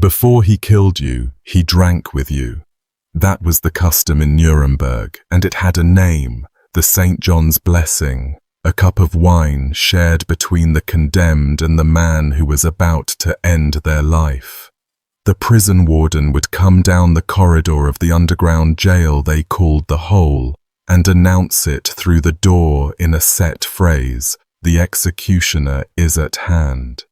Before he killed you, he drank with you. That was the custom in Nuremberg, and it had a name, the St. John's Blessing, a cup of wine shared between the condemned and the man who was about to end their life. The prison warden would come down the corridor of the underground jail they called the Hole and announce it through the door in a set phrase, "The executioner is at hand."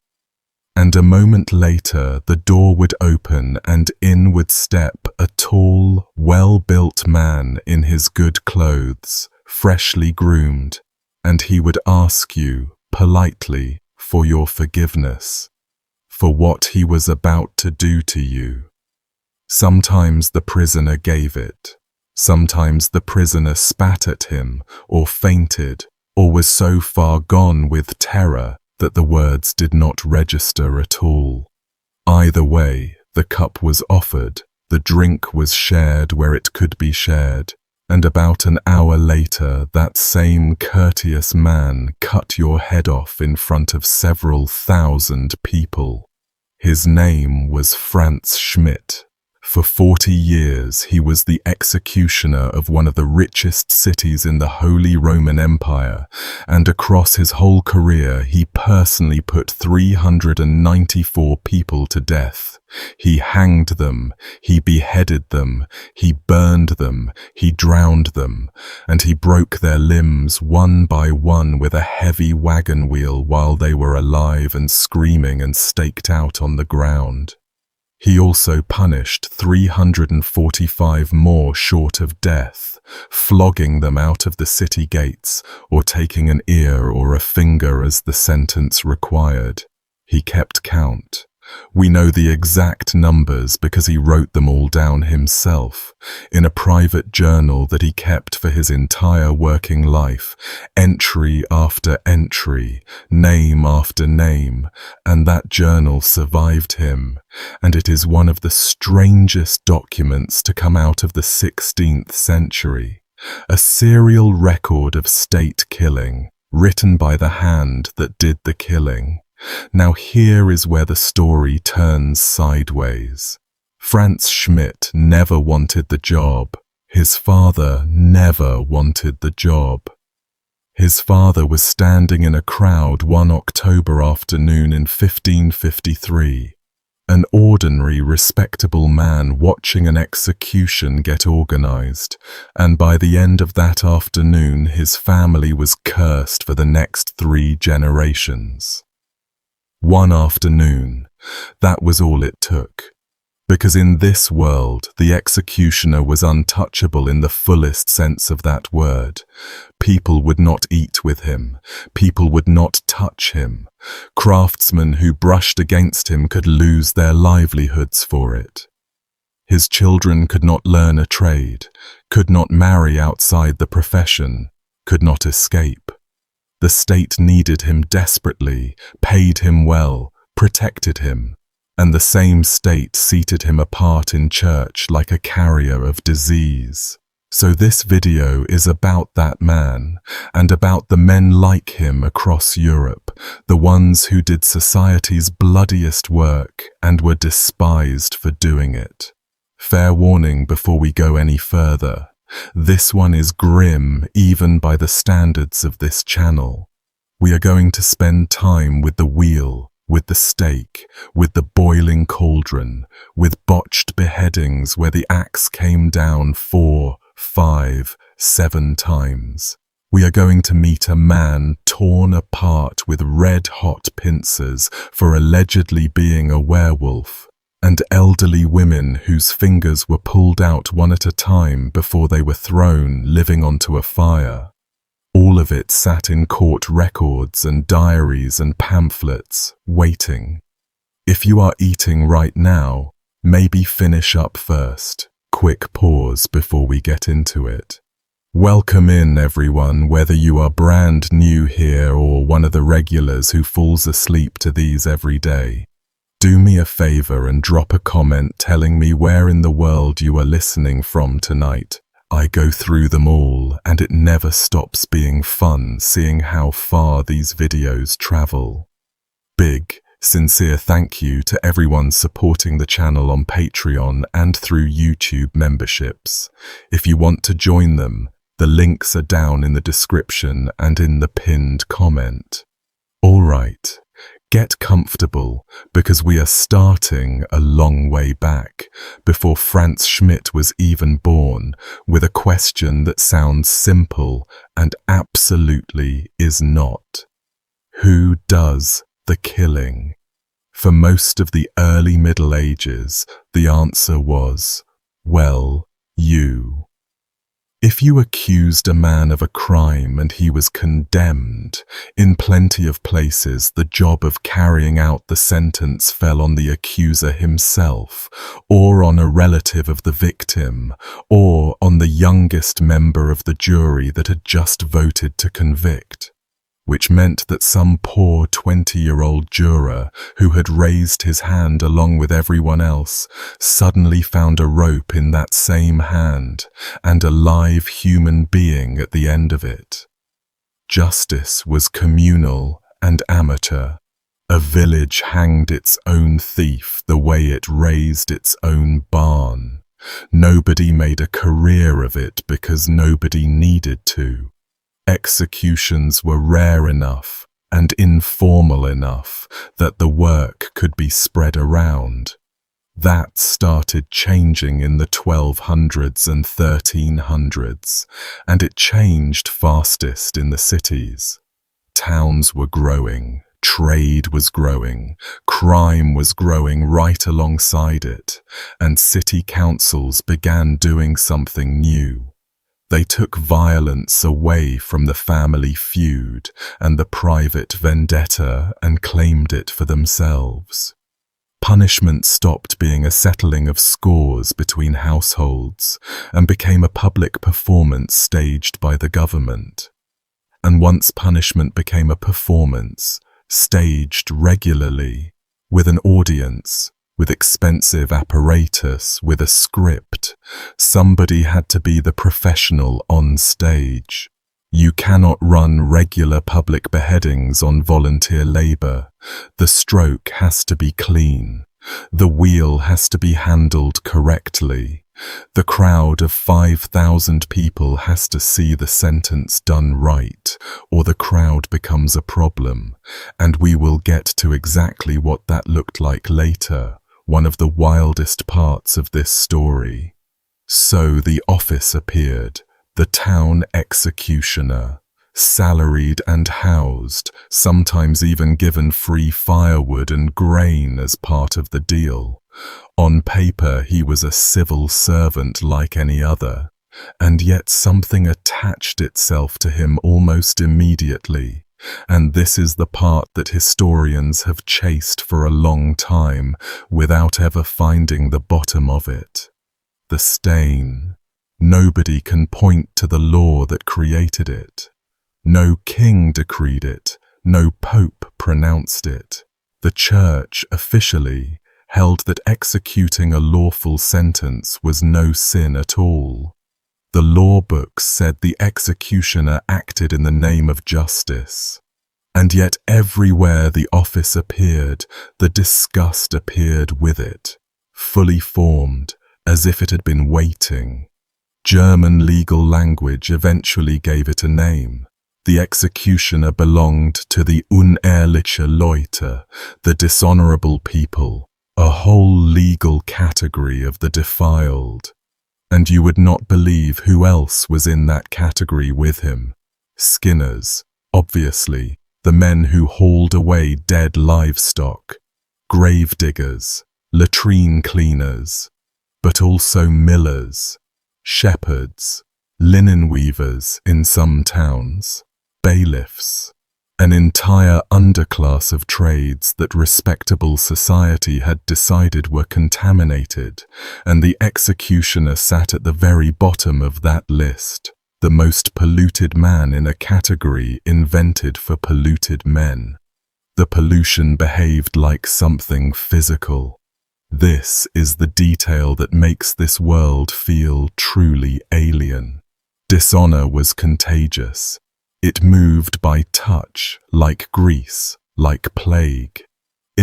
And a moment later, the door would open and in would step a tall, well-built man in his good clothes, freshly groomed, and he would ask you, politely, for your forgiveness, for what he was about to do to you. Sometimes the prisoner gave it. Sometimes the prisoner spat at him, or fainted, or was so far gone with terror that the words did not register at all. Either way, the cup was offered, the drink was shared where it could be shared, and about an hour later that same courteous man cut your head off in front of several thousand people. His name was Frantz Schmidt. For 40 years he was the executioner of one of the richest cities in the Holy Roman Empire, and across his whole career he personally put 394 people to death. He hanged them, he beheaded them, he burned them, he drowned them, and he broke their limbs one by one with a heavy wagon wheel while they were alive and screaming and staked out on the ground. He also punished 345 more short of death, flogging them out of the city gates or taking an ear or a finger as the sentence required. He kept count. We know the exact numbers because he wrote them all down himself, in a private journal that he kept for his entire working life, entry after entry, name after name, and that journal survived him, and it is one of the strangest documents to come out of the 16th century, a serial record of state killing, written by the hand that did the killing. Now here is where the story turns sideways. Frantz Schmidt never wanted the job. His father never wanted the job. His father was standing in a crowd one October afternoon in 1553, an ordinary, respectable man watching an execution get organized, and by the end of that afternoon his family was cursed for the next 3 generations. One afternoon, that was all it took, because in this world the executioner was untouchable in the fullest sense of that word. People would not eat with him, people would not touch him. Craftsmen who brushed against him could lose their livelihoods for it. His children could not learn a trade, could not marry outside the profession, could not escape. The state needed him desperately, paid him well, protected him, and the same state seated him apart in church like a carrier of disease. So this video is about that man, and about the men like him across Europe, the ones who did society's bloodiest work and were despised for doing it. Fair warning before we go any further. This one is grim even by the standards of this channel. We are going to spend time with the wheel, with the stake, with the boiling cauldron, with botched beheadings where the axe came down 4, 5, 7 times. We are going to meet a man torn apart with red-hot pincers for allegedly being a werewolf, and elderly women whose fingers were pulled out one at a time before they were thrown living onto a fire. All of it sat in court records and diaries and pamphlets, waiting. If you are eating right now, maybe finish up first. Quick pause before we get into it. Welcome in, everyone, whether you are brand new here or one of the regulars who falls asleep to these every day. Do me a favor and drop a comment telling me where in the world you are listening from tonight. I go through them all, and it never stops being fun seeing how far these videos travel. Big, Sincere thank you to everyone supporting the channel on Patreon and through YouTube memberships. If you want to join them, the links are down in the description and in the pinned comment. Alright, get comfortable because we are starting a long way back, before Frantz Schmidt was even born, with a question that sounds simple and absolutely is not. Who does the killing? For most of the early Middle Ages, the answer was, well, you. If you accused a man of a crime and he was condemned, in plenty of places the job of carrying out the sentence fell on the accuser himself, or on a relative of the victim, or on the youngest member of the jury that had just voted to convict. Which meant that some poor 20-year-old juror who had raised his hand along with everyone else suddenly found a rope in that same hand and a live human being at the end of it. Justice was communal and amateur. A village hanged its own thief the way it raised its own barn. Nobody made a career of it because nobody needed to. Executions were rare enough and informal enough that the work could be spread around. That started changing in the 1200s and 1300s, and it changed fastest in the cities. Towns were growing, trade was growing, crime was growing right alongside it, and city councils began doing something new. They took violence away from the family feud and the private vendetta and claimed it for themselves. Punishment stopped being a settling of scores between households and became a public performance staged by the government. And once punishment became a performance, staged regularly, with an audience, with expensive apparatus, with a script, somebody had to be the professional on stage. You cannot run regular public beheadings on volunteer labor. The stroke has to be clean. The wheel has to be handled correctly. The crowd of 5,000 people has to see the sentence done right, or the crowd becomes a problem, and we will get to exactly what that looked like later. One of the wildest parts of this story. So the office appeared, the town executioner, salaried and housed, sometimes even given free firewood and grain as part of the deal. On paper he was a civil servant like any other, and yet something attached itself to him almost immediately. And this is the part that historians have chased for a long time without ever finding the bottom of it. The stain. Nobody can point to the law that created it. No king decreed it. No pope pronounced it. The church officially held that executing a lawful sentence was no sin at all. The law books said the executioner acted in the name of justice. And yet everywhere the office appeared, the disgust appeared with it, fully formed, as if it had been waiting. German legal language eventually gave it a name. The executioner belonged to the unehrliche Leute, the dishonorable people, a whole legal category of the defiled. And you would not believe who else was in that category with him. Skinners, obviously, the men who hauled away dead livestock, grave diggers, latrine cleaners, but also millers, shepherds, linen weavers in some towns, bailiffs, an entire underclass of trades that respectable society had decided were contaminated, and the executioner sat at the very bottom of that list, the most polluted man in a category invented for polluted men. The pollution behaved like something physical. This is the detail that makes this world feel truly alien. Dishonor was contagious. It moved by touch, like grease, like plague.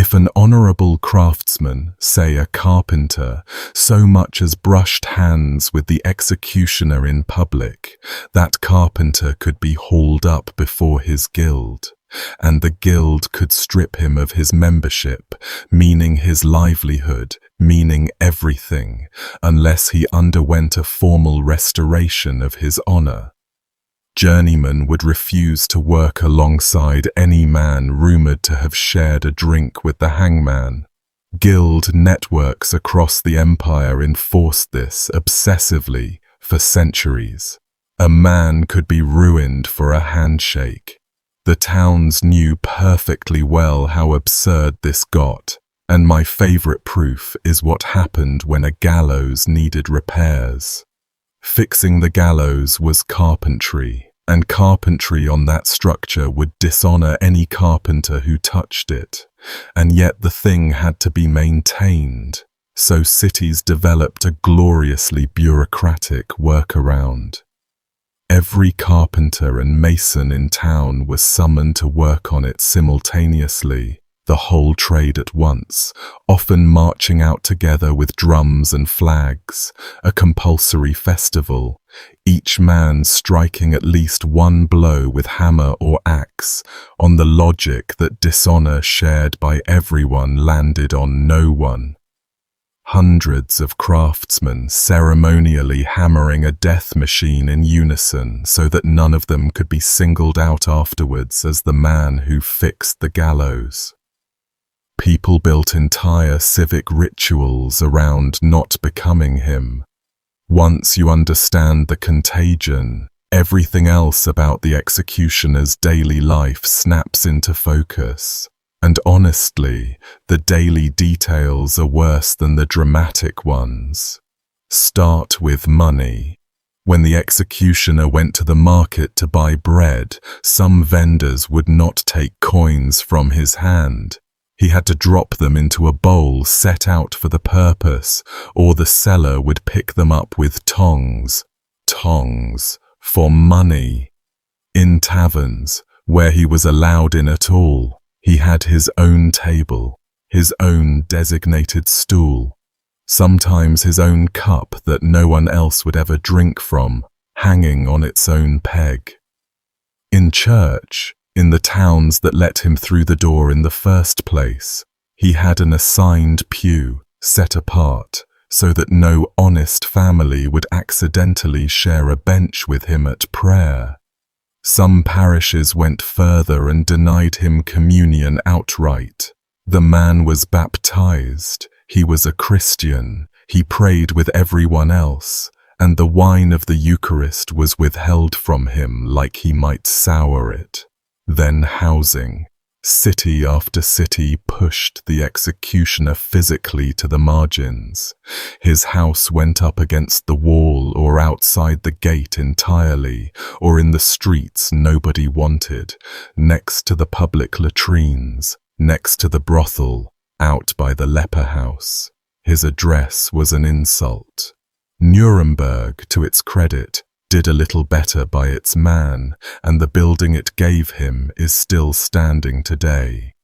If an honorable craftsman, say a carpenter, so much as brushed hands with the executioner in public, that carpenter could be hauled up before his guild, and the guild could strip him of his membership, meaning his livelihood, meaning everything, unless he underwent a formal restoration of his honor. Journeymen would refuse to work alongside any man rumored to have shared a drink with the hangman. Guild networks across the empire enforced this obsessively for centuries. A man could be ruined for a handshake. The towns knew perfectly well how absurd this got, and my favorite proof is what happened when a gallows needed repairs. Fixing the gallows was carpentry, and carpentry on that structure would dishonor any carpenter who touched it, and yet the thing had to be maintained, so cities developed a gloriously bureaucratic workaround. Every carpenter and mason in town was summoned to work on it simultaneously, the whole trade at once, often marching out together with drums and flags, a compulsory festival, each man striking at least one blow with hammer or axe, on the logic that dishonor shared by everyone landed on no one. Hundreds of craftsmen ceremonially hammering a death machine in unison so that none of them could be singled out afterwards as the man who fixed the gallows. People built entire civic rituals around not becoming him. Once you understand the contagion, everything else about the executioner's daily life snaps into focus. And honestly, the daily details are worse than the dramatic ones. Start with money. When the executioner went to the market to buy bread, some vendors would not take coins from his hand. He had to drop them into a bowl set out for the purpose, or the seller would pick them up with tongs. Tongs for money. In taverns, where he was allowed in at all, he had his own table, his own designated stool, sometimes his own cup that no one else would ever drink from, hanging on its own peg. In church, in the towns that let him through the door in the first place, he had an assigned pew set apart so that no honest family would accidentally share a bench with him at prayer. Some parishes went further and denied him communion outright. The man was baptized, he was a Christian, he prayed with everyone else, and the wine of the Eucharist was withheld from him like he might sour it. Then housing. City after city pushed the executioner physically to the margins. His house went up against the wall or outside the gate entirely, or in the streets nobody wanted, next to the public latrines, next to the brothel, out by the leper house. His address was an insult. Nuremberg, to its credit, did a little better by its man, and the building it gave him is still standing today.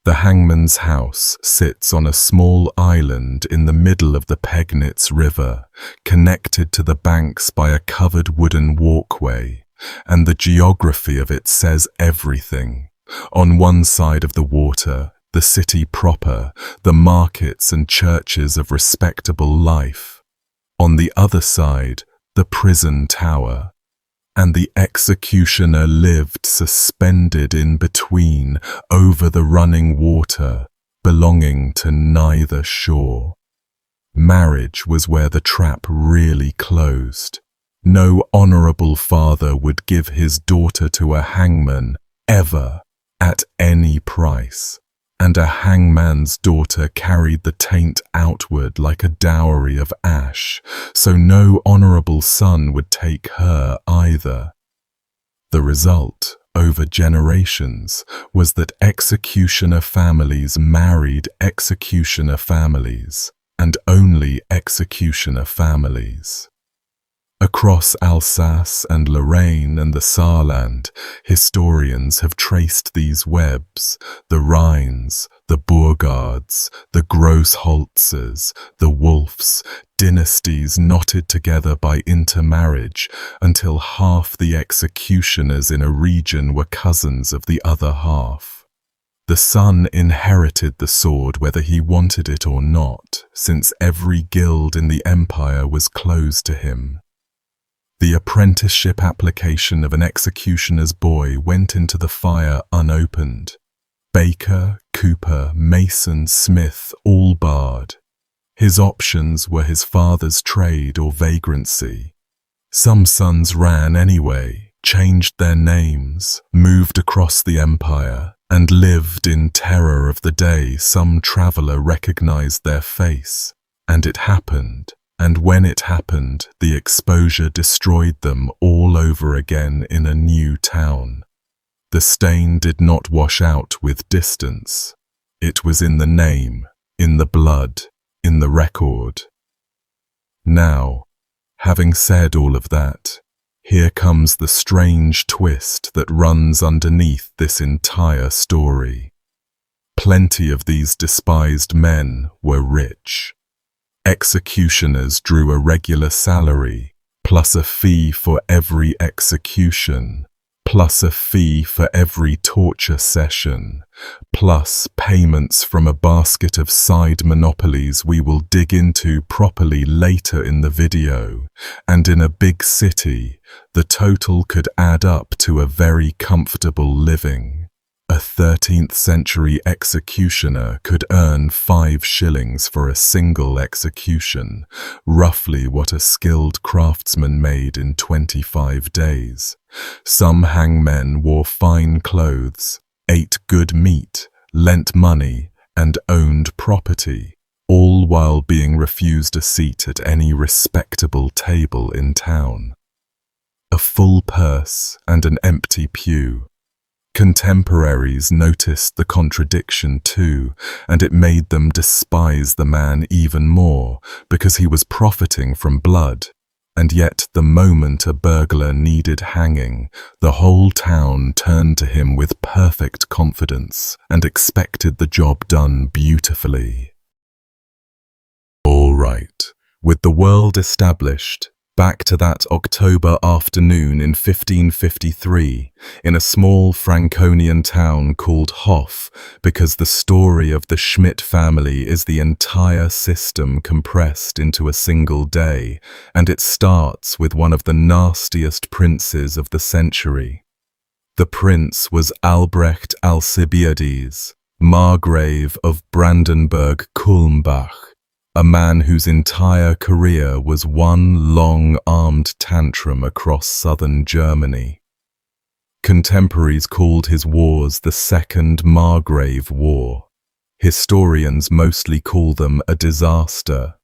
The hangman's house sits on a small island in the middle of the Pegnitz River, connected to the banks by a covered wooden walkway, and the geography of it says everything. On one side of the water, the city proper, the markets and churches of respectable life. On the other side, the prison tower, and the executioner lived suspended in between over the running water, belonging to neither shore. Marriage was where the trap really closed. No honorable father would give his daughter to a hangman, ever, at any price. And a hangman's daughter carried the taint outward like a dowry of ash, so no honorable son would take her either. The result, over generations, was that executioner families married executioner families, and only executioner families. Across Alsace and Lorraine and the Saarland, historians have traced these webs, the Rhines, the Burgards, the Grossholzes, the Wolfs, dynasties knotted together by intermarriage until half the executioners in a region were cousins of the other half. The son inherited the sword whether he wanted it or not, since every guild in the empire was closed to him. The apprenticeship application of an executioner's boy went into the fire unopened. Baker, cooper, mason, smith, all barred. His options were his father's trade or vagrancy. Some sons ran anyway, changed their names, moved across the empire, and lived in terror of the day some traveller recognized their face. And it happened. And when it happened, the exposure destroyed them all over again in a new town. The stain did not wash out with distance. It was in the name, in the blood, in the record. Now, having said all of that, here comes the strange twist that runs underneath this entire story. Plenty of these despised men were rich. Executioners drew a regular salary, plus a fee for every execution, plus a fee for every torture session, plus payments from a basket of side monopolies we will dig into properly later in the video, and in a big city, the total could add up to a very comfortable living. A 13th century executioner could earn 5 shillings for a single execution, roughly what a skilled craftsman made in 25 days. Some hangmen wore fine clothes, ate good meat, lent money, and owned property, all while being refused a seat at any respectable table in town. A full purse and an empty pew. Contemporaries noticed the contradiction too, and it made them despise the man even more, because he was profiting from blood. And yet the moment a burglar needed hanging, the whole town turned to him with perfect confidence and expected the job done beautifully. All right, with the world established, back to that October afternoon in 1553, in a small Franconian town called Hof, because the story of the Schmidt family is the entire system compressed into a single day, and it starts with one of the nastiest princes of the century. The prince was Albrecht Alcibiades, Margrave of Brandenburg-Kulmbach, a man whose entire career was one long armed tantrum across southern Germany. Contemporaries called his wars the Second Margrave War. Historians mostly call them a disaster,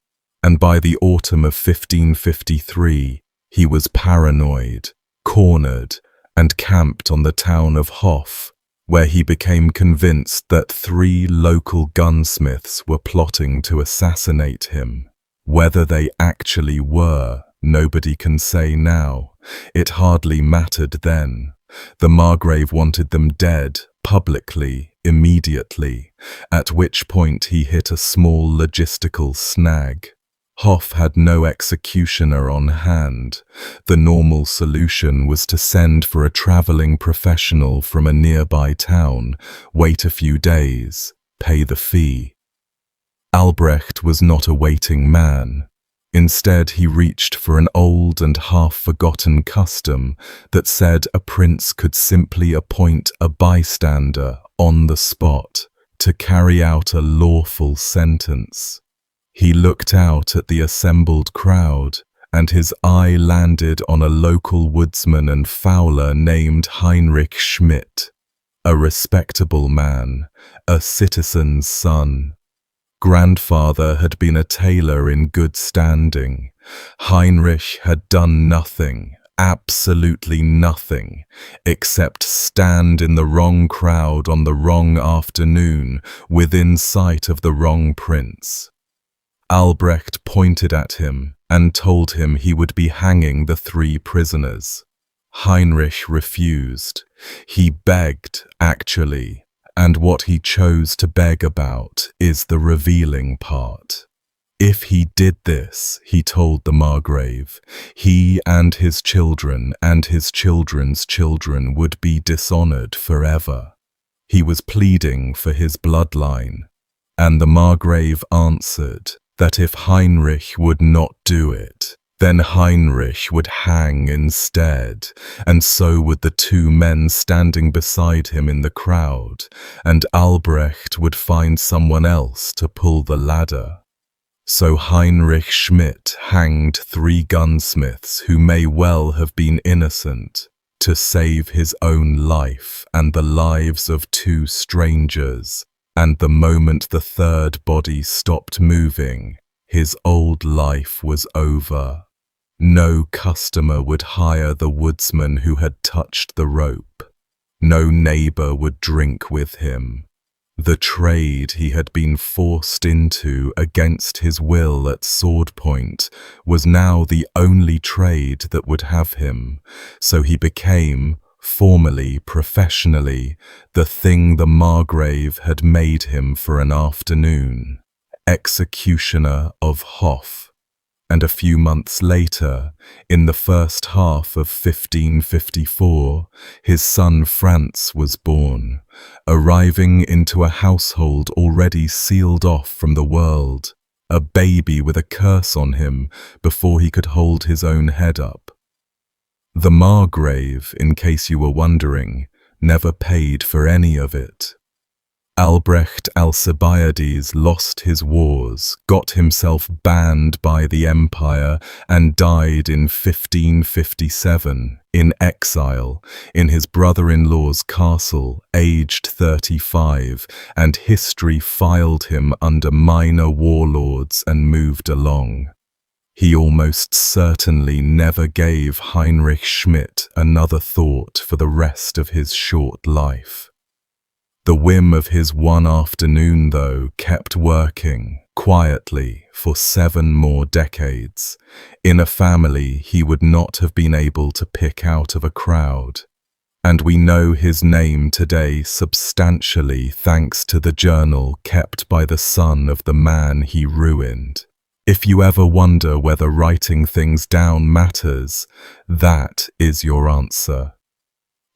and by the autumn of 1553, he was paranoid, cornered, and camped on the town of Hof, where he became convinced that 3 local gunsmiths were plotting to assassinate him. Whether they actually were, nobody can say now. It hardly mattered then. The Margrave wanted them dead, publicly, immediately, at which point he hit a small logistical snag. Hof had no executioner on hand. The normal solution was to send for a travelling professional from a nearby town, wait a few days, pay the fee. Albrecht was not a waiting man. Instead, he reached for an old and half-forgotten custom that said a prince could simply appoint a bystander on the spot to carry out a lawful sentence. He looked out at the assembled crowd, and his eye landed on a local woodsman and fowler named Heinrich Schmidt, a respectable man, a citizen's son. Grandfather had been a tailor in good standing. Heinrich had done nothing, absolutely nothing, except stand in the wrong crowd on the wrong afternoon, within sight of the wrong prince. Albrecht pointed at him, and told him he would be hanging the 3 prisoners. Heinrich refused. He begged, actually, and what he chose to beg about is the revealing part. If he did this, he told the Margrave, he and his children and his children's children would be dishonored forever. He was pleading for his bloodline, and the Margrave answered that if Heinrich would not do it, then Heinrich would hang instead, and so would the 2 men standing beside him in the crowd, and Albrecht would find someone else to pull the ladder. So Heinrich Schmidt hanged 3 gunsmiths who may well have been innocent to save his own life and the lives of 2 strangers, and the moment the 3rd body stopped moving, his old life was over. No customer would hire the woodsman who had touched the rope. No neighbor would drink with him. The trade he had been forced into against his will at sword point was now the only trade that would have him, so he became, formally, professionally, the thing the Margrave had made him for an afternoon, Executioner of Hof. And a few months later, in the first half of 1554, his son Frantz was born, arriving into a household already sealed off from the world, a baby with a curse on him before he could hold his own head up. The Margrave, in case you were wondering, never paid for any of it. Albrecht Alcibiades lost his wars, got himself banned by the empire, and died in 1557, in exile, in his brother-in-law's castle, aged 35, and history filed him under minor warlords and moved along. He almost certainly never gave Heinrich Schmidt another thought for the rest of his short life. The whim of his one afternoon, though, kept working, quietly, for 7 more decades, in a family he would not have been able to pick out of a crowd. And we know his name today substantially thanks to the journal kept by the son of the man he ruined. If you ever wonder whether writing things down matters, that is your answer.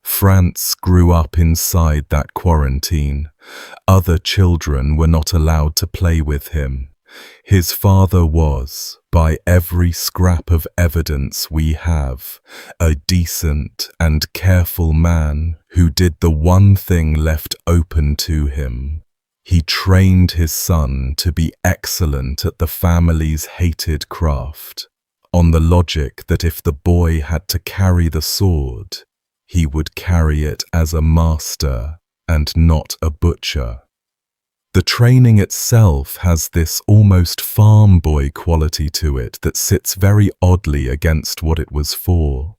Frantz grew up inside that quarantine. Other children were not allowed to play with him. His father was, by every scrap of evidence we have, a decent and careful man who did the one thing left open to him. He trained his son to be excellent at the family's hated craft, on the logic that if the boy had to carry the sword, he would carry it as a master and not a butcher. The training itself has this almost farm boy quality to it that sits very oddly against what it was for.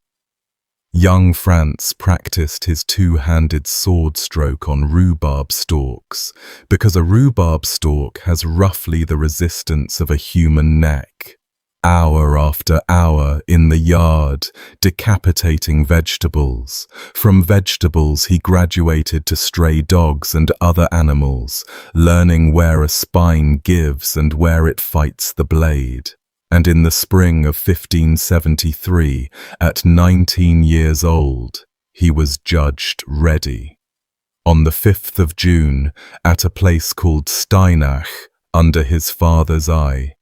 Young Frantz practiced his 2-handed sword stroke on rhubarb stalks, because a rhubarb stalk has roughly the resistance of a human neck. Hour after hour in the yard, decapitating vegetables. From vegetables he graduated to stray dogs and other animals, learning where a spine gives and where it fights the blade. And in the spring of 1573, at 19 years old, he was judged ready. On the 5th of June, at a place called Steinach, under his father's eye,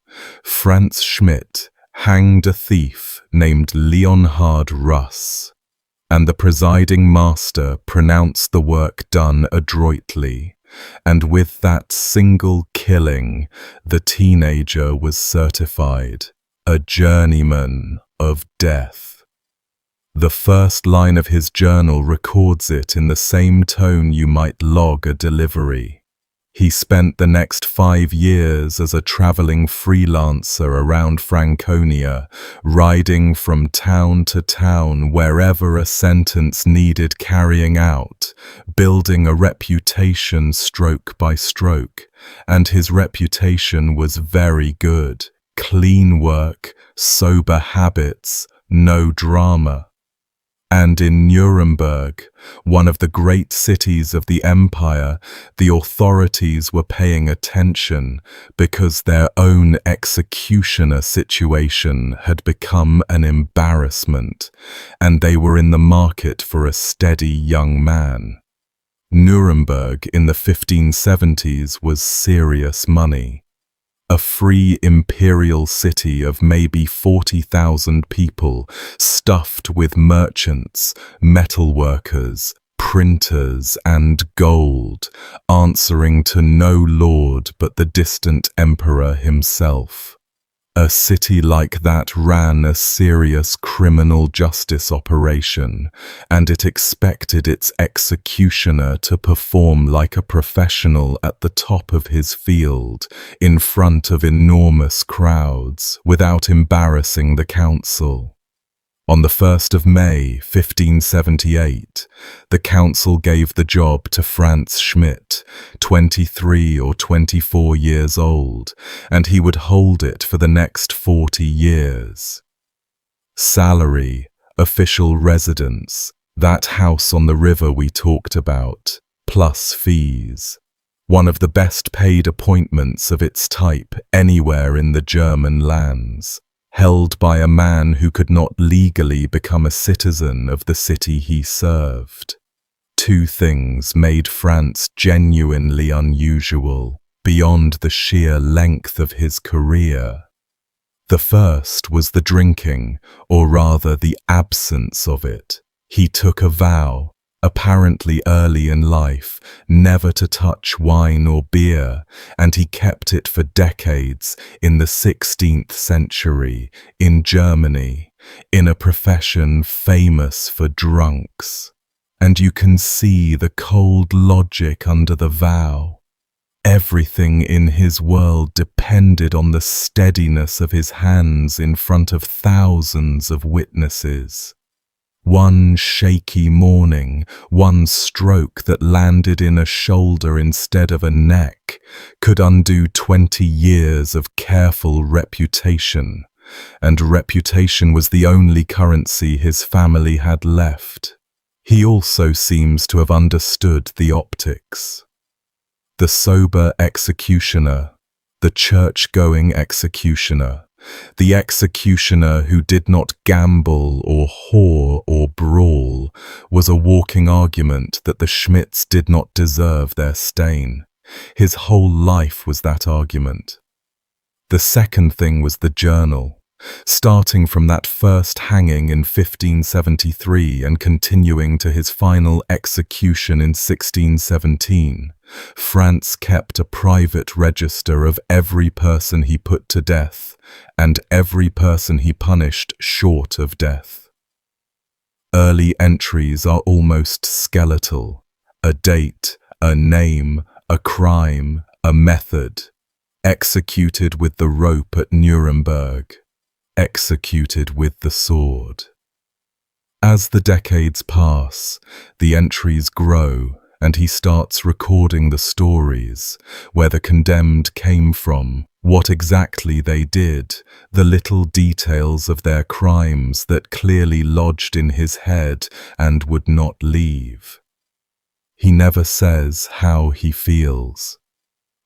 Frantz Schmidt hanged a thief named Leonhard Russ, and the presiding master pronounced the work done adroitly, and with that single killing, the teenager was certified a journeyman of death. The first line of his journal records it in the same tone you might log a delivery. He spent the next 5 years as a traveling freelancer around Franconia, riding from town to town wherever a sentence needed carrying out, building a reputation stroke by stroke, and his reputation was very good, clean work, sober habits, no drama. And in Nuremberg, one of the great cities of the empire, the authorities were paying attention because their own executioner situation had become an embarrassment, and they were in the market for a steady young man. Nuremberg in the 1570s was serious money. A free imperial city of maybe 40,000 people, stuffed with merchants, metalworkers, printers, and gold, answering to no lord but the distant emperor himself. A city like that ran a serious criminal justice operation, and it expected its executioner to perform like a professional at the top of his field, in front of enormous crowds, without embarrassing the council. On the 1st of May, 1578, the council gave the job to Frantz Schmidt, 23 or 24 years old, and he would hold it for the next 40 years. Salary, official residence, that house on the river we talked about, plus fees. One of the best paid appointments of its type anywhere in the German lands, held by a man who could not legally become a citizen of the city he served. Two things made Frantz genuinely unusual, beyond the sheer length of his career. The first was the drinking, or rather the absence of it. He took a vow, apparently early in life, never to touch wine or beer, and he kept it for decades in the 16th century, in Germany, in a profession famous for drunks. And you can see the cold logic under the vow. Everything in his world depended on the steadiness of his hands in front of thousands of witnesses. One shaky morning, one stroke that landed in a shoulder instead of a neck, could undo 20 years of careful reputation, and reputation was the only currency his family had left. He also seems to have understood the optics. The sober executioner, the church-going executioner, the executioner who did not gamble or whore or brawl, was a walking argument that the Schmidts did not deserve their stain. His whole life was that argument. The second thing was the journal. Starting from that first hanging in 1573 and continuing to his final execution in 1617, Frantz kept a private register of every person he put to death and every person he punished short of death. Early entries are almost skeletal: a date, a name, a crime, a method. Executed with the rope at Nuremberg. Executed with the sword. As the decades pass, the entries grow, and he starts recording the stories, where the condemned came from, what exactly they did, the little details of their crimes that clearly lodged in his head and would not leave. He never says how he feels.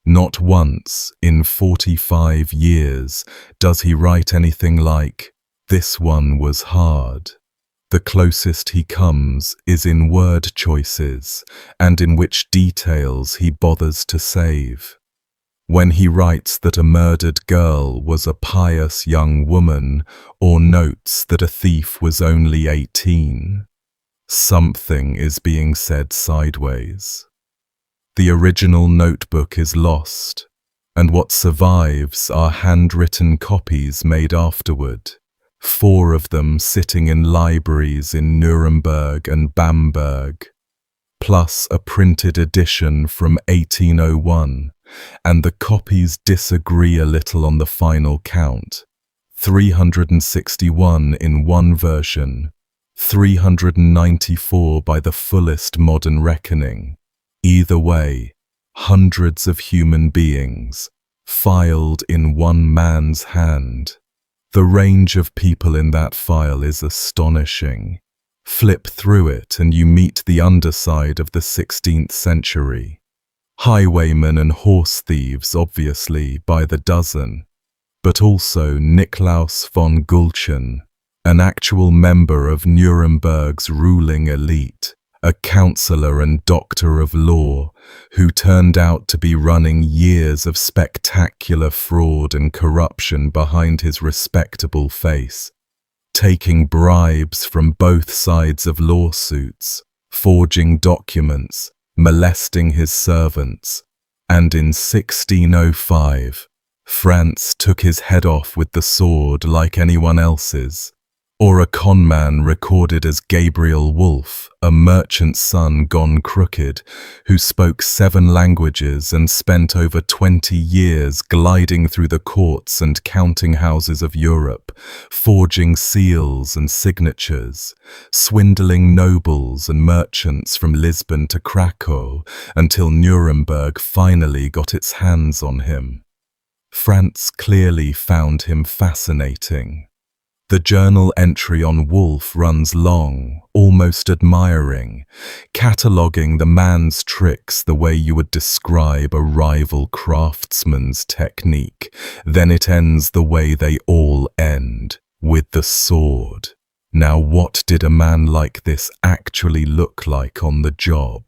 Not once in 45 years does he write anything like, "This one was hard." The closest he comes is in word choices and in which details he bothers to save. When he writes that a murdered girl was a pious young woman, or notes that a thief was only 18, something is being said sideways. The original notebook is lost, and what survives are handwritten copies made afterward, 4 of them sitting in libraries in Nuremberg and Bamberg, plus a printed edition from 1801, and the copies disagree a little on the final count. 361 in one version, 394 by the fullest modern reckoning. Either way, hundreds of human beings, filed in one man's hand. The range of people in that file is astonishing. Flip through it and you meet the underside of the 16th century. Highwaymen and horse thieves, obviously, by the dozen, but also Niklaus von Gulchen, an actual member of Nuremberg's ruling elite, a counselor and doctor of law who turned out to be running years of spectacular fraud and corruption behind his respectable face, taking bribes from both sides of lawsuits, forging documents, molesting his servants, and in 1605, Frantz took his head off with the sword like anyone else's. Or a conman recorded as Gabriel Wolf, a merchant's son gone crooked, who spoke 7 languages and spent over 20 years gliding through the courts and counting houses of Europe, forging seals and signatures, swindling nobles and merchants from Lisbon to Krakow until Nuremberg finally got its hands on him. Frantz clearly found him fascinating. The journal entry on Wolf runs long, almost admiring, cataloguing the man's tricks the way you would describe a rival craftsman's technique. Then it ends the way they all end, with the sword. Now what did a man like this actually look like on the job?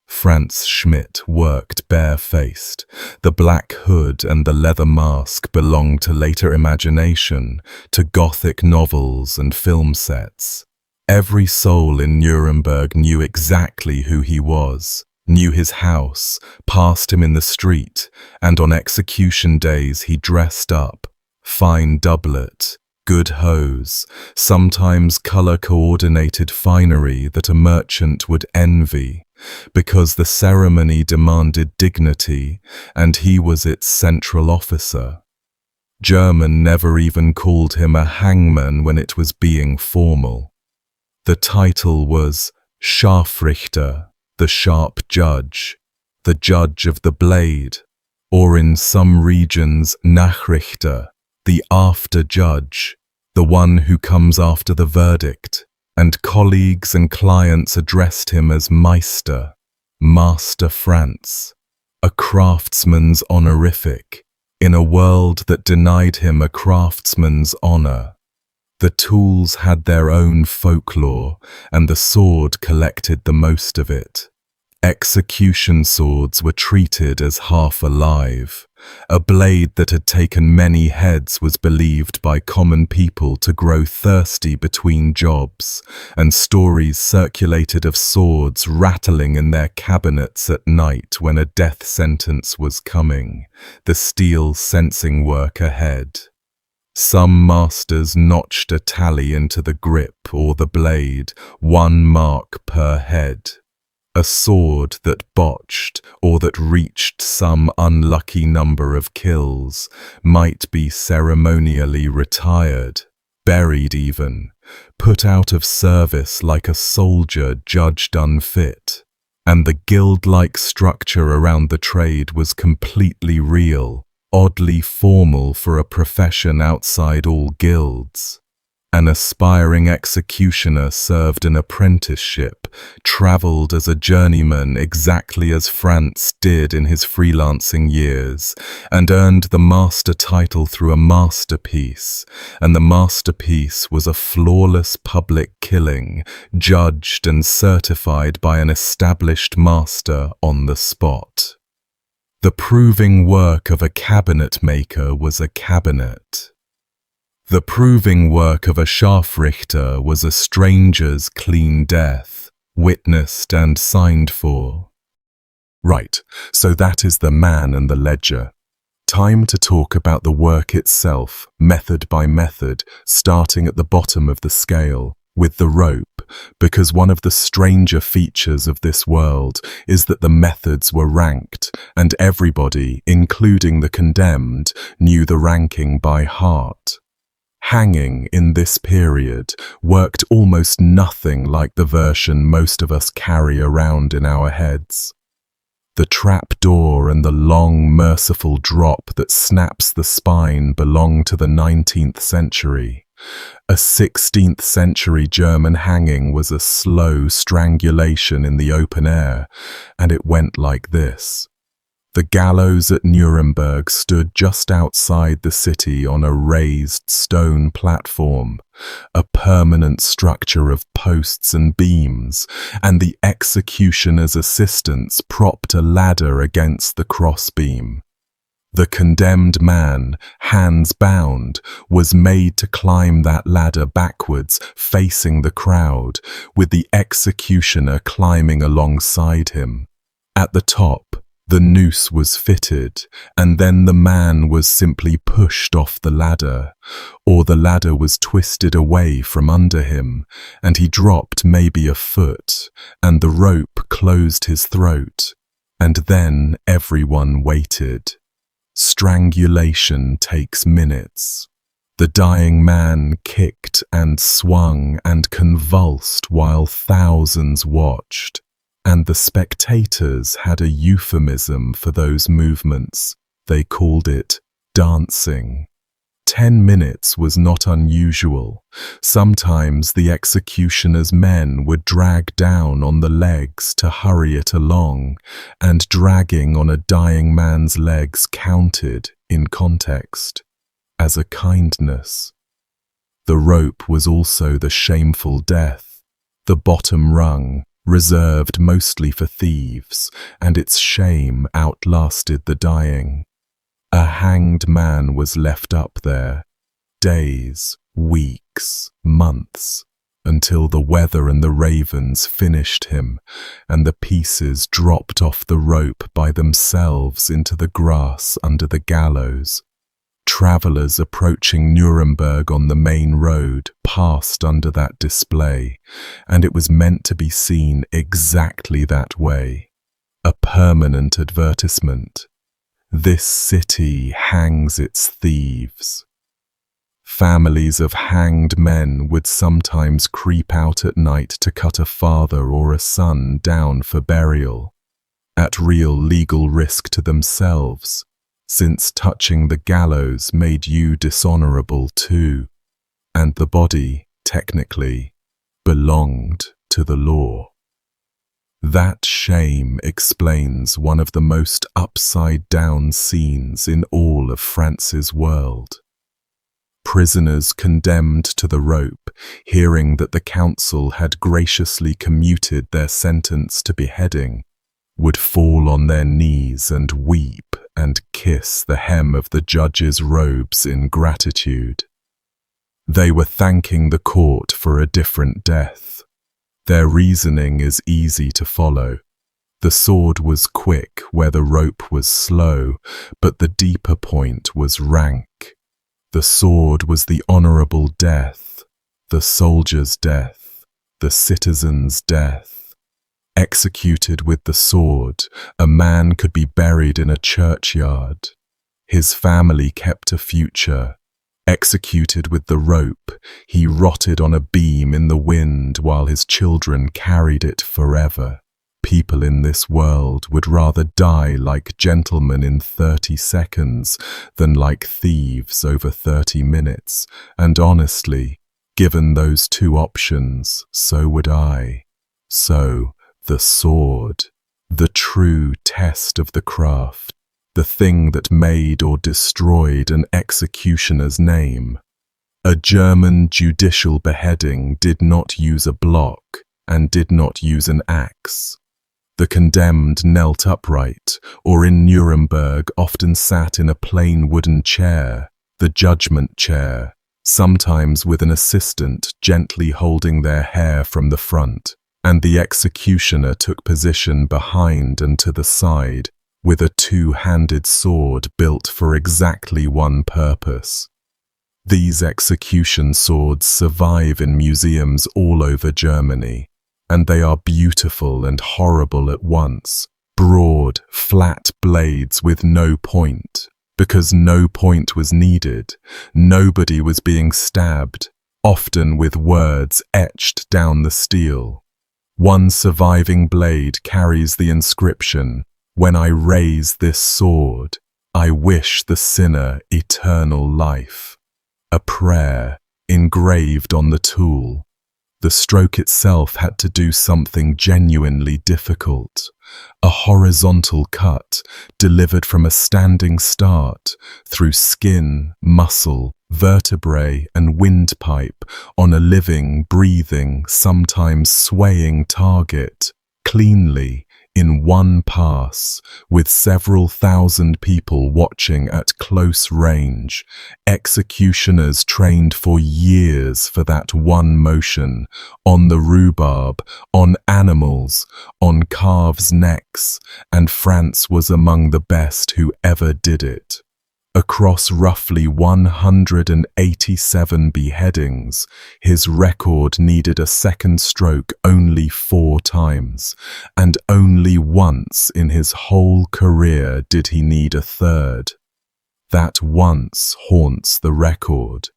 Frantz Schmidt worked barefaced. The black hood and the leather mask belonged to later imagination, to Gothic novels and film sets. Every soul in Nuremberg knew exactly who he was, knew his house, passed him in the street, and on execution days he dressed up. Fine doublet, good hose, sometimes color-coordinated finery that a merchant would envy, because the ceremony demanded dignity, and he was its central officer. German never even called him a hangman when it was being formal. The title was Scharfrichter, the sharp judge, the judge of the blade, or in some regions Nachrichter, the after judge, the one who comes after the verdict. And colleagues and clients addressed him as Meister, Master Frantz, a craftsman's honorific, in a world that denied him a craftsman's honor. The tools had their own folklore, and the sword collected the most of it. Execution swords were treated as half alive. A blade that had taken many heads was believed by common people to grow thirsty between jobs, and stories circulated of swords rattling in their cabinets at night when a death sentence was coming, the steel sensing work ahead. Some masters notched a tally into the grip or the blade, 1 mark per head. A sword that botched or that reached some unlucky number of kills might be ceremonially retired, buried even, put out of service like a soldier judged unfit. And the guild-like structure around the trade was completely real, oddly formal for a profession outside all guilds. An aspiring executioner served an apprenticeship, travelled as a journeyman exactly as Frantz did in his freelancing years, and earned the master title through a masterpiece, and the masterpiece was a flawless public killing, judged and certified by an established master on the spot. The proving work of a cabinet maker was a cabinet. The proving work of a Scharfrichter was a stranger's clean death, witnessed and signed for. Right, so that is the man and the ledger. Time to talk about the work itself, method by method, starting at the bottom of the scale, with the rope, because one of the stranger features of this world is that the methods were ranked, and everybody, including the condemned, knew the ranking by heart. Hanging in this period worked almost nothing like the version most of us carry around in our heads. The trap door and the long, merciful drop that snaps the spine belong to the 19th century. A 16th century German hanging was a slow strangulation in the open air, and it went like this. The gallows at Nuremberg stood just outside the city on a raised stone platform, a permanent structure of posts and beams, and the executioner's assistants propped a ladder against the crossbeam. The condemned man, hands bound, was made to climb that ladder backwards, facing the crowd, with the executioner climbing alongside him. At the top, the noose was fitted, and then the man was simply pushed off the ladder, or the ladder was twisted away from under him, and he dropped maybe a foot, and the rope closed his throat, and then everyone waited. Strangulation takes minutes. The dying man kicked and swung and convulsed while thousands watched. And the spectators had a euphemism for those movements. They called it dancing. 10 minutes was not unusual. Sometimes the executioner's men would drag down on the legs to hurry it along, and dragging on a dying man's legs counted, in context, as a kindness. The rope was also the shameful death, the bottom rung, reserved mostly for thieves, and its shame outlasted the dying. A hanged man was left up there, days, weeks, months, until the weather and the ravens finished him, and the pieces dropped off the rope by themselves into the grass under the gallows. Travellers approaching Nuremberg on the main road passed under that display, and it was meant to be seen exactly that way. A permanent advertisement. This city hangs its thieves. Families of hanged men would sometimes creep out at night to cut a father or a son down for burial, at real legal risk to themselves, since touching the gallows made you dishonourable too, and the body, technically, belonged to the law. That shame explains one of the most upside-down scenes in all of Frantz's world. Prisoners condemned to the rope, hearing that the council had graciously commuted their sentence to beheading, would fall on their knees and weep and kiss the hem of the judge's robes in gratitude. They were thanking the court for a different death. Their reasoning is easy to follow. The sword was quick where the rope was slow, but the deeper point was rank. The sword was the honourable death, the soldier's death, the citizen's death. Executed with the sword, a man could be buried in a churchyard. His family kept a future. Executed with the rope, he rotted on a beam in the wind while his children carried it forever. People in this world would rather die like gentlemen in 30 seconds than like thieves over 30 minutes, and honestly, given those two options, so would I. So, the sword, the true test of the craft, the thing that made or destroyed an executioner's name. A German judicial beheading did not use a block and did not use an axe. The condemned knelt upright, or in Nuremberg often sat in a plain wooden chair, the judgment chair, sometimes with an assistant gently holding their hair from the front, and the executioner took position behind and to the side, with a two-handed sword built for exactly one purpose. These execution swords survive in museums all over Germany, and they are beautiful and horrible at once, broad, flat blades with no point, because no point was needed. Nobody was being stabbed, often with words etched down the steel. One surviving blade carries the inscription, When I raise this sword, I wish the sinner eternal life. A prayer engraved on the tool. The stroke itself had to do something genuinely difficult. A horizontal cut delivered from a standing start through skin, muscle, vertebrae and windpipe on a living, breathing, sometimes swaying target, cleanly, in one pass, with several thousand people watching at close range, executioners trained for years for that one motion, on the rhubarb, on animals, on calves' necks, and Frantz was among the best who ever did it. Across roughly 187 beheadings, his record needed a second stroke only 4 times, and only once in his whole career did he need a third. That once haunts the record.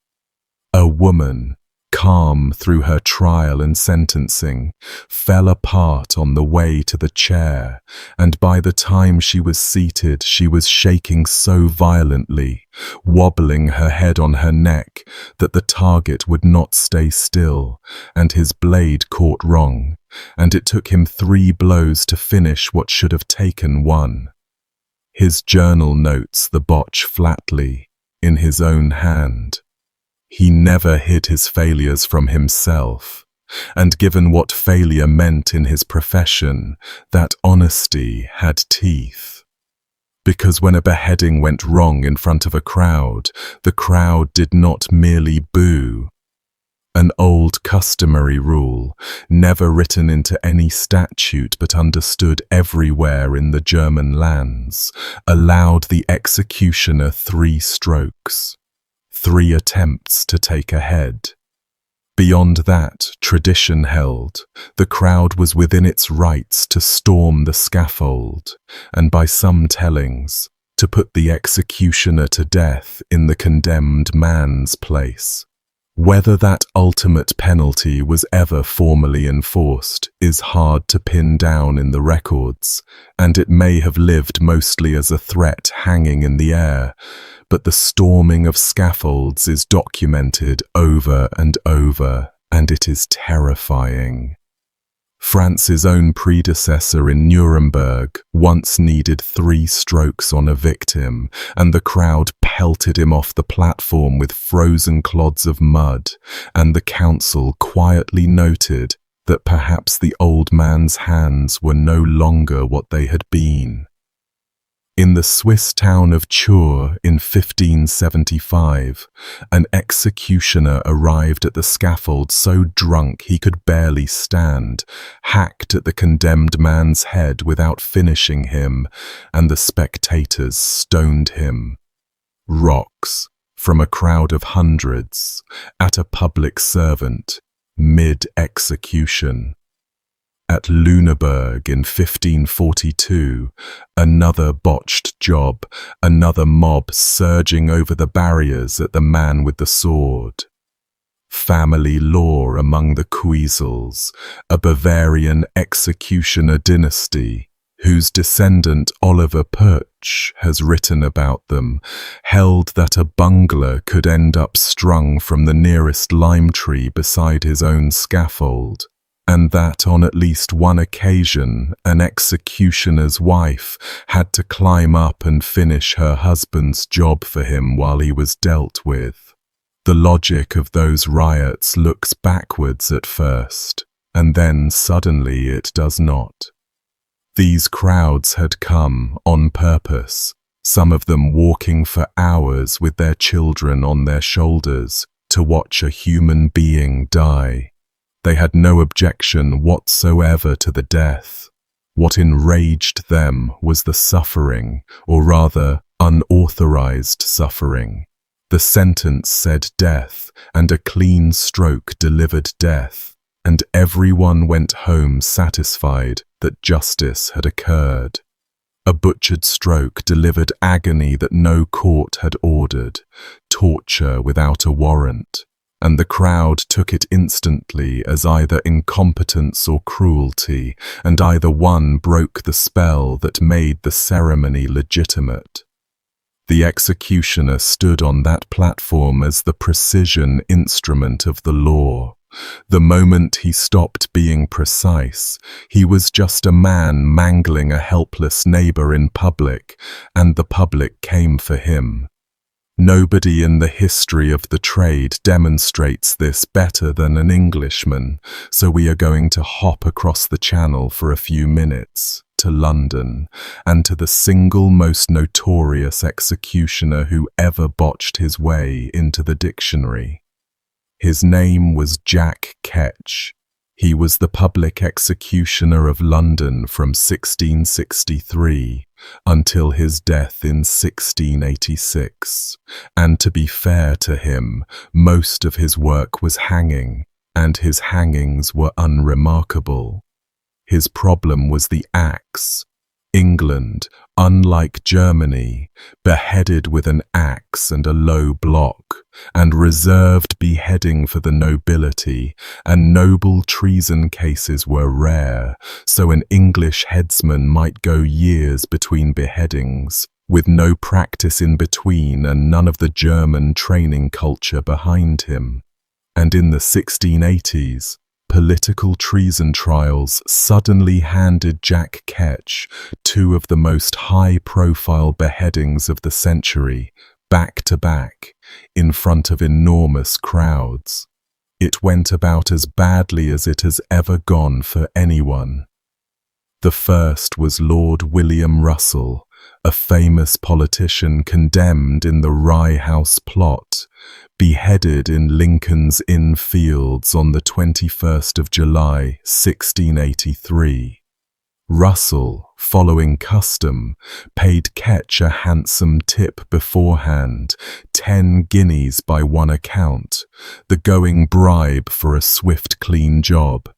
A woman, calm through her trial and sentencing, fell apart on the way to the chair, and by the time she was seated, she was shaking so violently, wobbling her head on her neck, that the target would not stay still, and his blade caught wrong, and it took him 3 blows to finish what should have taken 1. His journal notes the botch flatly, in his own hand. He never hid his failures from himself, and given what failure meant in his profession, that honesty had teeth. Because when a beheading went wrong in front of a crowd, the crowd did not merely boo. An old customary rule, never written into any statute but understood everywhere in the German lands, allowed the executioner 3 strokes. 3 attempts to take a head. Beyond that, tradition held, the crowd was within its rights to storm the scaffold, and by some tellings, to put the executioner to death in the condemned man's place. Whether that ultimate penalty was ever formally enforced is hard to pin down in the records, and it may have lived mostly as a threat hanging in the air, but the storming of scaffolds is documented over and over, and it is terrifying. Frantz's own predecessor in Nuremberg once needed 3 strokes on a victim, and the crowd pelted him off the platform with frozen clods of mud, and the council quietly noted that perhaps the old man's hands were no longer what they had been. In the Swiss town of Chur in 1575, an executioner arrived at the scaffold so drunk he could barely stand, hacked at the condemned man's head without finishing him, and the spectators stoned him. Rocks, from a crowd of hundreds, at a public servant, mid-execution. At Nuremberg in 1542, another botched job, another mob surging over the barriers at the man with the sword. Family law among the Queasels, a Bavarian executioner dynasty, whose descendant Oliver Putsch has written about them, held that a bungler could end up strung from the nearest lime tree beside his own scaffold, and that on at least one occasion an executioner's wife had to climb up and finish her husband's job for him while he was dealt with. The logic of those riots looks backwards at first, and then suddenly it does not. These crowds had come on purpose, some of them walking for hours with their children on their shoulders to watch a human being die. They had no objection whatsoever to the death. What enraged them was the suffering, or rather, unauthorized suffering. The sentence said death, and a clean stroke delivered death, and everyone went home satisfied that justice had occurred. A butchered stroke delivered agony that no court had ordered, torture without a warrant, and the crowd took it instantly as either incompetence or cruelty, and either one broke the spell that made the ceremony legitimate. The executioner stood on that platform as the precision instrument of the law. The moment he stopped being precise, he was just a man mangling a helpless neighbor in public, and the public came for him. Nobody in the history of the trade demonstrates this better than an Englishman, so we are going to hop across the channel for a few minutes to London, and to the single most notorious executioner who ever botched his way into the dictionary. His name was Jack Ketch. He was the public executioner of London from 1663 until his death in 1686. And to be fair to him, most of his work was hanging, and his hangings were unremarkable. His problem was the axe. England, unlike Germany, beheaded with an axe and a low block, and reserved beheading for the nobility, and noble treason cases were rare, so an English headsman might go years between beheadings, with no practice in between and none of the German training culture behind him. And in the 1680s, political treason trials suddenly handed Jack Ketch two of the most high-profile beheadings of the century, back to back, in front of enormous crowds. It went about as badly as it has ever gone for anyone. The first was Lord William Russell, a famous politician condemned in the Rye House plot, beheaded in Lincoln's Inn Fields on the 21st of July, 1683. Russell, following custom, paid Ketch a handsome tip beforehand, 10 guineas by one account, the going bribe for a swift, clean job.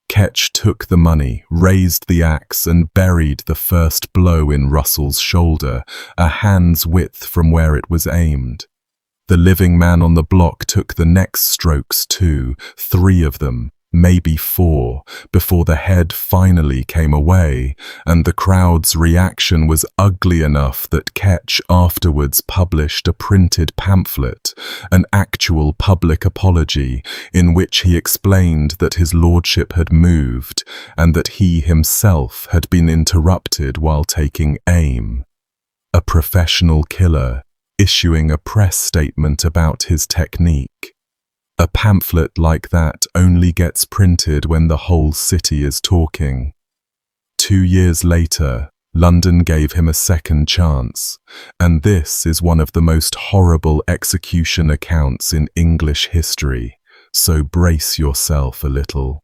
Ketch took the money, raised the axe, and buried the first blow in Russell's shoulder, a hand's width from where it was aimed. The living man on the block took the next strokes too, 3 of them, maybe 4, before the head finally came away, and the crowd's reaction was ugly enough that Ketch afterwards published a printed pamphlet, an actual public apology, in which he explained that his lordship had moved, and that he himself had been interrupted while taking aim. A professional killer, issuing a press statement about his technique. A pamphlet like that only gets printed when the whole city is talking. 2 years later, London gave him a second chance, and this is one of the most horrible execution accounts in English history, so brace yourself a little.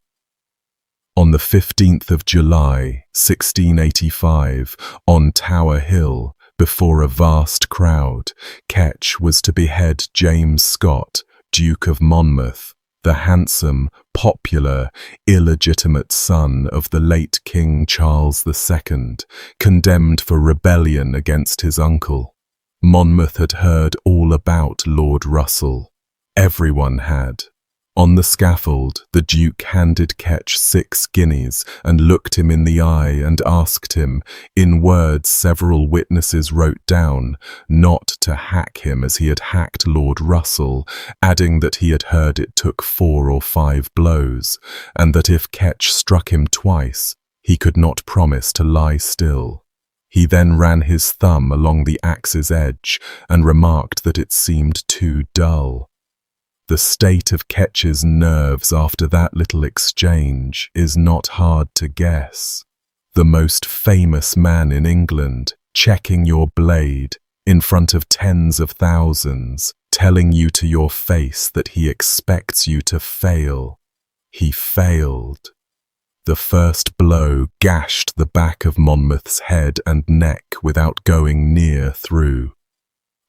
On the 15th of July, 1685, on Tower Hill, before a vast crowd, Ketch was to behead James Scott, Duke of Monmouth, the handsome, popular, illegitimate son of the late King Charles II, condemned for rebellion against his uncle. Monmouth had heard all about Lord Russell. Everyone had. On the scaffold, the Duke handed Ketch 6 guineas and looked him in the eye and asked him, in words several witnesses wrote down, not to hack him as he had hacked Lord Russell, adding that he had heard it took 4 or 5 blows, and that if Ketch struck him twice, he could not promise to lie still. He then ran his thumb along the axe's edge and remarked that it seemed too dull. The state of Ketch's nerves after that little exchange is not hard to guess. The most famous man in England, checking your blade in front of tens of thousands, telling you to your face that he expects you to fail. He failed. The first blow gashed the back of Monmouth's head and neck without going near through.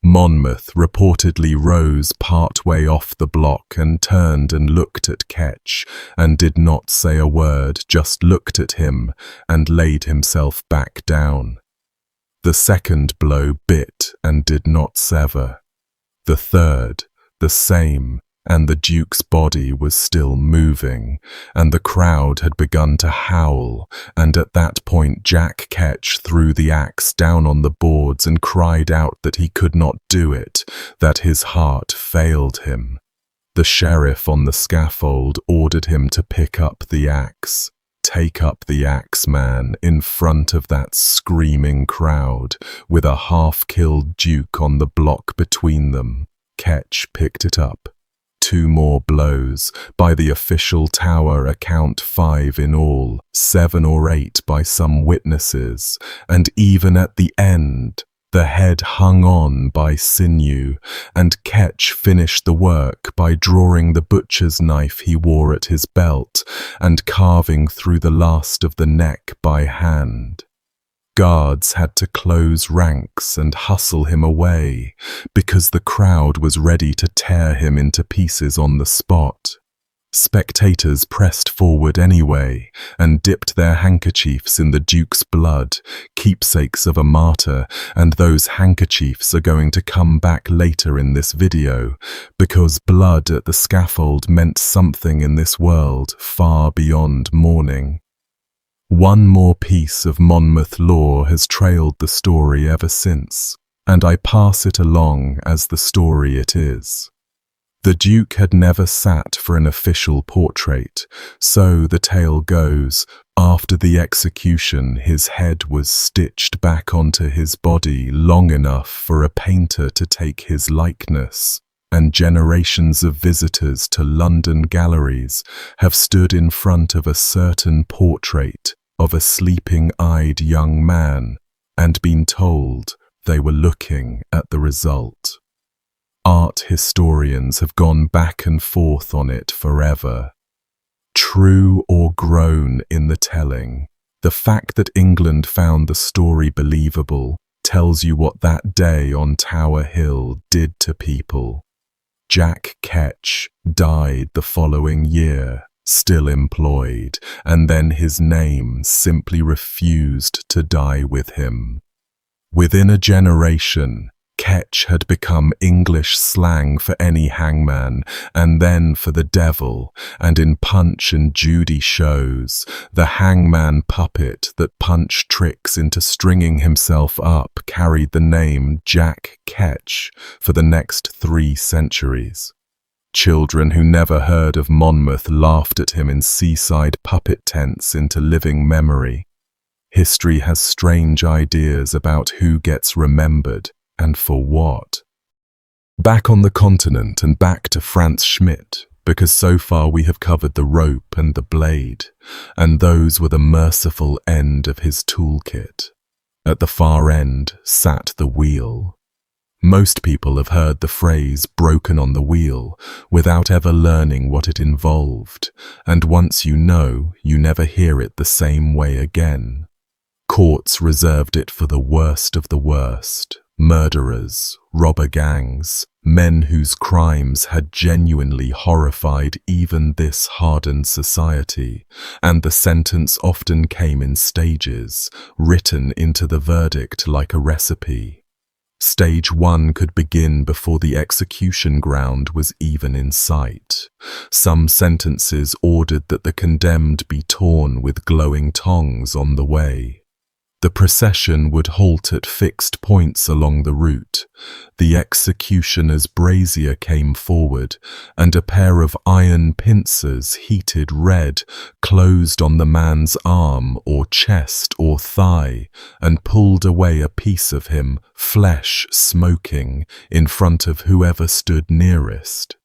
Monmouth reportedly rose partway off the block and turned and looked at Ketch, and did not say a word, just looked at him and laid himself back down. The second blow bit and did not sever. The third, the same, and the Duke's body was still moving, and the crowd had begun to howl, and at that point Jack Ketch threw the axe down on the boards and cried out that he could not do it, that his heart failed him. The sheriff on the scaffold ordered him to pick up the axe. Take up the axe, man, in front of that screaming crowd, with a half-killed Duke on the block between them. Ketch picked it up. 2 more blows, by the official tower account 5 in all, 7 or 8 by some witnesses, and even at the end, the head hung on by sinew, and Ketch finished the work by drawing the butcher's knife he wore at his belt and carving through the last of the neck by hand. Guards had to close ranks and hustle him away, because the crowd was ready to tear him into pieces on the spot. Spectators pressed forward anyway and dipped their handkerchiefs in the Duke's blood, keepsakes of a martyr, and those handkerchiefs are going to come back later in this video, because blood at the scaffold meant something in this world far beyond mourning. One more piece of Monmouth lore has trailed the story ever since, and I pass it along as the story it is. The Duke had never sat for an official portrait, so the tale goes, after the execution his head was stitched back onto his body long enough for a painter to take his likeness, and generations of visitors to London galleries have stood in front of a certain portrait of a sleeping-eyed young man and been told they were looking at the result. Art historians have gone back and forth on it forever. True or groan in the telling, the fact that England found the story believable tells you what that day on Tower Hill did to people. Jack Ketch died the following year, still employed, and then his name simply refused to die with him. Within a generation, Ketch had become English slang for any hangman, and then for the devil, and in Punch and Judy shows, the hangman puppet that punched tricks into stringing himself up carried the name Jack Ketch for the next 3 centuries. Children who never heard of Monmouth laughed at him in seaside puppet tents into living memory. History has strange ideas about who gets remembered, and for what. Back on the continent and back to Frantz Schmidt, because so far we have covered the rope and the blade, and those were the merciful end of his toolkit. At the far end sat the wheel. Most people have heard the phrase broken on the wheel without ever learning what it involved, and once you know, you never hear it the same way again. Courts reserved it for the worst of the worst. Murderers, robber gangs, men whose crimes had genuinely horrified even this hardened society, and the sentence often came in stages, written into the verdict like a recipe. Stage 1 could begin before the execution ground was even in sight. Some sentences ordered that the condemned be torn with glowing tongs on the way. The procession would halt at fixed points along the route. The executioner's brazier came forward, and a pair of iron pincers, heated red, closed on the man's arm or chest or thigh, and pulled away a piece of him, flesh smoking, in front of whoever stood nearest.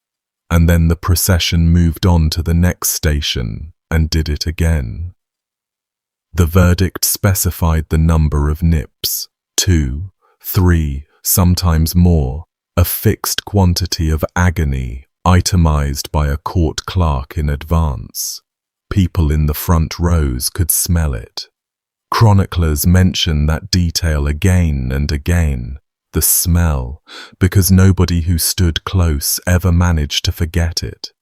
And then the procession moved on to the next station, and did it again. The verdict specified the number of nips, 2, 3, sometimes more, a fixed quantity of agony, itemized by a court clerk in advance. People in the front rows could smell it. Chroniclers mention that detail again and again, the smell, because nobody who stood close ever managed to forget it.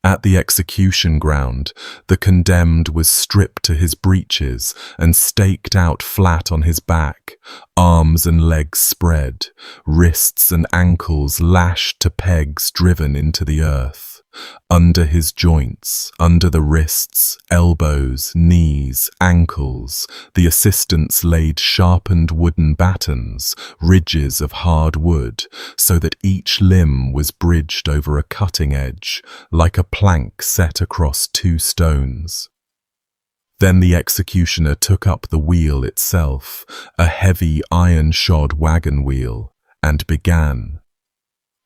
At the execution ground, the condemned was stripped to his breeches and staked out flat on his back, arms and legs spread, wrists and ankles lashed to pegs driven into the earth. Under his joints, under the wrists, elbows, knees, ankles, the assistants laid sharpened wooden batons, ridges of hard wood, so that each limb was bridged over a cutting edge, like a plank set across two stones. Then the executioner took up the wheel itself, a heavy iron-shod wagon wheel, and began.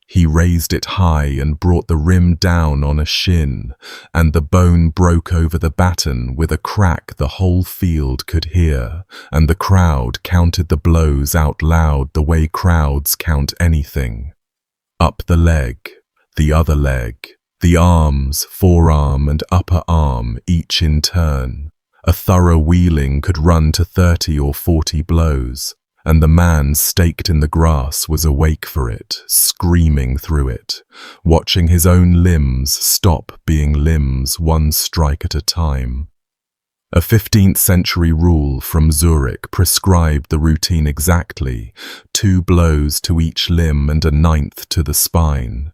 He raised it high and brought the rim down on a shin, and the bone broke over the baton with a crack the whole field could hear, and the crowd counted the blows out loud the way crowds count anything. Up the leg, the other leg, the arms, forearm and upper arm, each in turn. A thorough wheeling could run to 30 or 40 blows, and the man staked in the grass was awake for it, screaming through it, watching his own limbs stop being limbs one strike at a time. A 15th century rule from Zurich prescribed the routine exactly, 2 blows to each limb and a 9th to the spine.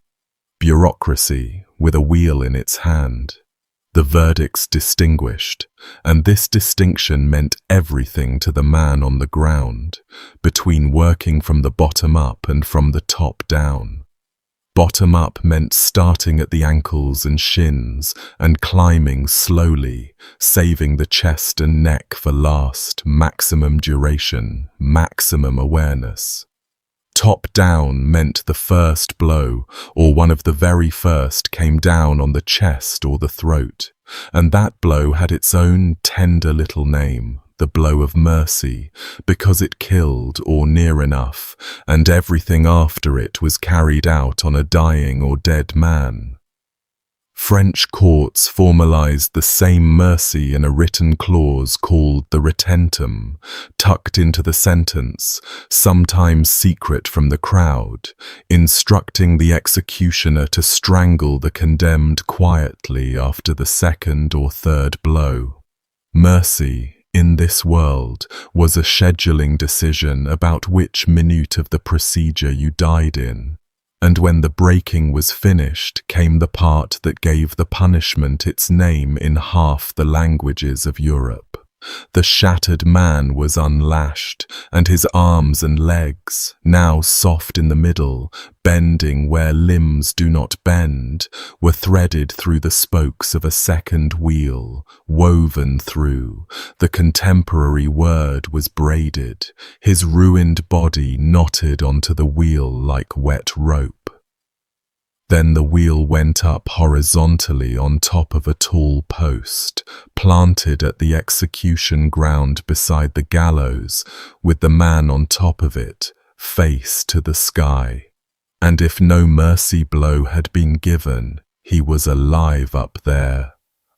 Bureaucracy, with a wheel in its hand. The verdicts distinguished, and this distinction meant everything to the man on the ground, between working from the bottom up and from the top down. Bottom up meant starting at the ankles and shins and climbing slowly, saving the chest and neck for last, maximum duration, maximum awareness. Top down meant the first blow, or one of the very first, came down on the chest or the throat, and that blow had its own tender little name, the blow of mercy, because it killed, or near enough, and everything after it was carried out on a dying or dead man. French courts formalized the same mercy in a written clause called the retentum, tucked into the sentence, sometimes secret from the crowd, instructing the executioner to strangle the condemned quietly after the second or third blow. Mercy, in this world, was a scheduling decision about which minute of the procedure you died in. And when the breaking was finished, came the part that gave the punishment its name in half the languages of Europe. The shattered man was unlashed, and his arms and legs, now soft in the middle, bending where limbs do not bend, were threaded through the spokes of a second wheel, woven through. The contemporary word was braided, his ruined body knotted onto the wheel like wet rope. Then the wheel went up horizontally on top of a tall post, planted at the execution ground beside the gallows, with the man on top of it, face to the sky. And if no mercy blow had been given, he was alive up there,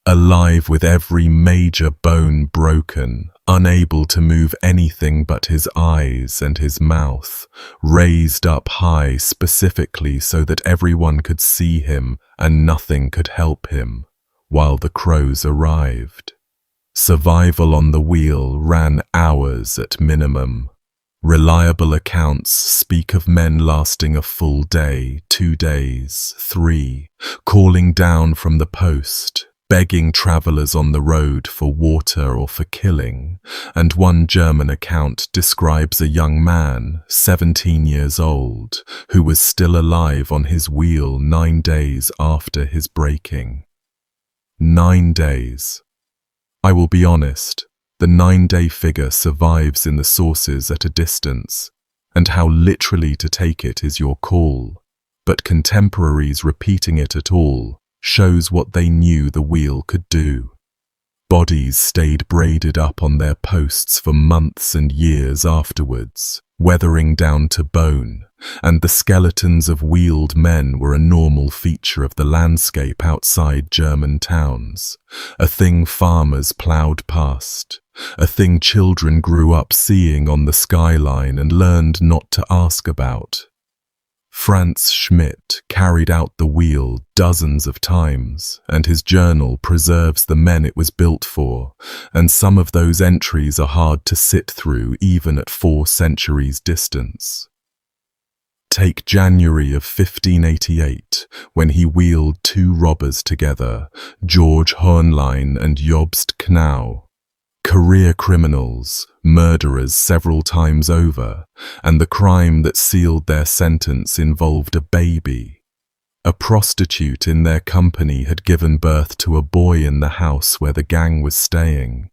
alive with every major bone broken, unable to move anything but his eyes and his mouth, raised up high specifically so that everyone could see him and nothing could help him, while the crows arrived. Survival on the wheel ran hours at minimum. Reliable accounts speak of men lasting a full day, 2 days, 3, calling down from the post, begging travelers on the road for water or for killing, and one German account describes a young man, 17 years old, who was still alive on his wheel 9 days after his breaking. 9 days. I will be honest, the 9-day figure survives in the sources at a distance, and how literally to take it is your call, but contemporaries repeating it at all shows what they knew the wheel could do. Bodies stayed braided up on their posts for months and years afterwards, weathering down to bone, and the skeletons of wheeled men were a normal feature of the landscape outside German towns, a thing farmers ploughed past, a thing children grew up seeing on the skyline and learned not to ask about. Frantz Schmidt carried out the wheel dozens of times, and his journal preserves the men it was built for, and some of those entries are hard to sit through even at 4 centuries distance. Take January of 1588, when he wheeled 2 robbers together, George Hohenlein and Jobst Knau. Career criminals, murderers several times over, and the crime that sealed their sentence involved a baby. A prostitute in their company had given birth to a boy in the house where the gang was staying.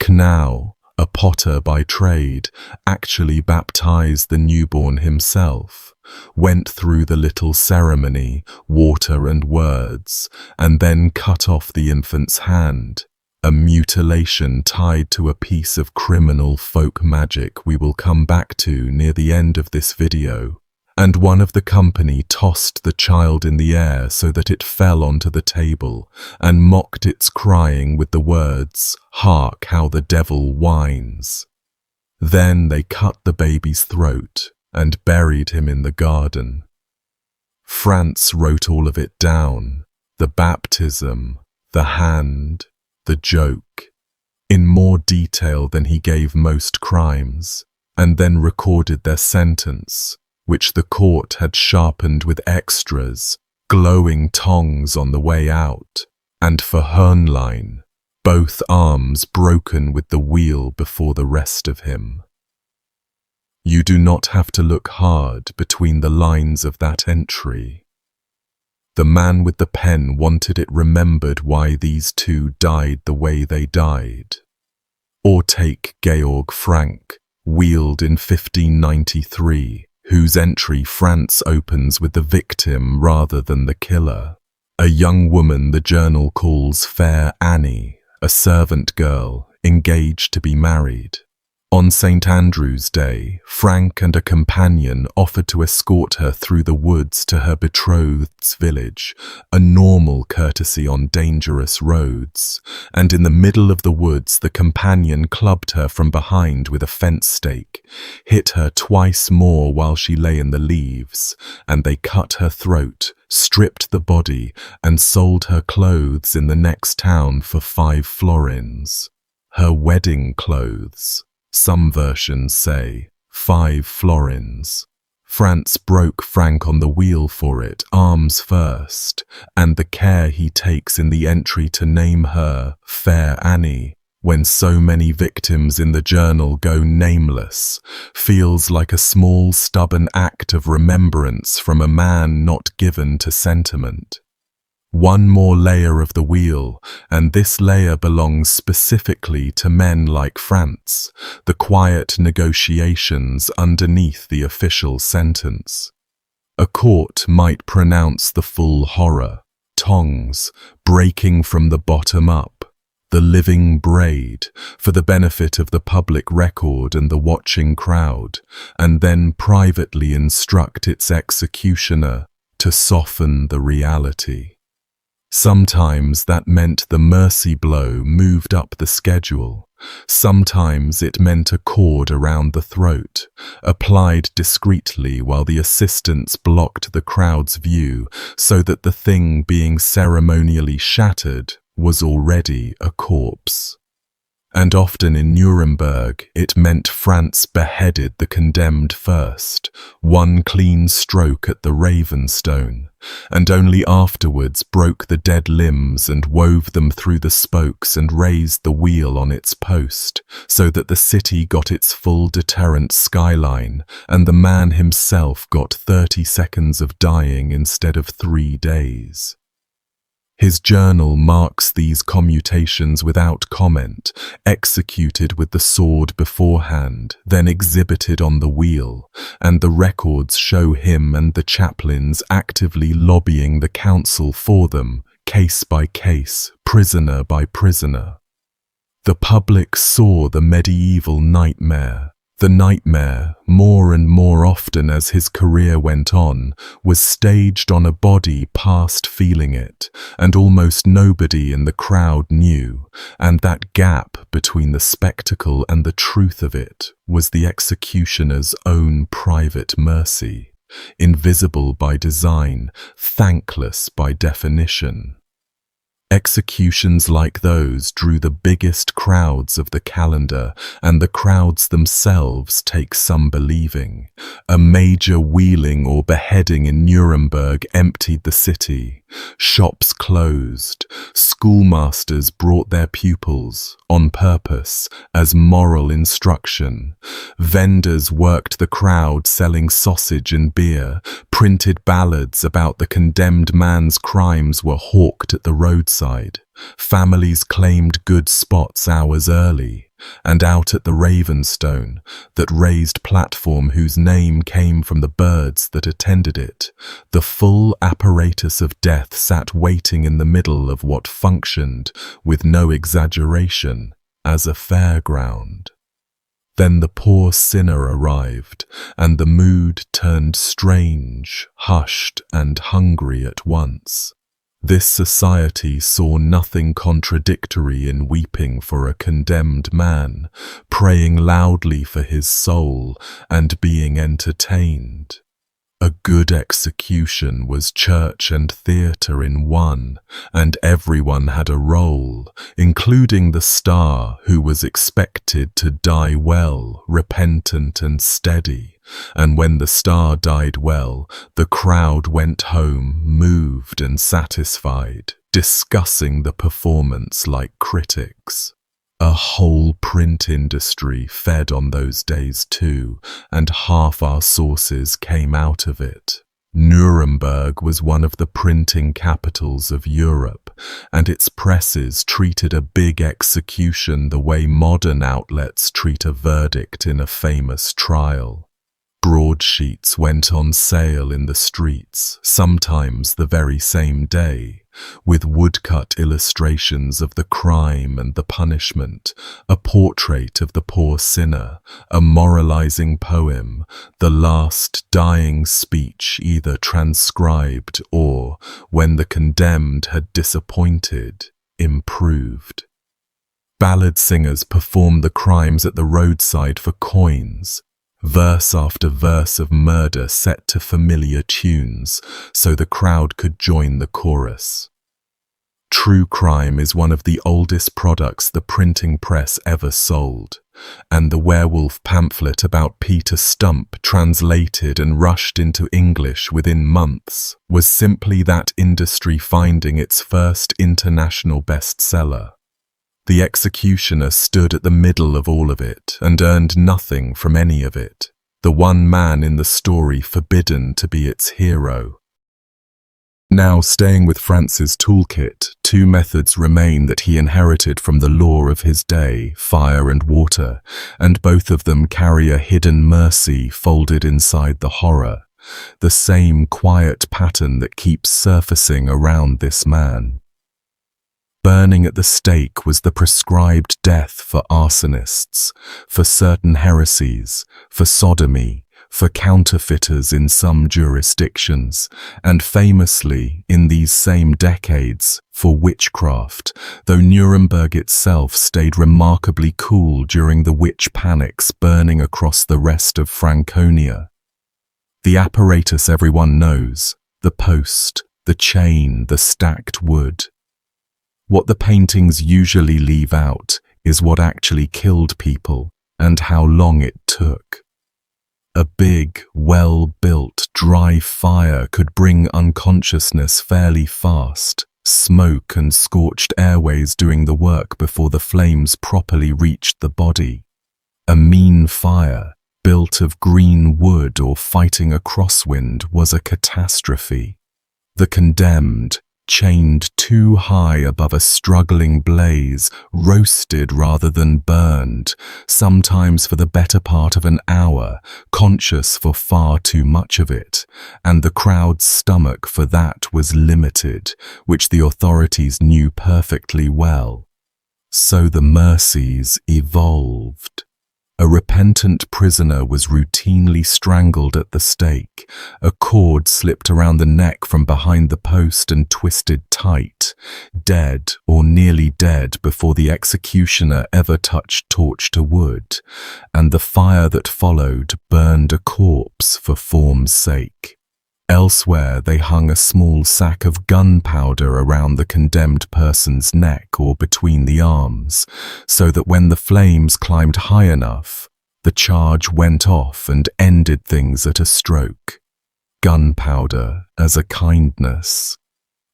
Knau, a potter by trade, actually baptized the newborn himself, went through the little ceremony, water and words, and then cut off the infant's hand. A mutilation tied to a piece of criminal folk magic we will come back to near the end of this video, and one of the company tossed the child in the air so that it fell onto the table and mocked its crying with the words, "Hark how the devil whines." Then they cut the baby's throat and buried him in the garden. Frantz wrote all of it down, the baptism, the hand, the joke, in more detail than he gave most crimes, and then recorded their sentence, which the court had sharpened with extras, glowing tongs on the way out, and for Hohenlein, both arms broken with the wheel before the rest of him. You do not have to look hard between the lines of that entry. The man with the pen wanted it remembered why these 2 died the way they died. Or take Georg Frank, wheeled in 1593, whose entry Frantz opens with the victim rather than the killer. A young woman the journal calls Fair Annie, a servant girl, engaged to be married. On St. Andrew's Day, Frank and a companion offered to escort her through the woods to her betrothed's village, a normal courtesy on dangerous roads, and in the middle of the woods the companion clubbed her from behind with a fence stake, hit her twice more while she lay in the leaves, and they cut her throat, stripped the body, and sold her clothes in the next town for 5 florins. Her wedding clothes. Some versions say 5 florins. Frantz broke Frank on the wheel for it, arms first, and the care he takes in the entry to name her Fair Annie, when so many victims in the journal go nameless, feels like a small stubborn act of remembrance from a man not given to sentiment. One more layer of the wheel, and this layer belongs specifically to men like Frantz, the quiet negotiations underneath the official sentence. A court might pronounce the full horror, tongs, breaking from the bottom up, the living braid, for the benefit of the public record and the watching crowd, and then privately instruct its executioner to soften the reality. Sometimes that meant the mercy blow moved up the schedule. Sometimes it meant a cord around the throat, applied discreetly while the assistants blocked the crowd's view so that the thing being ceremonially shattered was already a corpse. And often in Nuremberg it meant Frantz beheaded the condemned first, one clean stroke at the Ravenstone, and only afterwards broke the dead limbs and wove them through the spokes and raised the wheel on its post, so that the city got its full deterrent skyline, and the man himself got 30 seconds of dying instead of 3 days. His journal marks these commutations without comment, executed with the sword beforehand, then exhibited on the wheel, and the records show him and the chaplains actively lobbying the council for them, case by case, prisoner by prisoner. The public saw the medieval nightmare. The nightmare, more and more often as his career went on, was staged on a body past feeling it, and almost nobody in the crowd knew, and that gap between the spectacle and the truth of it was the executioner's own private mercy. invisible by design, thankless by definition. Executions like those drew the biggest crowds of the calendar, and the crowds themselves take some believing. A major wheeling or beheading in Nuremberg emptied the city. Shops closed. Schoolmasters brought their pupils, on purpose, as moral instruction. Vendors worked the crowd selling sausage and beer. Printed ballads about the condemned man's crimes were hawked at the roadside. Families claimed good spots hours early, and out at the Ravenstone, that raised platform whose name came from the birds that attended it, the full apparatus of death sat waiting in the middle of what functioned, with no exaggeration, as a fairground. Then the poor sinner arrived, and the mood turned strange, hushed, and hungry at once. This society saw nothing contradictory in weeping for a condemned man, praying loudly for his soul, and being entertained. A good execution was church and theatre in one, and everyone had a role, including the star, who was expected to die well, repentant and steady. And when the star died well, the crowd went home moved and satisfied, discussing the performance like critics. A whole print industry fed on those days too, and half our sources came out of it. Nuremberg was one of the printing capitals of Europe, and its presses treated a big execution the way modern outlets treat a verdict in a famous trial. Broadsheets went on sale in the streets, sometimes the very same day, with woodcut illustrations of the crime and the punishment, a portrait of the poor sinner, a moralizing poem, the last dying speech either transcribed or, when the condemned had disappointed, improved. Ballad singers performed the crimes at the roadside for coins, verse after verse of murder set to familiar tunes, so the crowd could join the chorus. True crime is one of the oldest products the printing press ever sold, and the werewolf pamphlet about Peter Stump, translated and rushed into English within months, was simply that industry finding its first international bestseller. The executioner stood at the middle of all of it and earned nothing from any of it, the one man in the story forbidden to be its hero. Now, staying with Frantz's toolkit, two methods remain that he inherited from the law of his day, fire and water, and both of them carry a hidden mercy folded inside the horror, the same quiet pattern that keeps surfacing around this man. Burning at the stake was the prescribed death for arsonists, for certain heresies, for sodomy, for counterfeiters in some jurisdictions, and famously, in these same decades, for witchcraft, though Nuremberg itself stayed remarkably cool during the witch panics burning across the rest of Franconia. The apparatus everyone knows, the post, the chain, the stacked wood. What the paintings usually leave out is what actually killed people and how long it took. A big, well-built, dry fire could bring unconsciousness fairly fast, smoke and scorched airways doing the work before the flames properly reached the body. A mean fire, built of green wood or fighting a crosswind, was a catastrophe. The condemned, chained too high above a struggling blaze, roasted rather than burned, sometimes for the better part of an hour, conscious for far too much of it, and the crowd's stomach for that was limited, which the authorities knew perfectly well. So the mercies evolved. A repentant prisoner was routinely strangled at the stake. A cord slipped around the neck from behind the post and twisted tight. dead or nearly dead before the executioner ever touched torch to wood, and the fire that followed burned a corpse for form's sake. Elsewhere, they hung a small sack of gunpowder around the condemned person's neck or between the arms, so that when the flames climbed high enough, the charge went off and ended things at a stroke. Gunpowder as a kindness.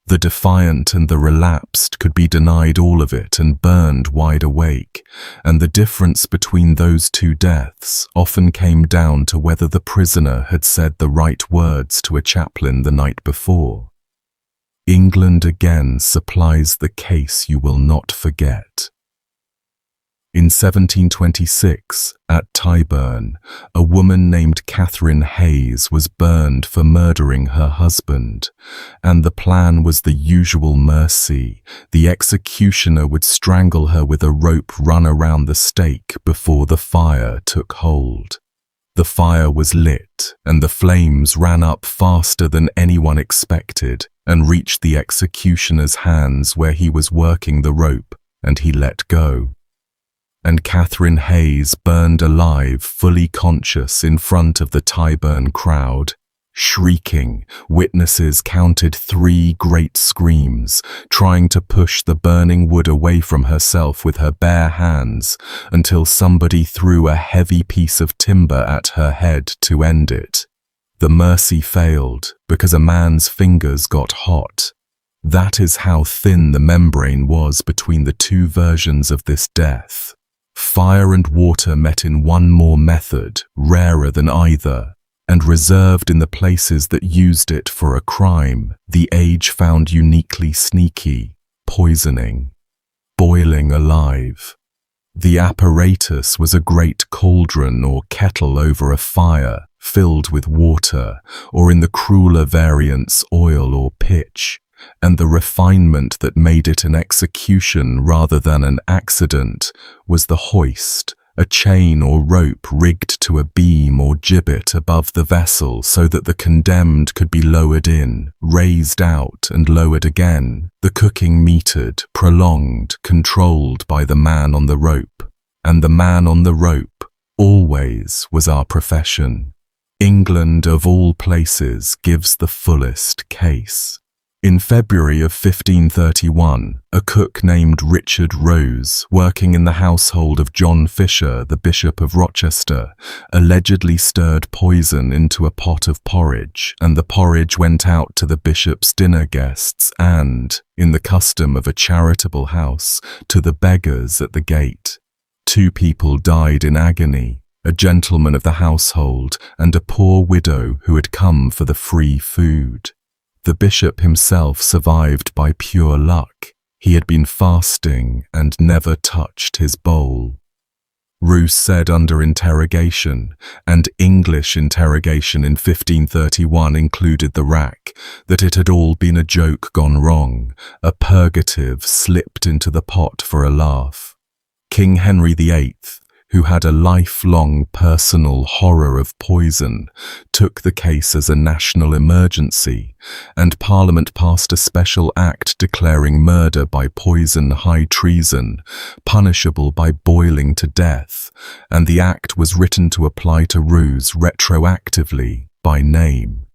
The defiant and the relapsed could be denied all of it and burned wide awake, and the difference between those two deaths often came down to whether the prisoner had said the right words to a chaplain the night before. England again supplies the case you will not forget. In 1726, at Tyburn, a woman named Catherine Hayes was burned for murdering her husband, and the plan was the usual mercy. The executioner would strangle her with a rope run around the stake before the fire took hold. The fire was lit, and the flames ran up faster than anyone expected and reached the executioner's hands where he was working the rope, and he let go. And Catherine Hayes burned alive, fully conscious, in front of the Tyburn crowd. Shrieking, witnesses counted 3 great screams, trying to push the burning wood away from herself with her bare hands, until somebody threw a heavy piece of timber at her head to end it. The mercy failed, because a man's fingers got hot. That is how thin the membrane was between the two versions of this death. Fire and water met in one more method, rarer than either, and reserved in the places that used it for a crime the age found uniquely sneaky: poisoning. Boiling alive. The apparatus was a great cauldron or kettle over a fire, filled with water, or in the crueler variants oil or pitch, and the refinement that made it an execution rather than an accident was the hoist, a chain or rope rigged to a beam or gibbet above the vessel so that the condemned could be lowered in, raised out and lowered again, the cooking metered, prolonged, controlled by the man on the rope. And the man on the rope always was our profession. England, of all places, gives the fullest case. In February of 1531, a cook named Richard Rose, working in the household of John Fisher, the Bishop of Rochester, allegedly stirred poison into a pot of porridge, and the porridge went out to the bishop's dinner guests and, in the custom of a charitable house, to the beggars at the gate. 2 people died in agony, a gentleman of the household and a poor widow who had come for the free food. The bishop himself survived by pure luck. He had been fasting and never touched his bowl. Roos said under interrogation, and English interrogation in 1531 included the rack, that it had all been a joke gone wrong, a purgative slipped into the pot for a laugh. King Henry VIII, who had a lifelong personal horror of poison, took the case as a national emergency, and Parliament passed a special act declaring murder by poison high treason, punishable by boiling to death, and the act was written to apply to Roos retroactively, by name.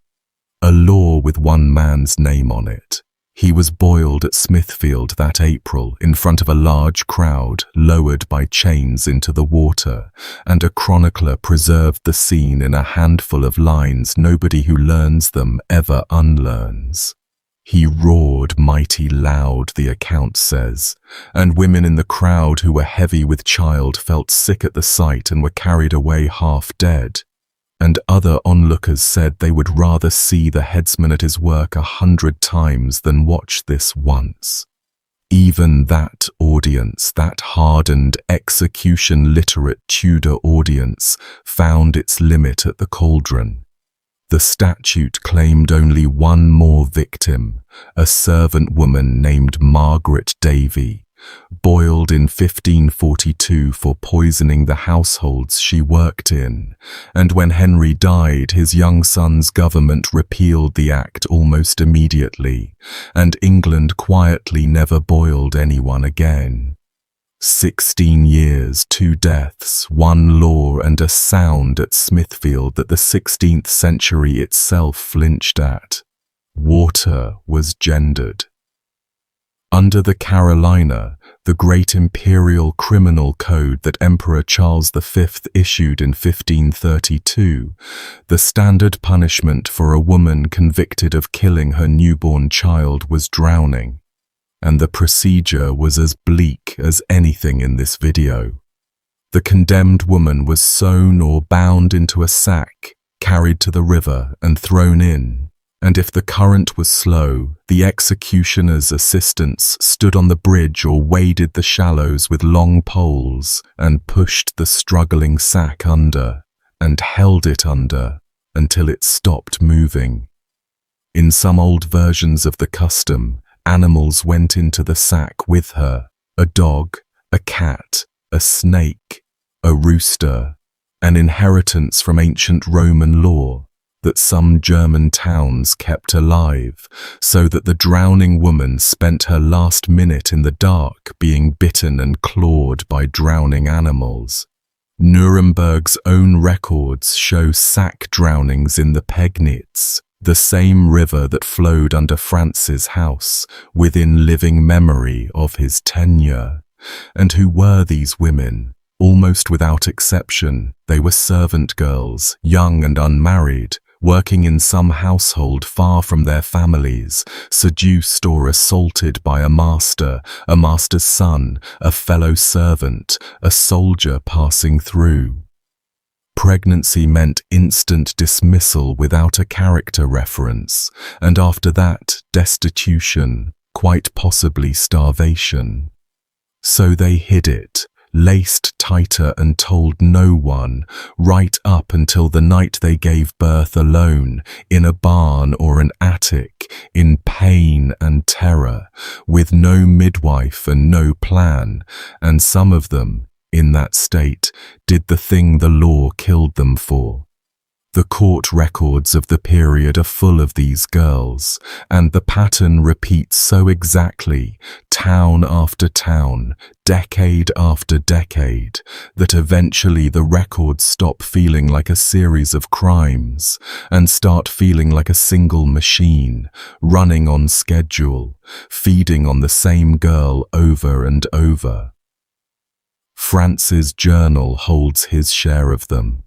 A law with one man's name on it. He was boiled at Smithfield that April in front of a large crowd, lowered by chains into the water, and a chronicler preserved the scene in a handful of lines nobody who learns them ever unlearns. He roared mighty loud, the account says, and women in the crowd who were heavy with child felt sick at the sight and were carried away half dead. And other onlookers said they would rather see the headsman at his work 100 times than watch this once. Even that audience, that hardened, execution-literate Tudor audience, found its limit at the cauldron. The statute claimed only one more victim, a servant woman named Margaret Davy, boiled in 1542 for poisoning the households she worked in, and when Henry died, his young son's government repealed the act almost immediately, and England quietly never boiled anyone again. 16 years, 2 deaths, 1 law and a sound at Smithfield that the 16th century itself flinched at. Water was gendered. Under the Carolina, the great imperial criminal code that Emperor Charles V issued in 1532, the standard punishment for a woman convicted of killing her newborn child was drowning, and the procedure was as bleak as anything in this video. The condemned woman was sewn or bound into a sack, carried to the river and thrown in, and if the current was slow, the executioner's assistants stood on the bridge or waded the shallows with long poles and pushed the struggling sack under and held it under until it stopped moving. In some old versions of the custom, animals went into the sack with her: a dog, a cat, a snake, a rooster, an inheritance from ancient Roman law that some German towns kept alive, so that the drowning woman spent her last minute in the dark being bitten and clawed by drowning animals. Nuremberg's own records show sack drownings in the Pegnitz, the same river that flowed under Frantz's house, within living memory of his tenure. And who were these women? Almost without exception, they were servant girls, young and unmarried, working in some household far from their families, seduced or assaulted by a master's son, a fellow servant, a soldier passing through. Pregnancy meant instant dismissal without a character reference, and after that, destitution, quite possibly starvation. So they hid it, laced tighter and told no one, right up until the night they gave birth alone, in a barn or an attic, in pain and terror, with no midwife and no plan, and some of them, in that state, did the thing the law killed them for. The court records of the period are full of these girls, and the pattern repeats so exactly, town after town, decade after decade, that eventually the records stop feeling like a series of crimes and start feeling like a single machine, running on schedule, feeding on the same girl over and over. Frantz's journal holds his share of them.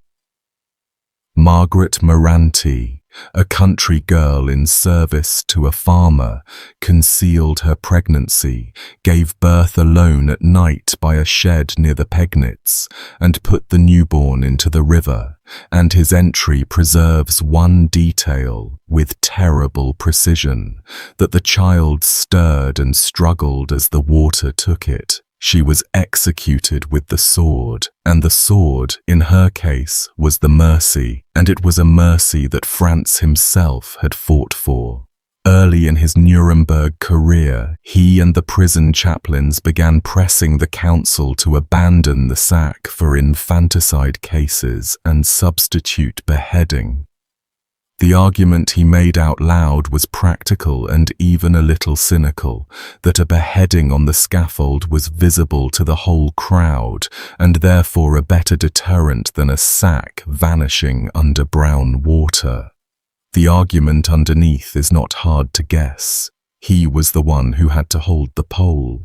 Margaret Moranti, a country girl in service to a farmer, concealed her pregnancy, gave birth alone at night by a shed near the Pegnitz, and put the newborn into the river, and his entry preserves one detail with terrible precision, that the child stirred and struggled as the water took it. She was executed with the sword, and the sword, in her case, was the mercy, and it was a mercy that Frantz himself had fought for. Early in his Nuremberg career, he and the prison chaplains began pressing the council to abandon the sack for infanticide cases and substitute beheading. The argument he made out loud was practical and even a little cynical, that a beheading on the scaffold was visible to the whole crowd and therefore a better deterrent than a sack vanishing under brown water. The argument underneath is not hard to guess. He was the one who had to hold the pole.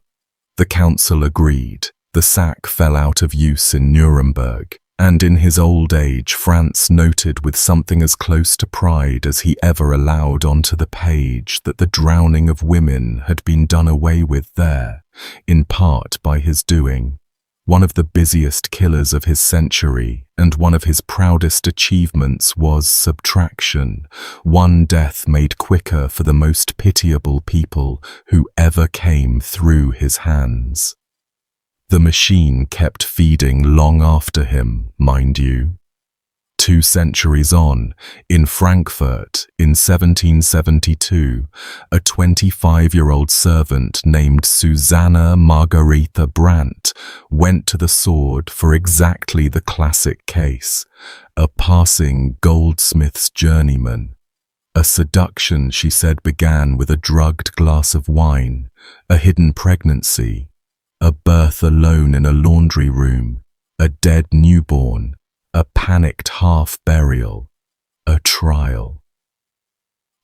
The council agreed. The sack fell out of use in Nuremberg. And in his old age, Frantz noted with something as close to pride as he ever allowed onto the page that the drowning of women had been done away with there, in part by his doing. One of the busiest killers of his century, and one of his proudest achievements was subtraction, one death made quicker for the most pitiable people who ever came through his hands. The machine kept feeding long after him, mind you. 2 centuries on, in Frankfurt, in 1772, a 25-year-old servant named Susanna Margaretha Brandt went to the sword for exactly the classic case, a passing goldsmith's journeyman. A seduction, she said, began with a drugged glass of wine, a hidden pregnancy, a birth alone in a laundry room, a dead newborn, a panicked half-burial, a trial.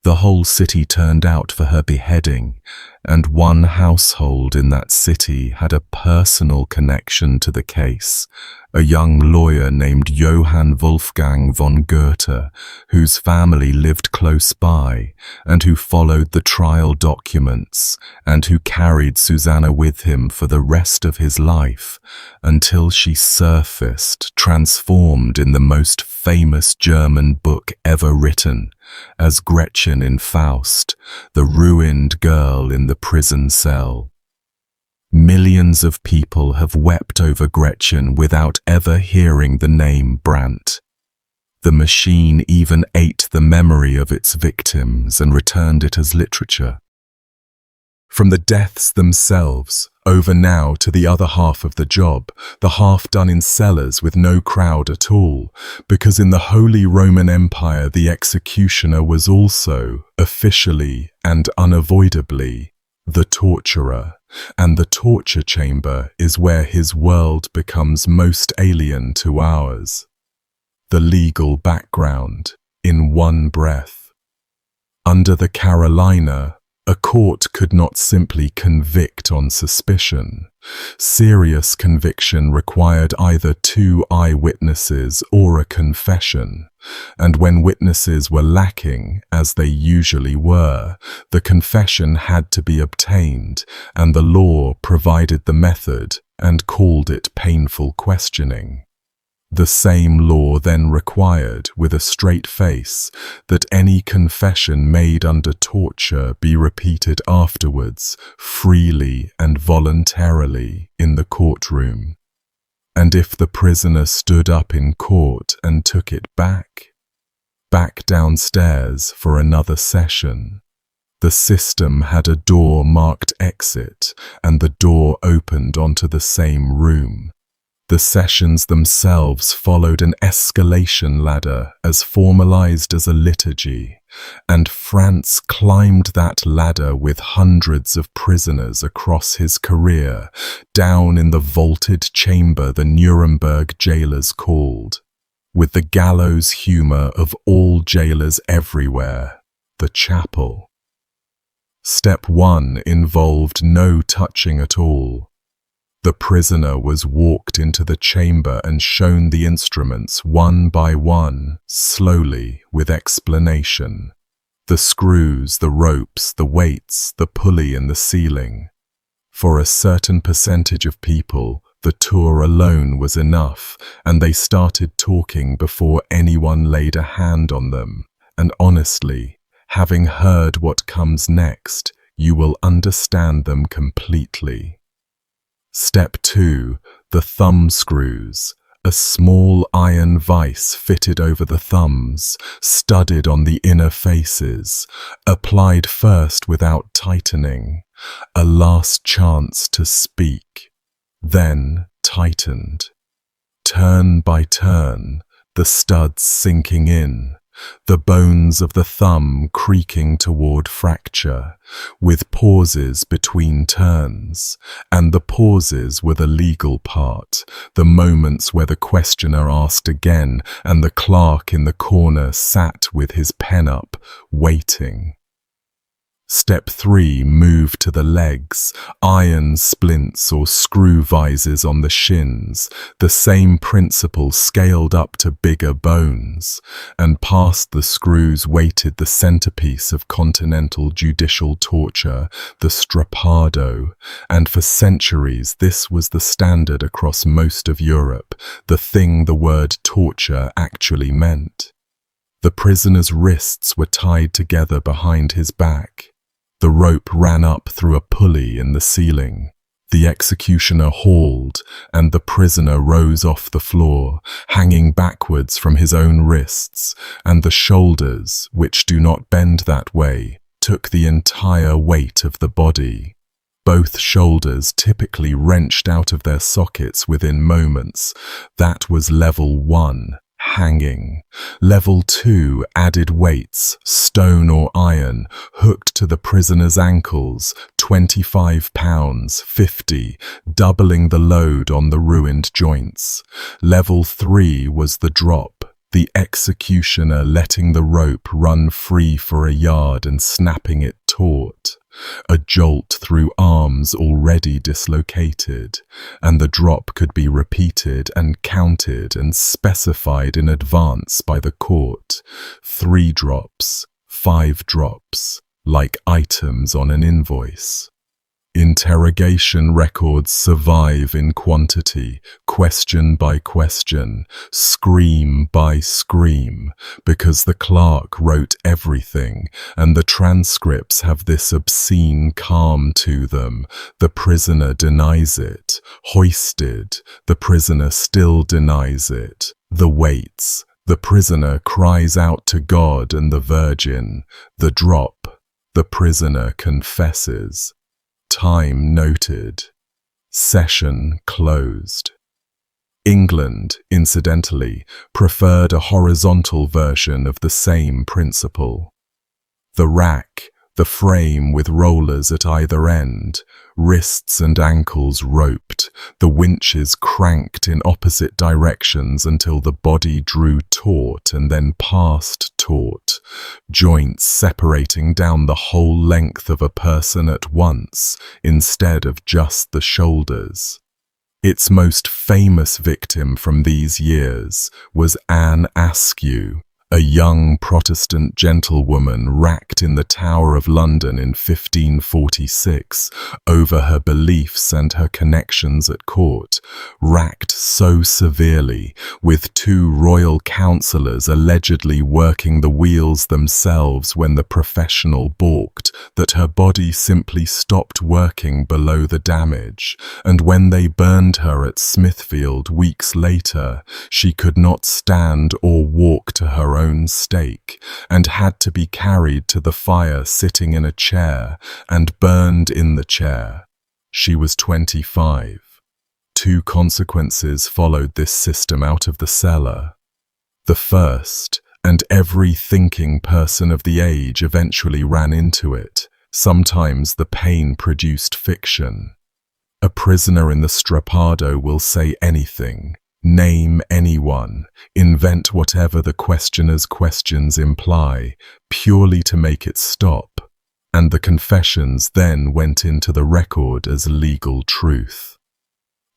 The whole city turned out for her beheading, and one household in that city had a personal connection to the case, a young lawyer named Johann Wolfgang von Goethe, whose family lived close by, and who followed the trial documents, and who carried Susanna with him for the rest of his life, until she surfaced, transformed in the most famous German book ever written, as Gretchen in Faust, the ruined girl in the prison cell. Millions of people have wept over Gretchen without ever hearing the name Brandt. The machine even ate the memory of its victims and returned it as literature. From the deaths themselves, over now to the other half of the job, the half done in cellars with no crowd at all, because in the Holy Roman Empire the executioner was also, officially and unavoidably, the torturer, and the torture chamber is where his world becomes most alien to ours. The legal background, in one breath. Under the Carolina, a court could not simply convict on suspicion. Serious conviction required either 2 eyewitnesses or a confession, and when witnesses were lacking, as they usually were, the confession had to be obtained, and the law provided the method and called it painful questioning. The same law then required, with a straight face, that any confession made under torture be repeated afterwards, freely and voluntarily, in the courtroom. And if the prisoner stood up in court and took it back downstairs for another session, the system had a door marked exit, and the door opened onto the same room. The sessions themselves followed an escalation ladder as formalized as a liturgy, and Frantz climbed that ladder with hundreds of prisoners across his career, down in the vaulted chamber the Nuremberg jailers called, with the gallows humor of all jailers everywhere, the chapel. Step 1 involved no touching at all. The prisoner was walked into the chamber and shown the instruments one by one, slowly, with explanation. The screws, the ropes, the weights, the pulley in the ceiling. For a certain percentage of people, the tour alone was enough, and they started talking before anyone laid a hand on them. And honestly, having heard what comes next, you will understand them completely. Step 2, the thumb screws, a small iron vise fitted over the thumbs, studded on the inner faces, applied first without tightening, a last chance to speak, then tightened. Turn by turn, the studs sinking in, the bones of the thumb creaking toward fracture, with pauses between turns, and the pauses were the legal part, the moments where the questioner asked again, and the clerk in the corner sat with his pen up, waiting. Step 3 moved to the legs, iron splints or screw vises on the shins, the same principle scaled up to bigger bones, and past the screws waited the centerpiece of continental judicial torture, the strappado, and for centuries this was the standard across most of Europe, the thing the word torture actually meant. The prisoner's wrists were tied together behind his back. The rope ran up through a pulley in the ceiling. The executioner hauled, and the prisoner rose off the floor, hanging backwards from his own wrists, and the shoulders, which do not bend that way, took the entire weight of the body. Both shoulders typically wrenched out of their sockets within moments. That was level 1, hanging. Level 2 added weights, stone or iron, hooked to the prisoner's ankles, 25 pounds, 50, doubling the load on the ruined joints. Level 3 was the drop, the executioner letting the rope run free for a yard and snapping it taut. A jolt through arms already dislocated, and the drop could be repeated and counted and specified in advance by the court. 3 drops, 5 drops, like items on an invoice. Interrogation records survive in quantity, question by question, scream by scream, because the clerk wrote everything, and the transcripts have this obscene calm to them. The prisoner denies it. Hoisted, the prisoner still denies it. The weights, the prisoner cries out to God and the Virgin. The drop, the prisoner confesses. Time noted. Session closed. England, incidentally, preferred a horizontal version of the same principle. The rack, the frame with rollers at either end, wrists and ankles roped, the winches cranked in opposite directions until the body drew taut and then passed taut, joints separating down the whole length of a person at once instead of just the shoulders. Its most famous victim from these years was Anne Askew, a young Protestant gentlewoman racked in the Tower of London in 1546 over her beliefs and her connections at court, racked so severely, with 2 royal councillors allegedly working the wheels themselves when the professional balked, that her body simply stopped working below the damage, and when they burned her at Smithfield weeks later, she could not stand or walk to her own stake, and had to be carried to the fire sitting in a chair, and burned in the chair. She was 25. 2 consequences followed this system out of the cellar. The first, and every thinking person of the age eventually ran into it, sometimes the pain produced fiction. A prisoner in the strappado will say anything, name anyone, invent whatever the questioner's questions imply, purely to make it stop, and the confessions then went into the record as legal truth.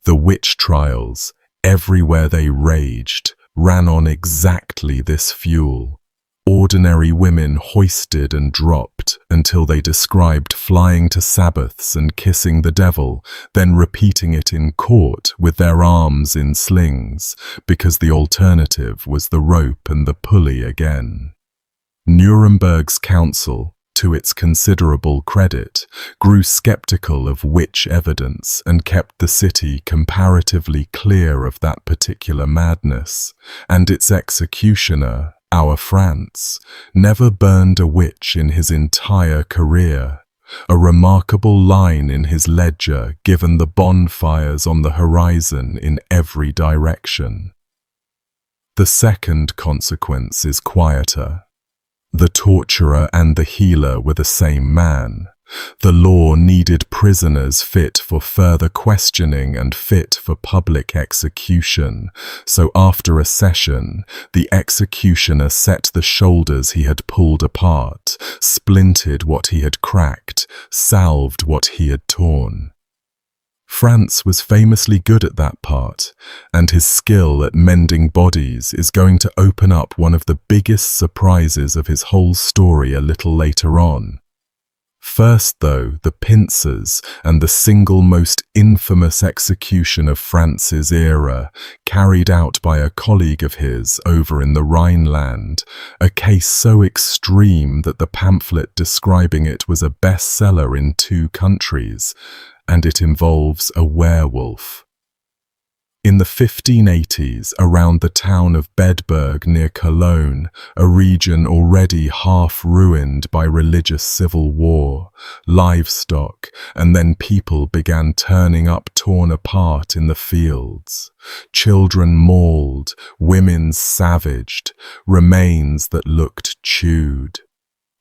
The witch trials, everywhere they raged, ran on exactly this fuel. Ordinary women hoisted and dropped until they described flying to Sabbaths and kissing the devil, then repeating it in court with their arms in slings, because the alternative was the rope and the pulley again. Nuremberg's council, to its considerable credit, grew skeptical of witch evidence and kept the city comparatively clear of that particular madness, and its executioner, our Frantz, never burned a witch in his entire career, a remarkable line in his ledger given the bonfires on the horizon in every direction. The second consequence is quieter. The torturer and the healer were the same man. The law needed prisoners fit for further questioning and fit for public execution, so after a session, the executioner set the shoulders he had pulled apart, splinted what he had cracked, salved what he had torn. Frantz was famously good at that part, and his skill at mending bodies is going to open up one of the biggest surprises of his whole story a little later on. First, though, the pincers and the single most infamous execution of Frantz's era, carried out by a colleague of his over in the Rhineland, a case so extreme that the pamphlet describing it was a bestseller in 2 countries, and it involves a werewolf. In the 1580s, around the town of Bedburg near Cologne, a region already half ruined by religious civil war, livestock, and then people began turning up torn apart in the fields. Children mauled, women savaged, remains that looked chewed.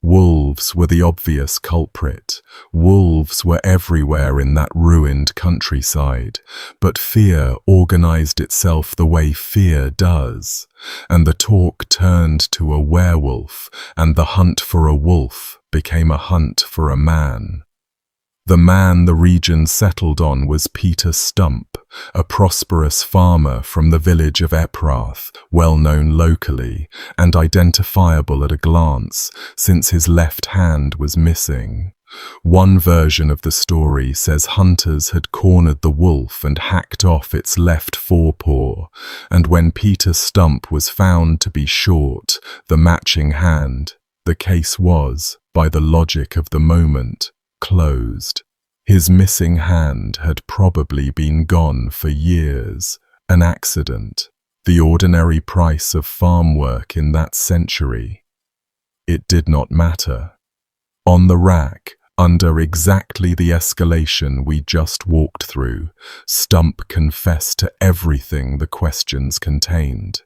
Wolves were the obvious culprit. Wolves were everywhere in that ruined countryside, but fear organized itself the way fear does, and the talk turned to a werewolf, and the hunt for a wolf became a hunt for a man. The man the region settled on was Peter Stump, a prosperous farmer from the village of Eprath, well known locally, and identifiable at a glance, since his left hand was missing. One version of the story says hunters had cornered the wolf and hacked off its left forepaw, and when Peter Stump was found to be short the matching hand, the case was, by the logic of the moment, closed. His missing hand had probably been gone for years, an accident, the ordinary price of farm work in that century. It did not matter. On the rack, under exactly the escalation we just walked through, Stump confessed to everything the questions contained.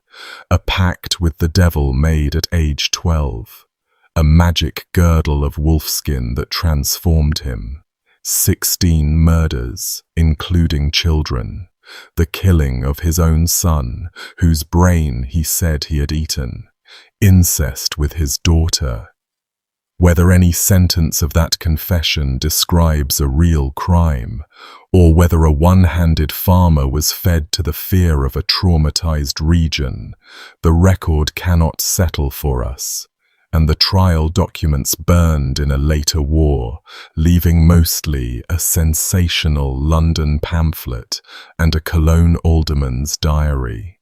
A pact with the devil made at age 12. A magic girdle of wolfskin that transformed him. 16 murders, including children. The killing of his own son, whose brain he said he had eaten. Incest with his daughter. Whether any sentence of that confession describes a real crime, or whether a one-handed farmer was fed to the fear of a traumatized region, the record cannot settle for us, and the trial documents burned in a later war, leaving mostly a sensational London pamphlet and a Cologne alderman's diary.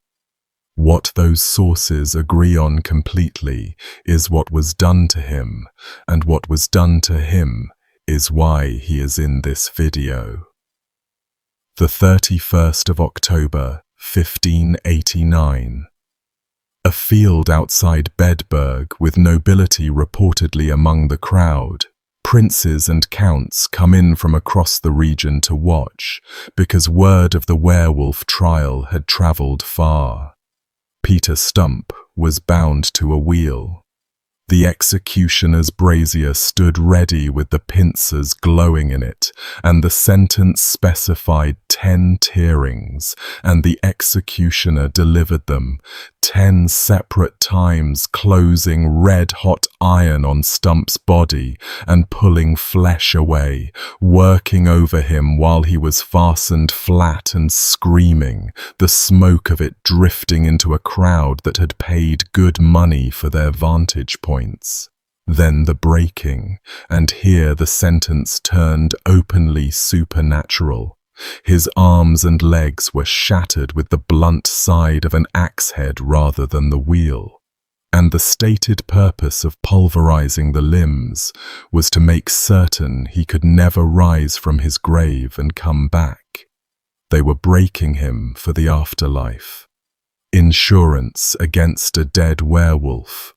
What those sources agree on completely is what was done to him, and what was done to him is why he is in this video. The 31st of October, 1589. A field outside Bedburg with nobility reportedly among the crowd. Princes and counts come in from across the region to watch, because word of the werewolf trial had travelled far. Peter Stump was bound to a wheel. The executioner's brazier stood ready with the pincers glowing in it, and the sentence specified 10 tearings, and the executioner delivered them 10 separate times, closing red-hot iron on Stump's body and pulling flesh away, working over him while he was fastened flat and screaming, the smoke of it drifting into a crowd that had paid good money for their vantage points. Then the breaking, and here the sentence turned openly supernatural. His arms and legs were shattered with the blunt side of an axe head rather than the wheel, and the stated purpose of pulverizing the limbs was to make certain he could never rise from his grave and come back. They were breaking him for the afterlife. Insurance against a dead werewolf.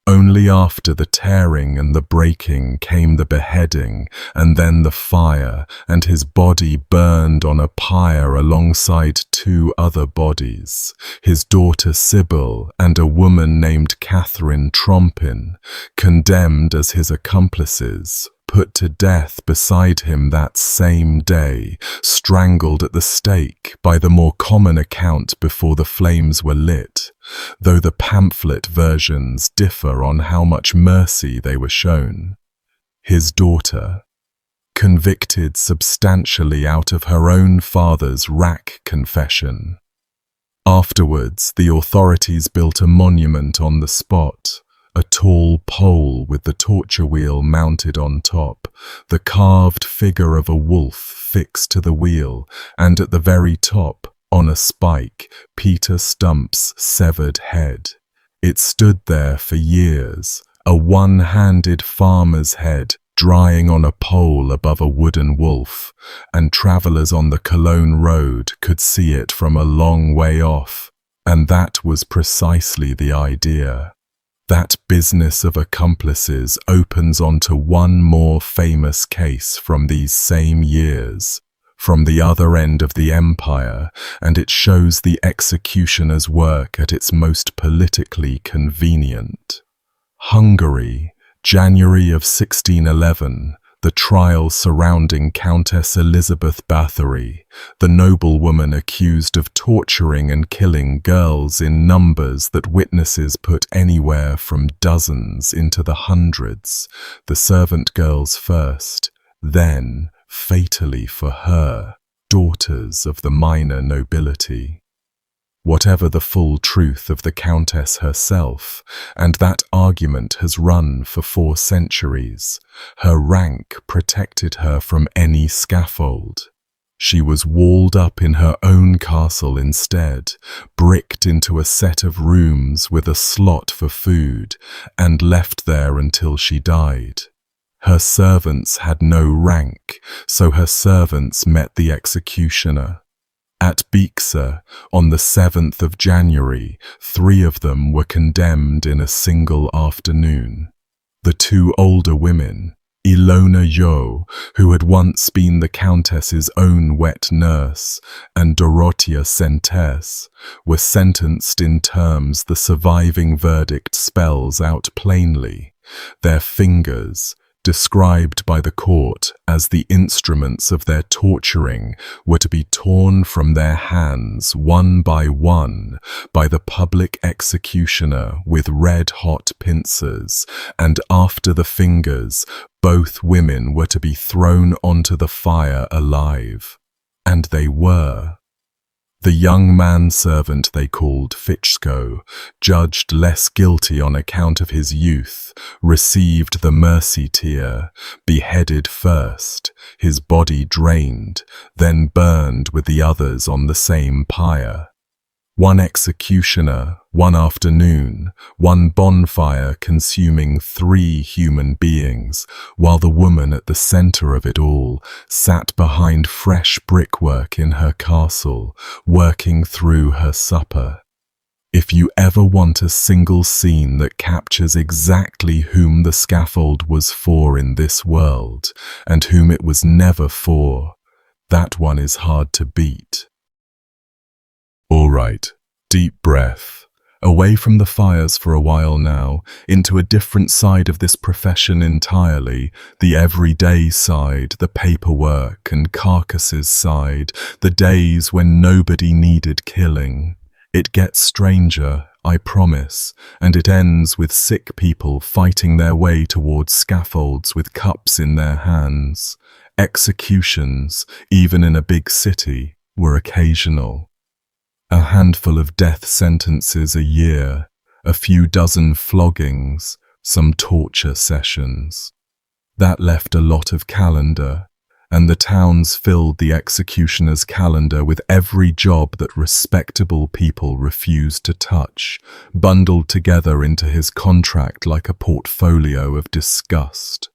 Only after the tearing and the breaking came the beheading, and then the fire, and his body burned on a pyre alongside 2 other bodies, his daughter Sybil and a woman named Catherine Trompin, condemned as his accomplices, put to death beside him that same day, strangled at the stake by the more common account before the flames were lit, though the pamphlet versions differ on how much mercy they were shown. His daughter, convicted substantially out of her own father's rack confession. Afterwards, the authorities built a monument on the spot, a tall pole with the torture wheel mounted on top, the carved figure of a wolf fixed to the wheel, and at the very top, on a spike, Peter Stump's severed head. It stood there for years, a one-handed farmer's head drying on a pole above a wooden wolf, and travellers on the Cologne road could see it from a long way off. And that was precisely the idea. That business of accomplices opens onto one more famous case from these same years, from the other end of the empire, and it shows the executioner's work at its most politically convenient. Hungary, January of 1611, the trial surrounding Countess Elizabeth Bathory, the noblewoman accused of torturing and killing girls in numbers that witnesses put anywhere from dozens into the hundreds, the servant girls first, then, fatally for her, daughters of the minor nobility. Whatever the full truth of the Countess herself, and that argument has run for 4 centuries, her rank protected her from any scaffold. She was walled up in her own castle instead, bricked into a set of rooms with a slot for food, and left there until she died. Her servants had no rank, so her servants met the executioner. At Biexa, on the 7th of January, 3 of them were condemned in a single afternoon. The 2 older women, Ilona Jo, who had once been the Countess's own wet nurse, and Dorothea Sentes, were sentenced in terms the surviving verdict spells out plainly. Their fingers, described by the court as the instruments of their torturing, were to be torn from their hands one by one by the public executioner with red-hot pincers, and after the fingers, both women were to be thrown onto the fire alive. And they were. The young manservant they called Fichko, judged less guilty on account of his youth, received the mercy tier, beheaded first, his body drained, then burned with the others on the same pyre. One executioner, one afternoon, one bonfire consuming 3 human beings, while the woman at the center of it all sat behind fresh brickwork in her castle, working through her supper. If you ever want a single scene that captures exactly whom the scaffold was for in this world, and whom it was never for, that one is hard to beat. All right, deep breath. Away from the fires for a while now, into a different side of this profession entirely, the everyday side, the paperwork and carcasses side, the days when nobody needed killing. It gets stranger, I promise, and it ends with sick people fighting their way towards scaffolds with cups in their hands. Executions, even in a big city, were occasional. A handful of death sentences a year, a few dozen floggings, some torture sessions. That left a lot of calendar, and the towns filled the executioner's calendar with every job that respectable people refused to touch, bundled together into his contract like a portfolio of disgust.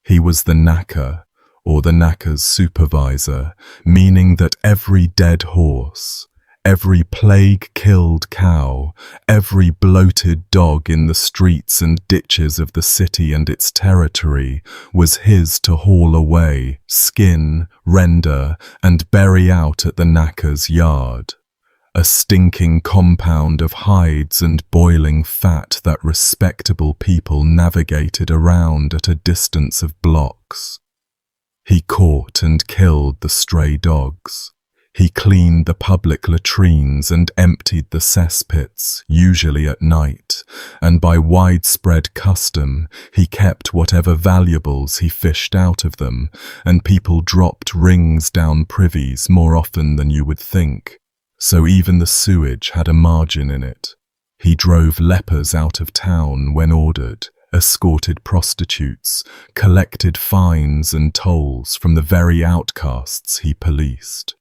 He was the knacker, or the knacker's supervisor, meaning that every dead horse, every plague-killed cow, every bloated dog in the streets and ditches of the city and its territory was his to haul away, skin, render, and bury out at the knacker's yard. A stinking compound of hides and boiling fat that respectable people navigated around at a distance of blocks. He caught and killed the stray dogs. He cleaned the public latrines and emptied the cesspits, usually at night, and by widespread custom he kept whatever valuables he fished out of them, and people dropped rings down privies more often than you would think, so even the sewage had a margin in it. He drove lepers out of town when ordered, escorted prostitutes, collected fines and tolls from the very outcasts he policed.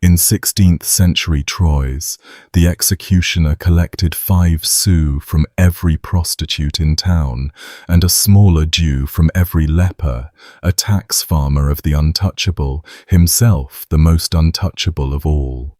In 16th century Troyes, the executioner collected 5 sous from every prostitute in town and a smaller due from every leper, a tax farmer of the untouchable, himself the most untouchable of all.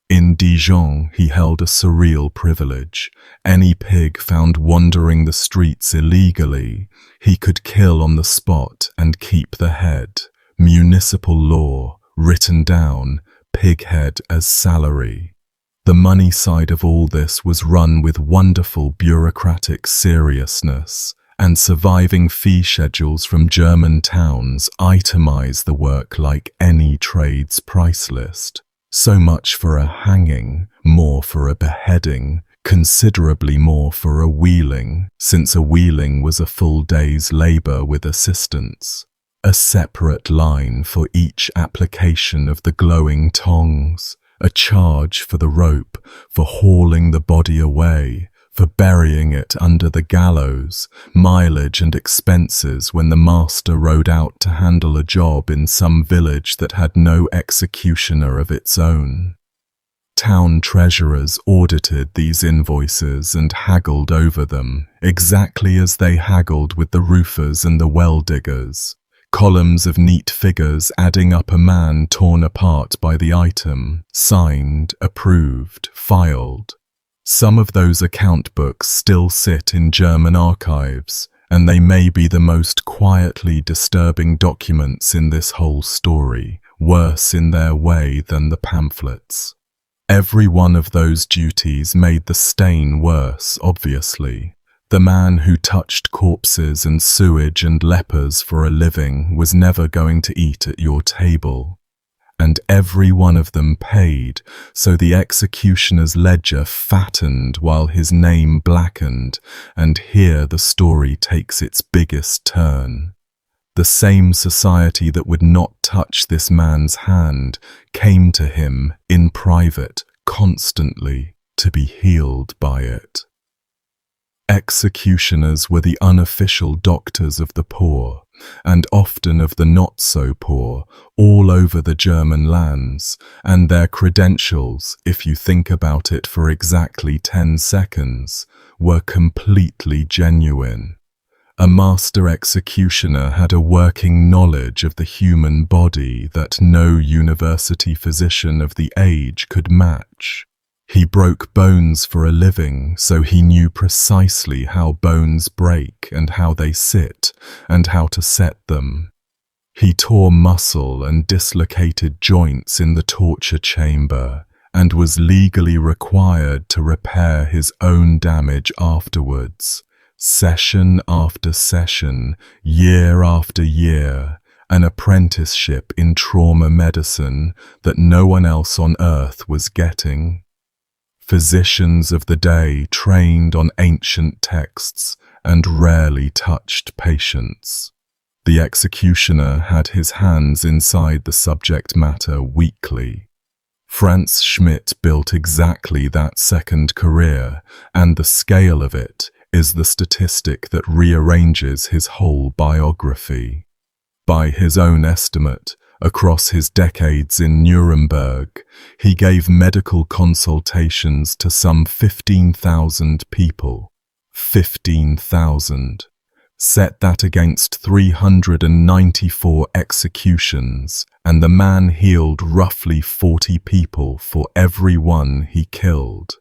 In Dijon, he held a surreal privilege. Any pig found wandering the streets illegally, he could kill on the spot and keep the head. Municipal law, written down, pig head as salary. The money side of all this was run with wonderful bureaucratic seriousness, and surviving fee schedules from German towns itemize the work like any trade's price list. So much for a hanging, more for a beheading, considerably more for a wheeling, since a wheeling was a full day's labor with assistance. A separate line for each application of the glowing tongs, a charge for the rope, for hauling the body away, for burying it under the gallows, mileage and expenses when the master rode out to handle a job in some village that had no executioner of its own. Town treasurers audited these invoices and haggled over them, exactly as they haggled with the roofers and the well-diggers. Columns of neat figures adding up a man torn apart by the item, signed, approved, filed. Some of those account books still sit in German archives, and they may be the most quietly disturbing documents in this whole story, worse in their way than the pamphlets. Every one of those duties made the stain worse, obviously. The man who touched corpses and sewage and lepers for a living was never going to eat at your table. And every one of them paid, so the executioner's ledger fattened while his name blackened, and here the story takes its biggest turn. The same society that would not touch this man's hand came to him, in private, constantly, to be healed by it. Executioners were the unofficial doctors of the poor, and often of the not-so-poor, all over the German lands, and their credentials, if you think about it for exactly 10 seconds, were completely genuine. A master executioner had a working knowledge of the human body that no university physician of the age could match. He broke bones for a living, so he knew precisely how bones break and how they sit, and how to set them. He tore muscle and dislocated joints in the torture chamber, and was legally required to repair his own damage afterwards, session after session, year after year, an apprenticeship in trauma medicine that no one else on earth was getting. Physicians of the day trained on ancient texts and rarely touched patients. The executioner had his hands inside the subject matter weekly. Frantz Schmidt built exactly that second career, and the scale of it is the statistic that rearranges his whole biography. By his own estimate, across his decades in Nuremberg, he gave medical consultations to some 15,000 people. 15,000. Set that against 394 executions, and the man healed roughly 40 people for every one he killed.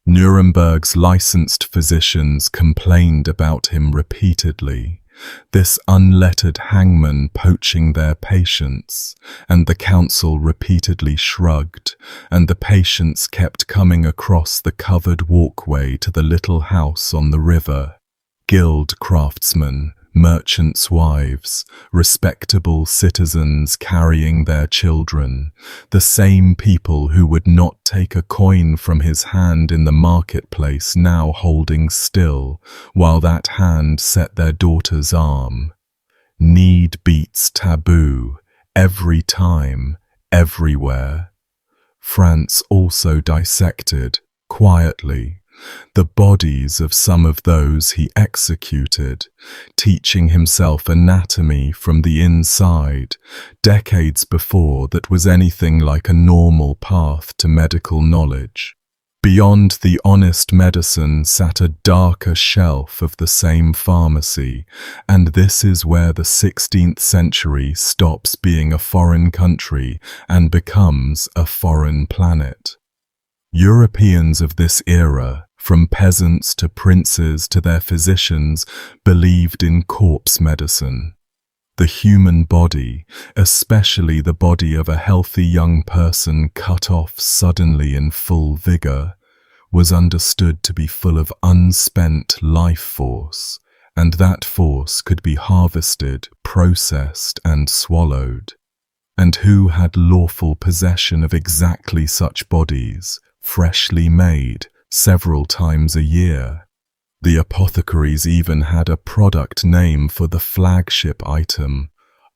Nuremberg's licensed physicians complained about him repeatedly. This unlettered hangman poaching their patients, and the council repeatedly shrugged, and the patients kept coming across the covered walkway to the little house on the river. Guild craftsmen, merchants' wives, respectable citizens carrying their children, the same people who would not take a coin from his hand in the marketplace now holding still, while that hand set their daughter's arm. Need beats taboo, every time, everywhere. Frantz also dissected, quietly, the bodies of some of those he executed, teaching himself anatomy from the inside, decades before that was anything like a normal path to medical knowledge. Beyond the honest medicine sat a darker shelf of the same pharmacy, and this is where the 16th century stops being a foreign country and becomes a foreign planet. Europeans of this era, from peasants to princes to their physicians, believed in corpse medicine. The human body, especially the body of a healthy young person cut off suddenly in full vigor, was understood to be full of unspent life force, and that force could be harvested, processed, and swallowed. And who had lawful possession of exactly such bodies, freshly made, several times a year? The apothecaries even had a product name for the flagship item: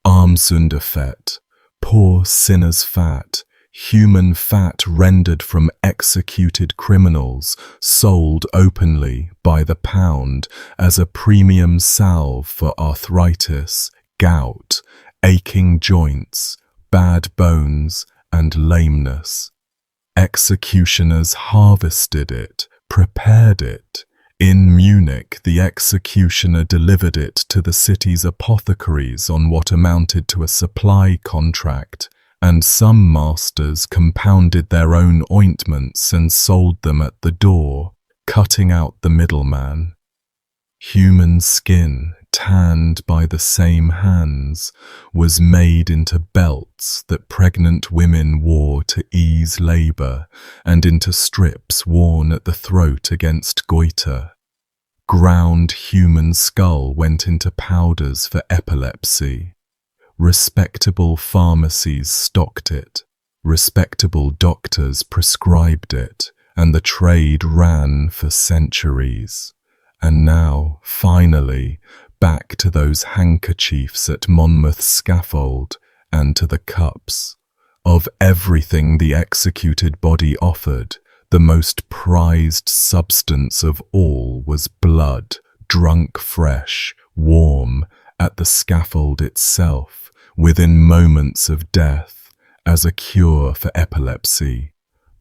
Armsünderfett, poor sinner's fat, human fat rendered from executed criminals, sold openly by the pound as a premium salve for arthritis, gout, aching joints, bad bones, and lameness. Executioners harvested it, prepared it. In Munich, the executioner delivered it to the city's apothecaries on what amounted to a supply contract, and some masters compounded their own ointments and sold them at the door, cutting out the middleman. Human skin, tanned by the same hands, was made into belts that pregnant women wore to ease labor, and into strips worn at the throat against goiter. Ground human skull went into powders for epilepsy. Respectable pharmacies stocked it, respectable doctors prescribed it, and the trade ran for centuries. And now, finally, back to those handkerchiefs at Monmouth's scaffold, and to the cups. Of everything the executed body offered, the most prized substance of all was blood, drunk fresh, warm, at the scaffold itself, within moments of death, as a cure for epilepsy.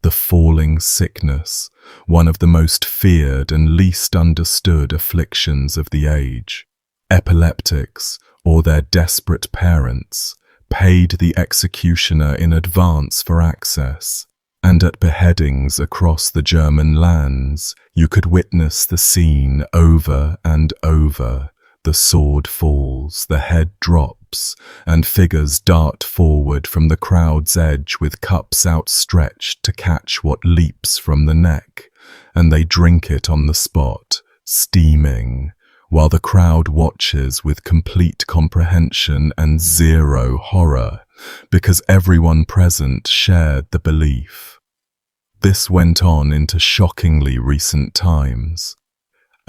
The falling sickness, one of the most feared and least understood afflictions of the age. Epileptics, or their desperate parents, paid the executioner in advance for access, and at beheadings across the German lands, you could witness the scene over and over. The sword falls, the head drops, and figures dart forward from the crowd's edge with cups outstretched to catch what leaps from the neck, and they drink it on the spot, steaming, while the crowd watches with complete comprehension and zero horror, because everyone present shared the belief. This went on into shockingly recent times.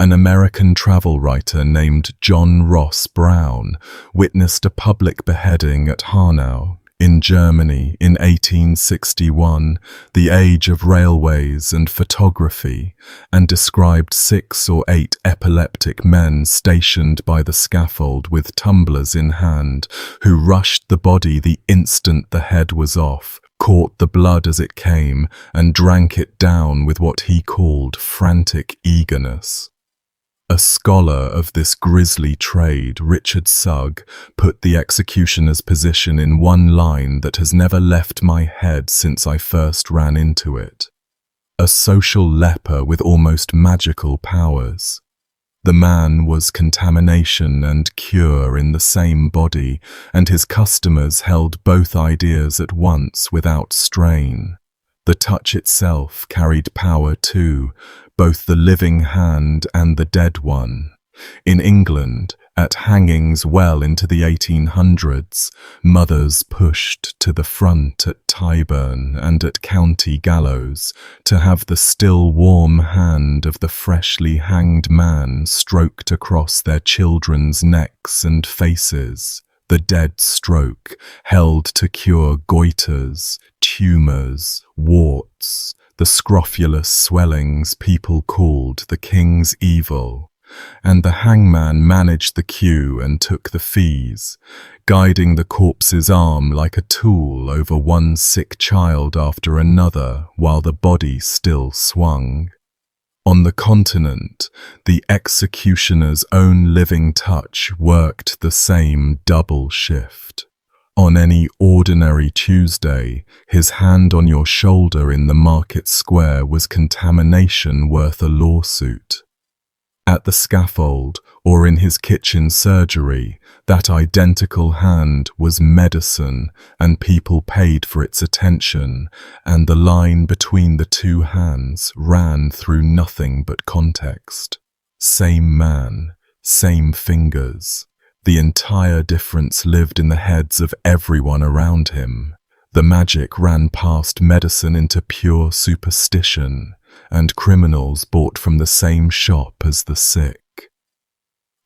An American travel writer named John Ross Brown witnessed a public beheading at Hanau, in Germany, in 1861, the age of railways and photography, and described 6 or 8 epileptic men stationed by the scaffold with tumblers in hand, who rushed the body the instant the head was off, caught the blood as it came, and drank it down with what he called frantic eagerness. A scholar of this grisly trade, Richard Sugg, put the executioner's position in one line that has never left my head since I first ran into it. A social leper with almost magical powers. The man was contamination and cure in the same body, and his customers held both ideas at once without strain. The touch itself carried power too, both the living hand and the dead one. In England, at hangings well into the 1800s, mothers pushed to the front at Tyburn and at county gallows to have the still warm hand of the freshly hanged man stroked across their children's necks and faces. The dead stroke held to cure goiters, tumours, warts, the scrofulous swellings people called the king's evil, and the hangman managed the queue and took the fees, guiding the corpse's arm like a tool over one sick child after another while the body still swung. On the continent, the executioner's own living touch worked the same double shift. On any ordinary Tuesday, his hand on your shoulder in the market square was contamination worth a lawsuit. At the scaffold, or in his kitchen surgery, that identical hand was medicine, and people paid for its attention, and the line between the two hands ran through nothing but context. Same man, same fingers. The entire difference lived in the heads of everyone around him. The magic ran past medicine into pure superstition, and criminals bought from the same shop as the sick.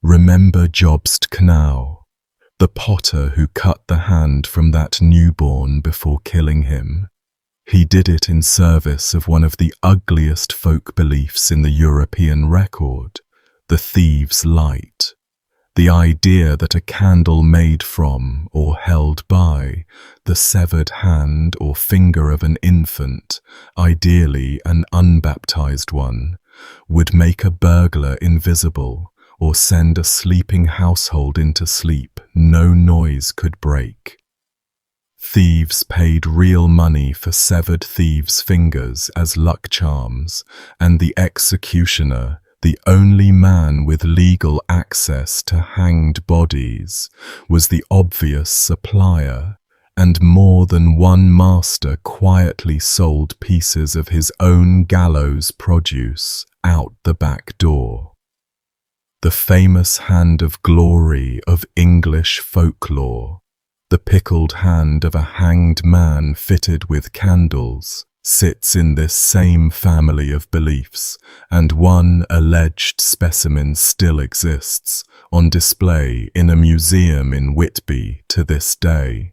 Remember Jobst Knau, the potter who cut the hand from that newborn before killing him. He did it in service of one of the ugliest folk beliefs in the European record, the thieves' light. The idea that a candle made from, or held by, the severed hand or finger of an infant, ideally an unbaptized one, would make a burglar invisible or send a sleeping household into sleep no noise could break. Thieves paid real money for severed thieves' fingers as luck charms, and the executioner, the only man with legal access to hanged bodies, was the obvious supplier, and more than one master quietly sold pieces of his own gallows produce out the back door. The famous hand of glory of English folklore, the pickled hand of a hanged man fitted with candles, sits in this same family of beliefs, and one alleged specimen still exists, on display in a museum in Whitby to this day.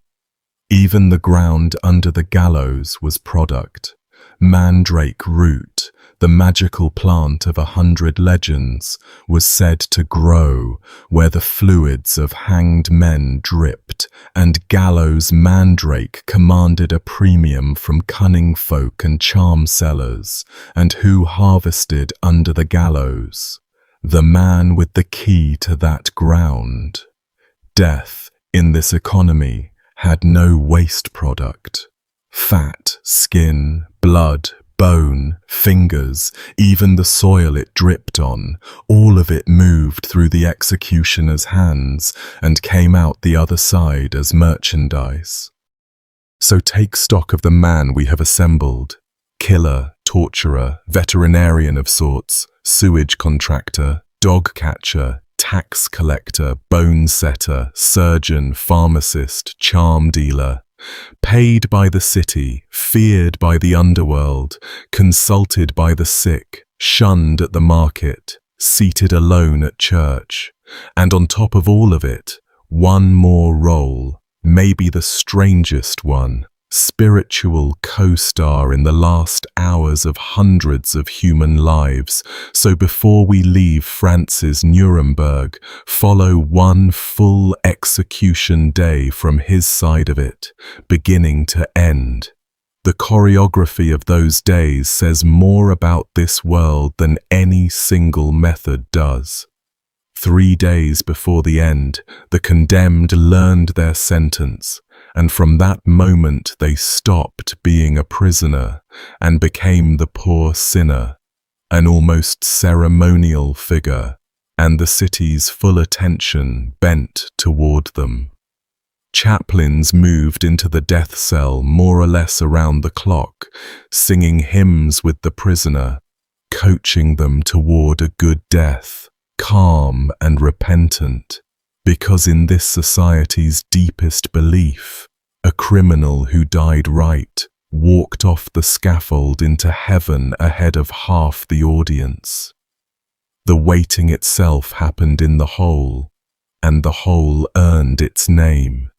Even the ground under the gallows was product. Mandrake root, the magical plant of 100 legends, was said to grow where the fluids of hanged men dripped, and gallows mandrake commanded a premium from cunning folk and charm sellers, and who harvested under the gallows? The man with the key to that ground. Death, in this economy, had no waste product. Fat, skin, blood, bone, fingers, even the soil it dripped on, all of it moved through the executioner's hands and came out the other side as merchandise. So take stock of the man we have assembled. Killer, torturer, veterinarian of sorts, sewage contractor, dog catcher, tax collector, bone setter, surgeon, pharmacist, charm dealer. Paid by the city, feared by the underworld, consulted by the sick, shunned at the market, seated alone at church. And on top of all of it, one more role, maybe the strangest one, spiritual co-star in the last hours of hundreds of human lives. So before we leave Frantz's Nuremberg, follow one full execution day from his side of it, beginning to end. The choreography of those days says more about this world than any single method does. 3 days before the end, the condemned learned their sentence, and from that moment they stopped being a prisoner and became the poor sinner, an almost ceremonial figure, and the city's full attention bent toward them. Chaplains moved into the death cell more or less around the clock, singing hymns with the prisoner, coaching them toward a good death, calm and repentant. Because in this society's deepest belief, a criminal who died right walked off the scaffold into heaven ahead of half the audience. The waiting itself happened in the hole, and the hole earned its name.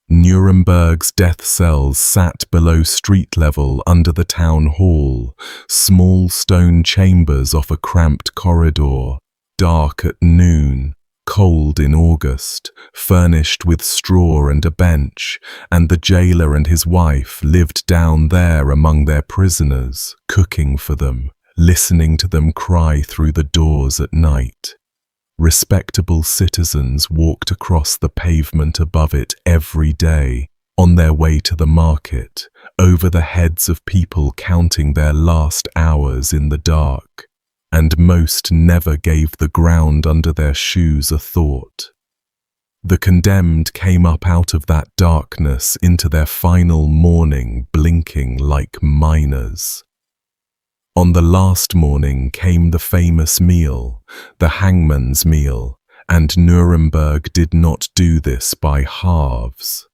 Nuremberg's death cells sat below street level under the town hall, small stone chambers off a cramped corridor, dark at noon, cold in August, furnished with straw and a bench, and the jailer and his wife lived down there among their prisoners, cooking for them, listening to them cry through the doors at night. Respectable citizens walked across the pavement above it every day, on their way to the market, over the heads of people counting their last hours in the dark, and most never gave the ground under their shoes a thought. The condemned came up out of that darkness into their final morning blinking like miners. On the last morning came the famous meal, the hangman's meal, and Nuremberg did not do this by halves.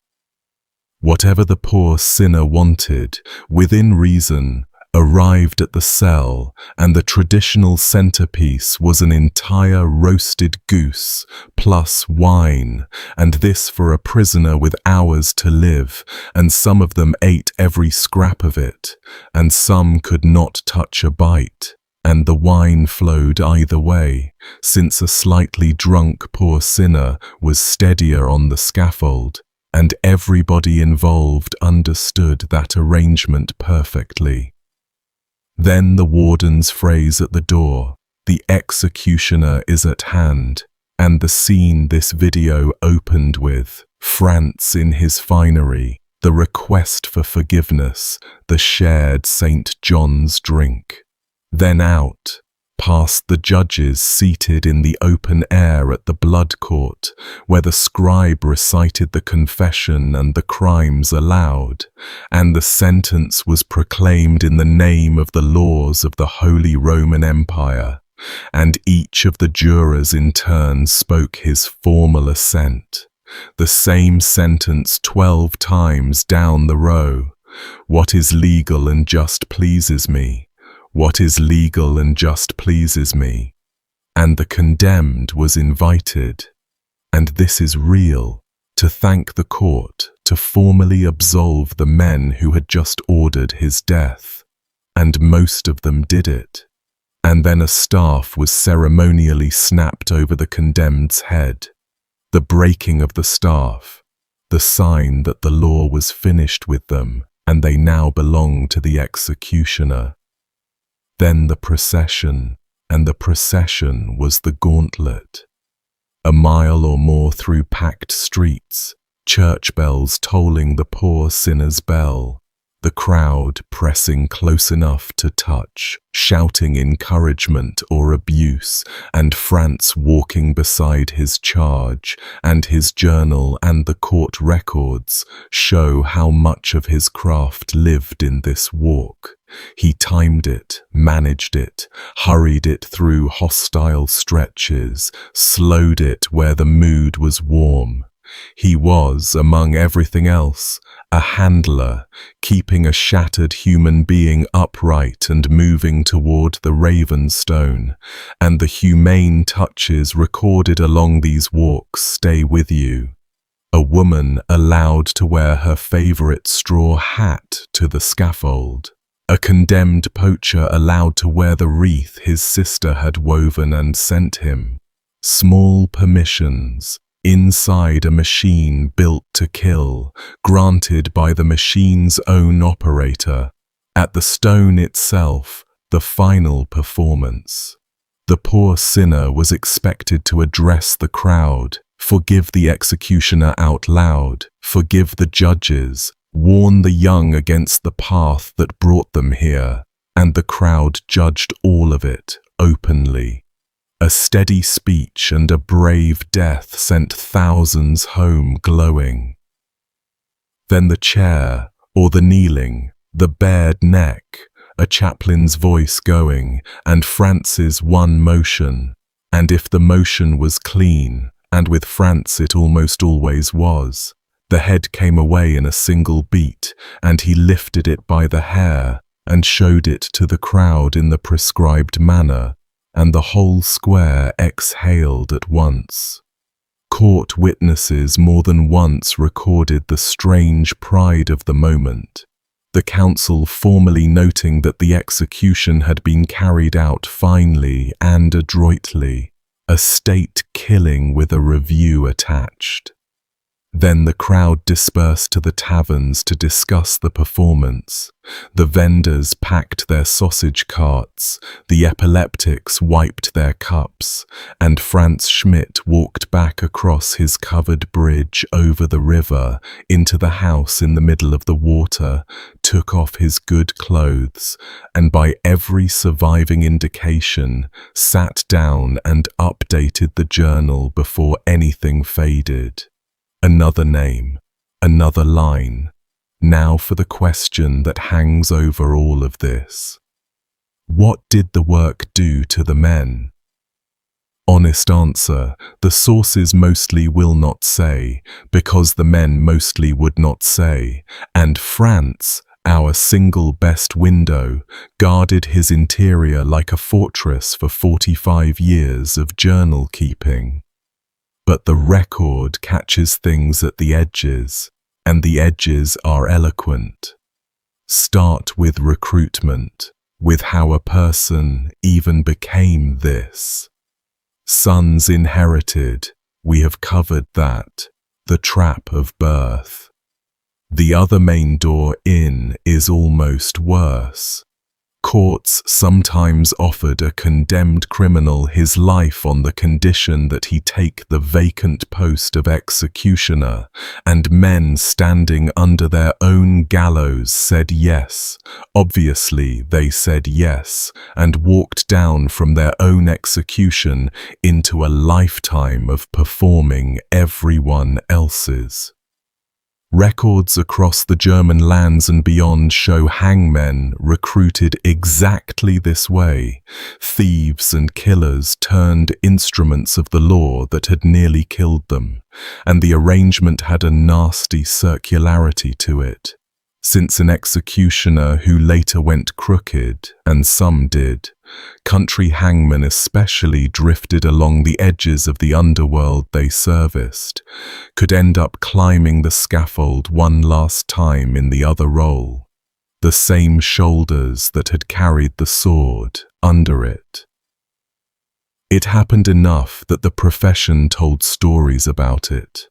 Whatever the poor sinner wanted, within reason, arrived at the cell, and the traditional centerpiece was an entire roasted goose, plus wine, and this for a prisoner with hours to live, and some of them ate every scrap of it, and some could not touch a bite, and the wine flowed either way, since a slightly drunk poor sinner was steadier on the scaffold, and everybody involved understood that arrangement perfectly. Then the warden's phrase at the door, "The executioner is at hand," and the scene this video opened with, Frantz in his finery, the request for forgiveness, the shared St. John's drink. Then out, past the judges seated in the open air at the blood court, where the scribe recited the confession and the crimes aloud, and the sentence was proclaimed in the name of the laws of the Holy Roman Empire, and each of the jurors in turn spoke his formal assent. The same sentence 12 times down the row. What is legal and just pleases me. What is legal and just pleases me. And the condemned was invited, and this is real, to thank the court, to formally absolve the men who had just ordered his death. And most of them did it. And then a staff was ceremonially snapped over the condemned's head. The breaking of the staff, the sign that the law was finished with them, and they now belong to the executioner. Then the procession, and the procession was the gauntlet. A mile or more through packed streets, church bells tolling the poor sinner's bell, the crowd pressing close enough to touch, shouting encouragement or abuse, and Frantz walking beside his charge, and his journal and the court records show how much of his craft lived in this walk. He timed it, managed it, hurried it through hostile stretches, slowed it where the mood was warm. He was, among everything else, a handler, keeping a shattered human being upright and moving toward the Ravenstone, and the humane touches recorded along these walks stay with you. A woman allowed to wear her favorite straw hat to the scaffold. A condemned poacher allowed to wear the wreath his sister had woven and sent him. Small permissions, inside a machine built to kill, granted by the machine's own operator. At the stone itself, the final performance. The poor sinner was expected to address the crowd, forgive the executioner out loud, forgive the judges, warn the young against the path that brought them here, and the crowd judged all of it openly. A steady speech and a brave death sent thousands home glowing. Then the chair, or the kneeling, the bared neck, a chaplain's voice going, and Frantz's one motion, and if the motion was clean, and with Frantz it almost always was, the head came away in a single beat, and he lifted it by the hair and showed it to the crowd in the prescribed manner, and the whole square exhaled at once. Court witnesses more than once recorded the strange pride of the moment, the council formally noting that the execution had been carried out finely and adroitly, a state killing with a review attached. Then the crowd dispersed to the taverns to discuss the performance. The vendors packed their sausage carts, the epileptics wiped their cups, and Frantz Schmidt walked back across his covered bridge over the river into the house in the middle of the water, took off his good clothes, and by every surviving indication, sat down and updated the journal before anything faded. Another name, another line. Now for the question that hangs over all of this. What did the work do to the men? Honest answer, the sources mostly will not say, because the men mostly would not say, and Frantz, our single best window, guarded his interior like a fortress for 45 years of journal keeping. But the record catches things at the edges, and the edges are eloquent. Start with recruitment, with how a person even became this. Sons inherited, we have covered that, the trap of birth. The other main door in is almost worse. Courts sometimes offered a condemned criminal his life on the condition that he take the vacant post of executioner, and men standing under their own gallows said yes. Obviously, they said yes, and walked down from their own execution into a lifetime of performing everyone else's. Records across the German lands and beyond show hangmen recruited exactly this way. Thieves and killers turned instruments of the law that had nearly killed them, and the arrangement had a nasty circularity to it. Since an executioner who later went crooked, and some did, country hangmen especially drifted along the edges of the underworld they serviced, could end up climbing the scaffold one last time in the other role, the same shoulders that had carried the sword under it. It happened enough that the profession told stories about it.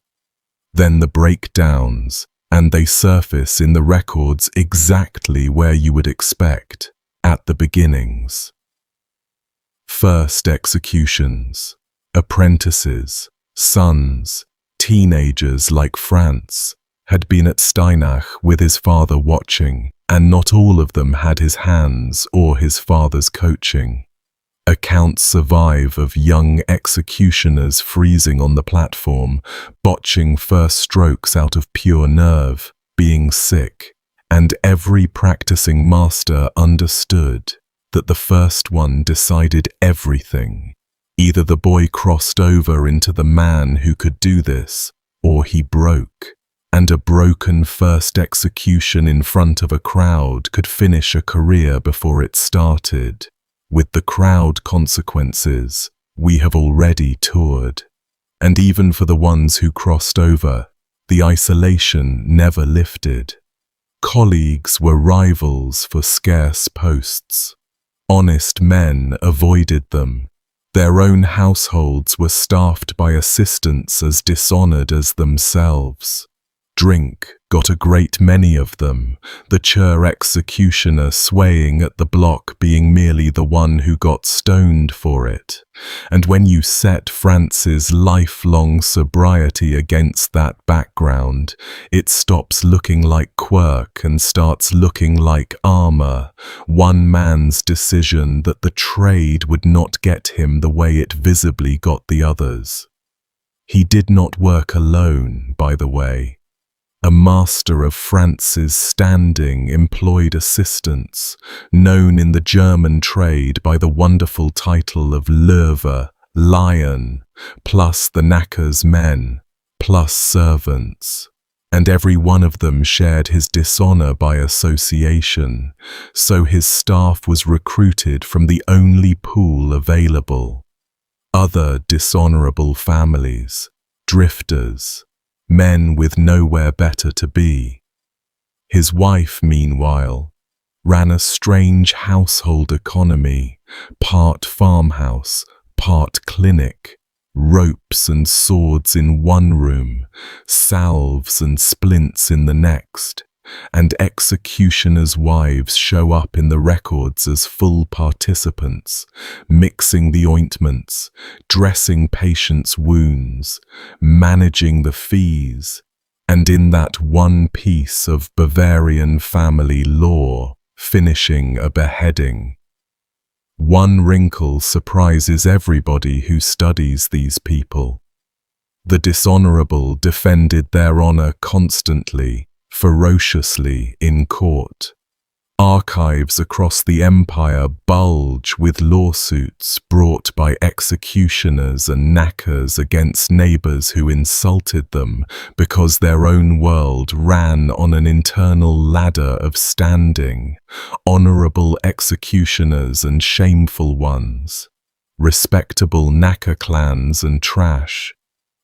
Then the breakdowns, and they surface in the records exactly where you would expect, at the beginnings. First executions, apprentices, sons, teenagers like Frantz, had been at Steinach with his father watching, and not all of them had his hands or his father's coaching. Accounts survive of young executioners freezing on the platform, botching first strokes out of pure nerve, being sick, and every practicing master understood that the first one decided everything. Either the boy crossed over into the man who could do this, or he broke, and a broken first execution in front of a crowd could finish a career before it started. With the crowd consequences, we have already toured. And even for the ones who crossed over, the isolation never lifted. Colleagues were rivals for scarce posts. Honest men avoided them. Their own households were staffed by assistants as dishonored as themselves. Drink got a great many of them, the chur executioner swaying at the block being merely the one who got stoned for it. And when you set Frantz's lifelong sobriety against that background, it stops looking like quirk and starts looking like armor, one man's decision that the trade would not get him the way it visibly got the others. He did not work alone, by the way. A master of Frantz's standing employed assistants, known in the German trade by the wonderful title of Löwe, lion, plus the knacker's men, plus servants. And every one of them shared his dishonor by association, so his staff was recruited from the only pool available. Other dishonorable families, drifters, men with nowhere better to be. His wife, meanwhile, ran a strange household economy, part farmhouse, part clinic, ropes and swords in one room, salves and splints in the next, and executioners' wives show up in the records as full participants, mixing the ointments, dressing patients' wounds, managing the fees, and in that one piece of Bavarian family law, finishing a beheading. One wrinkle surprises everybody who studies these people. The dishonorable defended their honor constantly, ferociously in court. Archives across the empire bulge with lawsuits brought by executioners and knackers against neighbors who insulted them because their own world ran on an internal ladder of standing, honorable executioners and shameful ones, respectable knacker clans and trash.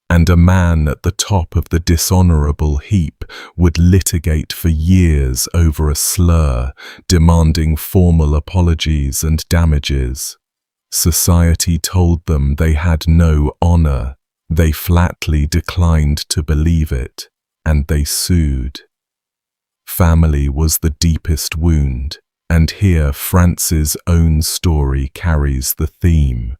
And a man at the top of the dishonorable heap would litigate for years over a slur, demanding formal apologies and damages. Society told them they had no honor. They flatly declined to believe it, and they sued. Family was the deepest wound, and here Frantz's own story carries the theme.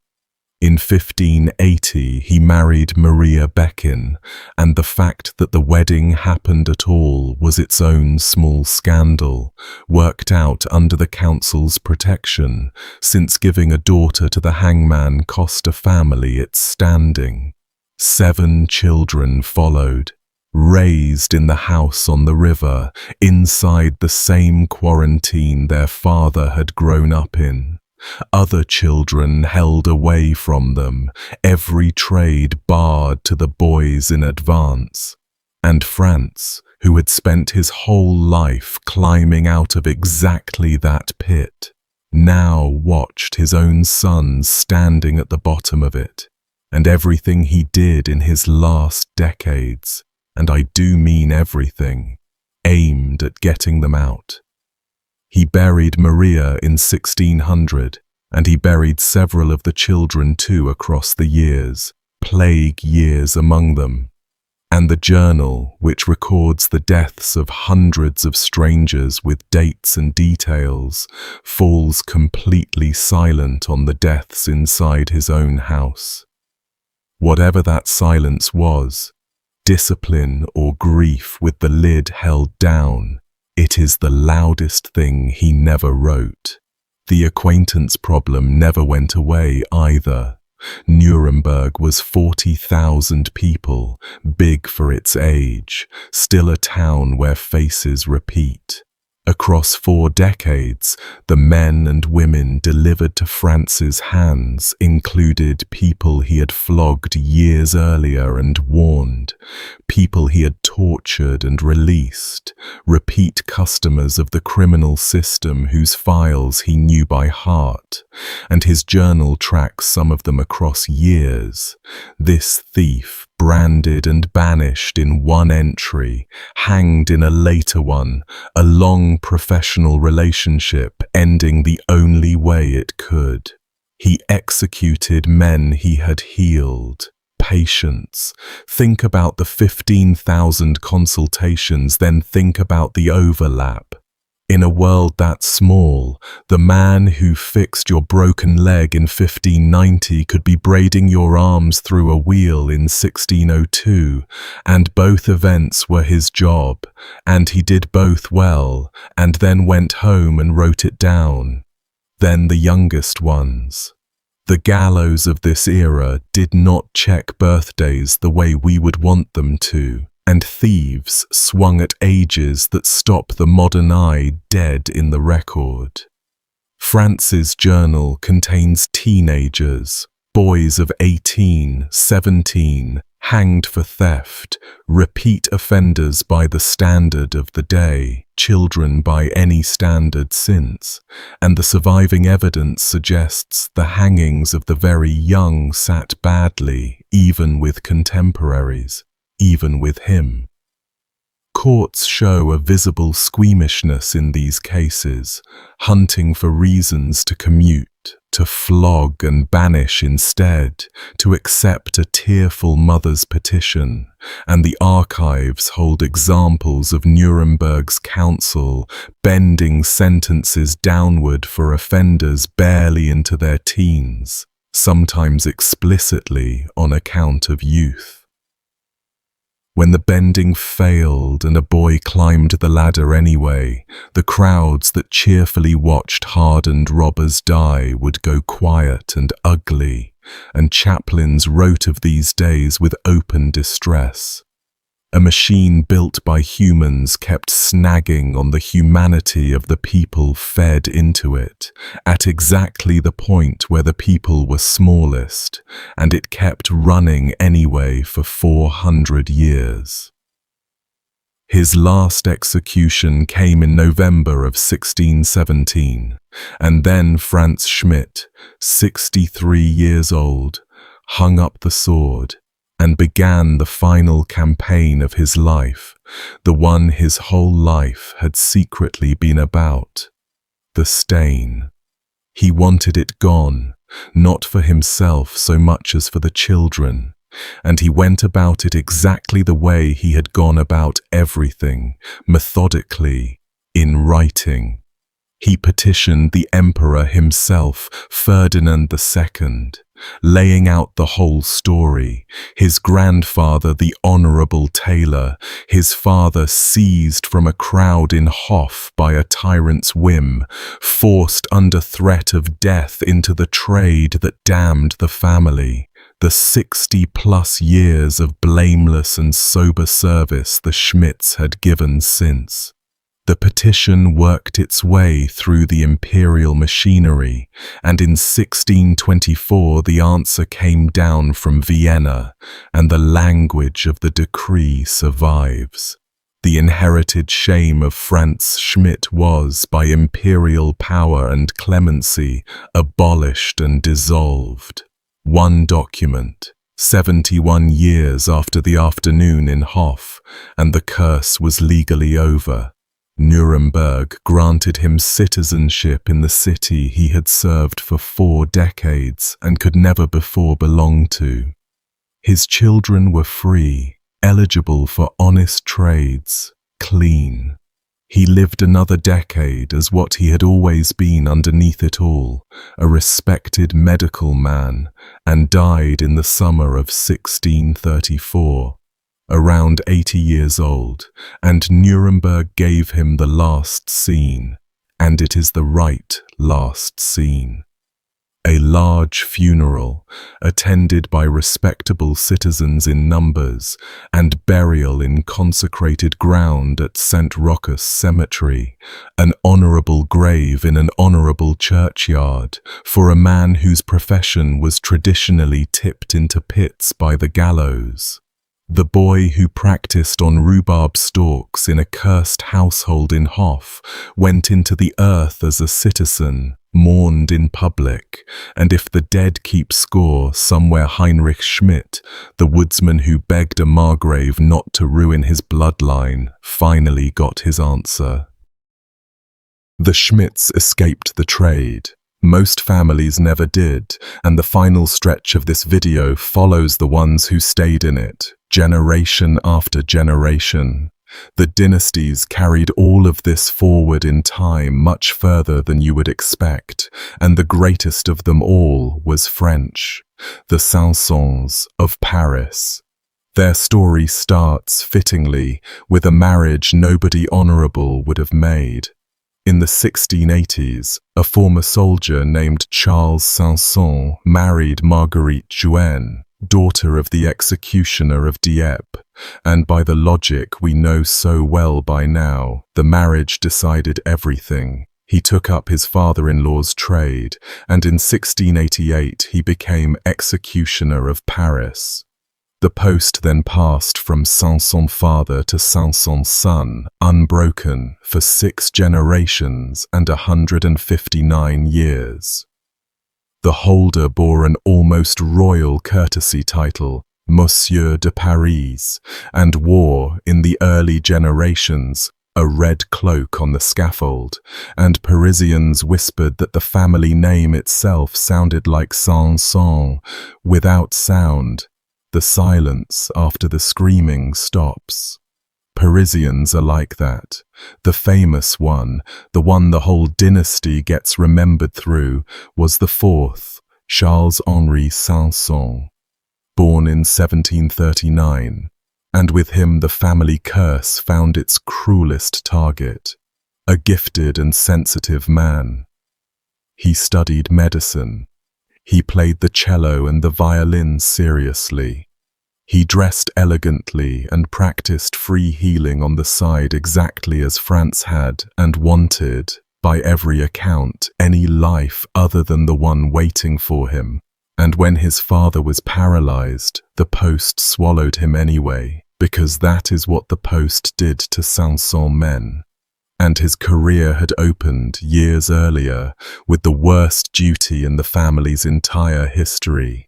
In 1580, he married Maria Beckin, and the fact that the wedding happened at all was its own small scandal, worked out under the council's protection, since giving a daughter to the hangman cost a family its standing. 7 children followed, raised in the house on the river, inside the same quarantine their father had grown up in. Other children held away from them, every trade barred to the boys in advance. And Frantz, who had spent his whole life climbing out of exactly that pit, now watched his own sons standing at the bottom of it, and everything he did in his last decades, and I do mean everything, aimed at getting them out. He buried Maria in 1600, and he buried several of the children too across the years, plague years among them. And the journal, which records the deaths of hundreds of strangers with dates and details, falls completely silent on the deaths inside his own house. Whatever that silence was, discipline or grief with the lid held down, it is the loudest thing he never wrote. The acquaintance problem never went away either. Nuremberg was 40,000 people, big for its age, still a town where faces repeat. Across 4 decades, the men and women delivered to Frantz's hands included people he had flogged years earlier and warned, people he had tortured and released, repeat customers of the criminal system whose files he knew by heart, and his journal tracks some of them across years. This thief, branded and banished in one entry, hanged in a later one, a long professional relationship ending the only way it could. He executed men he had healed. Patience. Think about the 15,000 consultations, then think about the overlap. In a world that small, the man who fixed your broken leg in 1590 could be braiding your arms through a wheel in 1602, and both events were his job, and he did both well, and then went home and wrote it down. Then the youngest ones. The gallows of this era did not check birthdays the way we would want them to, and thieves swung at ages that stop the modern eye dead in the record. Frantz's journal contains teenagers, boys of 18, 17, hanged for theft, repeat offenders by the standard of the day, children by any standard since, and the surviving evidence suggests the hangings of the very young sat badly, even with contemporaries, even with him. Courts show a visible squeamishness in these cases, hunting for reasons to commute, to flog and banish instead, to accept a tearful mother's petition, and the archives hold examples of Nuremberg's council bending sentences downward for offenders barely into their teens, sometimes explicitly on account of youth. When the bending failed and a boy climbed the ladder anyway, the crowds that cheerfully watched hardened robbers die would go quiet and ugly, and chaplains wrote of these days with open distress. A machine built by humans kept snagging on the humanity of the people fed into it, at exactly the point where the people were smallest, and it kept running anyway for 400 years. His last execution came in November of 1617, and then Frantz Schmidt, 63 years old, hung up the sword and began the final campaign of his life, the one his whole life had secretly been about: the stain. He wanted it gone, not for himself so much as for the children, and he went about it exactly the way he had gone about everything, methodically, in writing. He petitioned the emperor himself, Ferdinand II, laying out the whole story. His grandfather, the honorable tailor, his father seized from a crowd in Hof by a tyrant's whim, forced under threat of death into the trade that damned the family. The 60-plus years of blameless and sober service the Schmidts had given since. The petition worked its way through the imperial machinery, and in 1624 the answer came down from Vienna, and the language of the decree survives. The inherited shame of Frantz Schmidt was, by imperial power and clemency, abolished and dissolved. One document, 71 years after the afternoon in Hof, and the curse was legally over. Nuremberg granted him citizenship in the city he had served for 4 decades and could never before belong to. His children were free, eligible for honest trades, clean. He lived another decade as what he had always been underneath it all, a respected medical man, and died in the summer of 1634. Around 80 years old, and Nuremberg gave him the last scene, and it is the right last scene. A large funeral, attended by respectable citizens in numbers, and burial in consecrated ground at St. Rochus Cemetery, an honourable grave in an honourable churchyard, for a man whose profession was traditionally tipped into pits by the gallows. The boy who practiced on rhubarb stalks in a cursed household in Hof went into the earth as a citizen, mourned in public, and if the dead keep score, somewhere Heinrich Schmidt, the woodsman who begged a Margrave not to ruin his bloodline, finally got his answer. The Schmidts escaped the trade. Most families never did, and the final stretch of this video follows the ones who stayed in it, generation after generation. The dynasties carried all of this forward in time much further than you would expect, and the greatest of them all was French, the Sansons of Paris. Their story starts, fittingly, with a marriage nobody honourable would have made. In the 1680s, a former soldier named Charles Sanson married Marguerite Jouen, daughter of the Executioner of Dieppe, and by the logic we know so well by now, the marriage decided everything. He took up his father-in-law's trade, and in 1688 he became Executioner of Paris. The post then passed from Sanson's father to Sanson's son, unbroken, for 6 generations and 159 years. The holder bore an almost royal courtesy title, Monsieur de Paris, and wore, in the early generations, a red cloak on the scaffold, and Parisians whispered that the family name itself sounded like Sanson, without sound. The silence after the screaming stops. Parisians are like that. The famous one, the one the whole dynasty gets remembered through, was the 4th, Charles-Henri Sanson, born in 1739, and with him the family curse found its cruelest target, a gifted and sensitive man. He studied medicine. He played the cello and the violin seriously. He dressed elegantly and practiced free healing on the side exactly as Frantz had and wanted, by every account, any life other than the one waiting for him. And when his father was paralyzed, the post swallowed him anyway, because that is what the post did to Sanson men. And his career had opened years earlier with the worst duty in the family's entire history.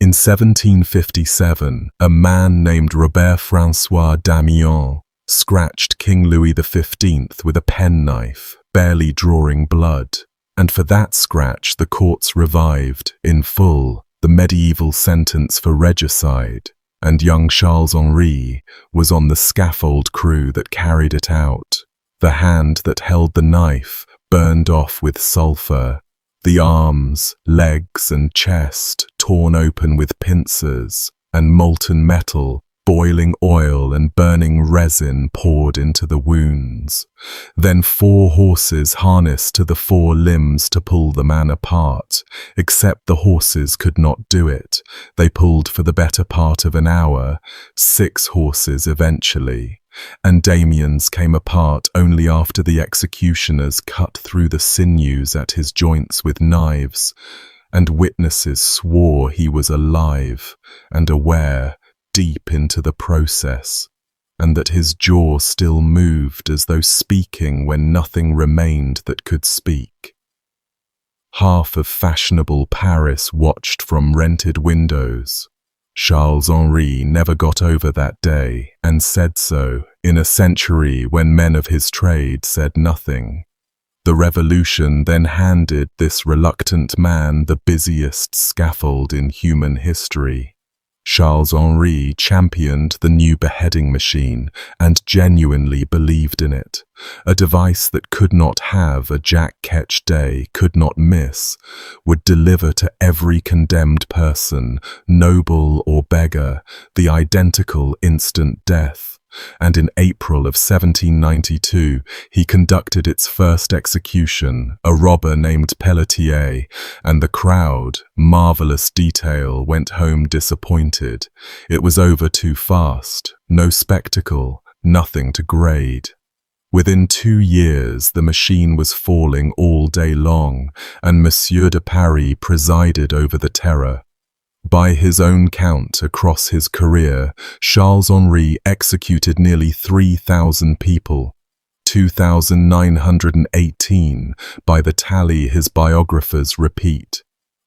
In 1757, a man named Robert François d'Amiens scratched King Louis XV with a penknife, barely drawing blood. And for that scratch the courts revived, in full, the medieval sentence for regicide, and young Charles-Henri was on the scaffold crew that carried it out. The hand that held the knife burned off with sulphur, the arms, legs and chest torn open with pincers, and molten metal, boiling oil and burning resin poured into the wounds. Then 4 horses harnessed to the 4 limbs to pull the man apart, except the horses could not do it. They pulled for the better part of an hour, 6 horses eventually, and Damien's came apart only after the executioners cut through the sinews at his joints with knives, and witnesses swore he was alive and aware, deep into the process, and that his jaw still moved as though speaking when nothing remained that could speak. Half of fashionable Paris watched from rented windows. Charles-Henri never got over that day, and said so, in a century when men of his trade said nothing. The revolution then handed this reluctant man the busiest scaffold in human history. Charles-Henri championed the new beheading machine and genuinely believed in it, a device that could not have a Jack Ketch day, could not miss, would deliver to every condemned person, noble or beggar, the identical instant death. And in April of 1792 he conducted its first execution, a robber named Pelletier, and the crowd, marvelous detail, went home disappointed. It was over too fast, no spectacle, nothing to grade. Within 2 years the machine was falling all day long, and Monsieur de Paris presided over the terror. By his own count across his career, Charles-Henri executed nearly 3,000 people, 2,918 by the tally his biographers repeat.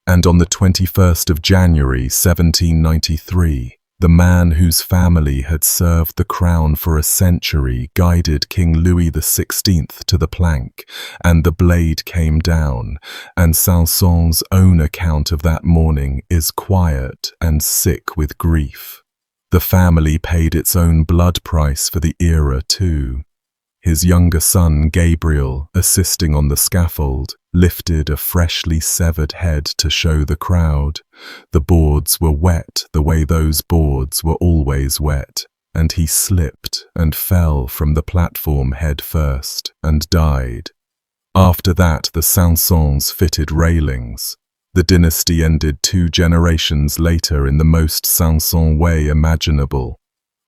And on the 21st of January 1793, the man whose family had served the crown for a century guided King Louis XVI to the plank, and the blade came down, and Sanson's own account of that morning is quiet and sick with grief. The family paid its own blood price for the era too. His younger son, Gabriel, assisting on the scaffold, lifted a freshly severed head to show the crowd. The boards were wet the way those boards were always wet, and he slipped and fell from the platform head first and died. After that the Sansons fitted railings. The dynasty ended 2 generations later in the most Sanson way imaginable.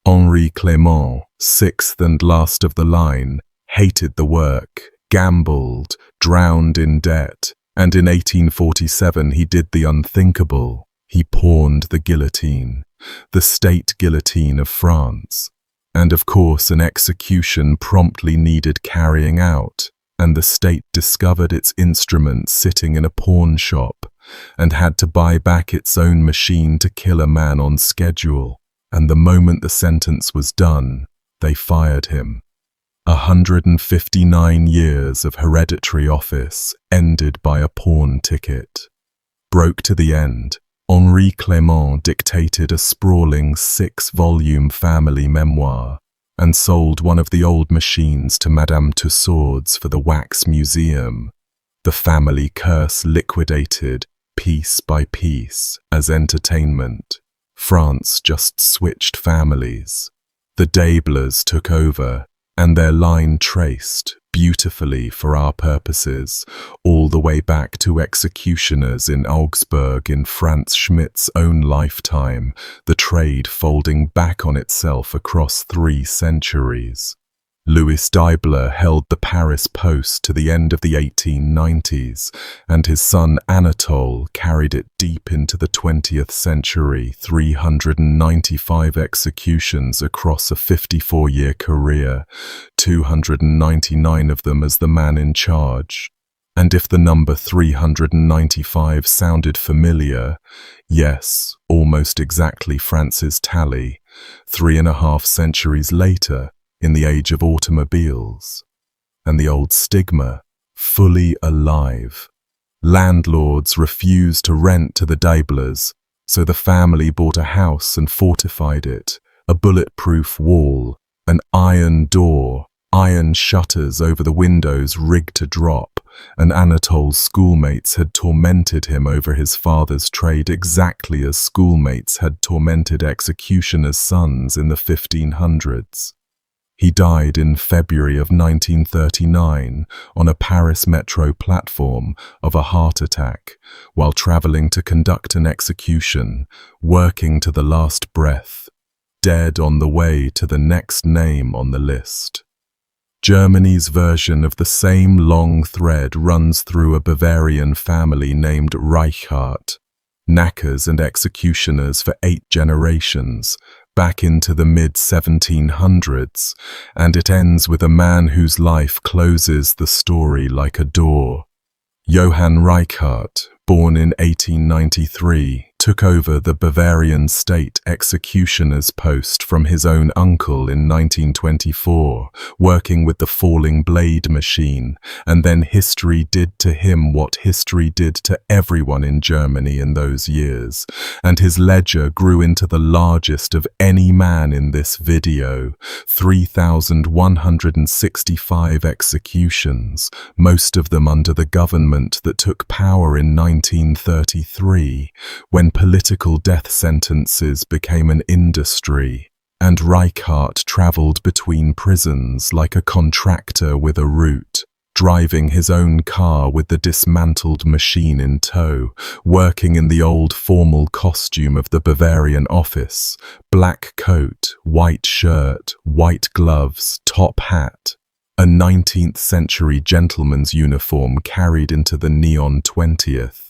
Henri Clément, 6th and last of the line, hated the work, gambled, drowned in debt, and in 1847 he did the unthinkable. He pawned the guillotine. the state guillotine of France. And of course an execution promptly needed carrying out, and the state discovered its instrument sitting in a pawn shop, and had to buy back its own machine to kill a man on schedule, and the moment the sentence was done, they fired him. 159 years of hereditary office ended by a pawn ticket. Broke to the end, Henri Clément dictated a sprawling 6-volume family memoir and sold one of the old machines to Madame Tussauds for the Wax Museum. The family curse liquidated piece by piece as entertainment. France just switched families. The Dablers took over, and their line traced, beautifully for our purposes, all the way back to executioners in Augsburg in Frantz Schmidt's own lifetime, the trade folding back on itself across 3 centuries. Louis Daibler held the Paris post to the end of the 1890s, and his son Anatole carried it deep into the 20th century, 395 executions across a 54-year career, 299 of them as the man in charge. And if the number 395 sounded familiar, yes, almost exactly France's tally, 3.5 centuries later, in the age of automobiles. And the old stigma, fully alive. Landlords refused to rent to the Daiblers, so the family bought a house and fortified it, a bulletproof wall, an iron door, iron shutters over the windows rigged to drop, and Anatole's schoolmates had tormented him over his father's trade exactly as schoolmates had tormented executioners' sons in the 1500s. He died in February of 1939 on a Paris metro platform of a heart attack while traveling to conduct an execution, working to the last breath, dead on the way to the next name on the list. Germany's version of the same long thread runs through a Bavarian family named Reichhardt, knackers and executioners for 8 generations, back into the mid-1700s, and it ends with a man whose life closes the story like a door. Johann Reichhardt, born in 1893, took over the Bavarian state executioner's post from his own uncle in 1924, working with the falling blade machine, and then history did to him what history did to everyone in Germany in those years, and his ledger grew into the largest of any man in this video, 3,165 executions, most of them under the government that took power in 1933, when political death sentences became an industry, and Reichhardt travelled between prisons like a contractor with a route, driving his own car with the dismantled machine in tow, working in the old formal costume of the Bavarian office, black coat, white shirt, white gloves, top hat, a 19th century gentleman's uniform carried into the neon 20th.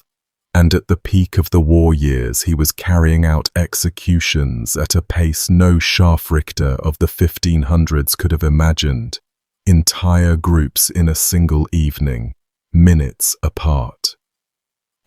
And at the peak of the war years he was carrying out executions at a pace no Scharfrichter of the 1500s could have imagined. Entire groups in a single evening, minutes apart.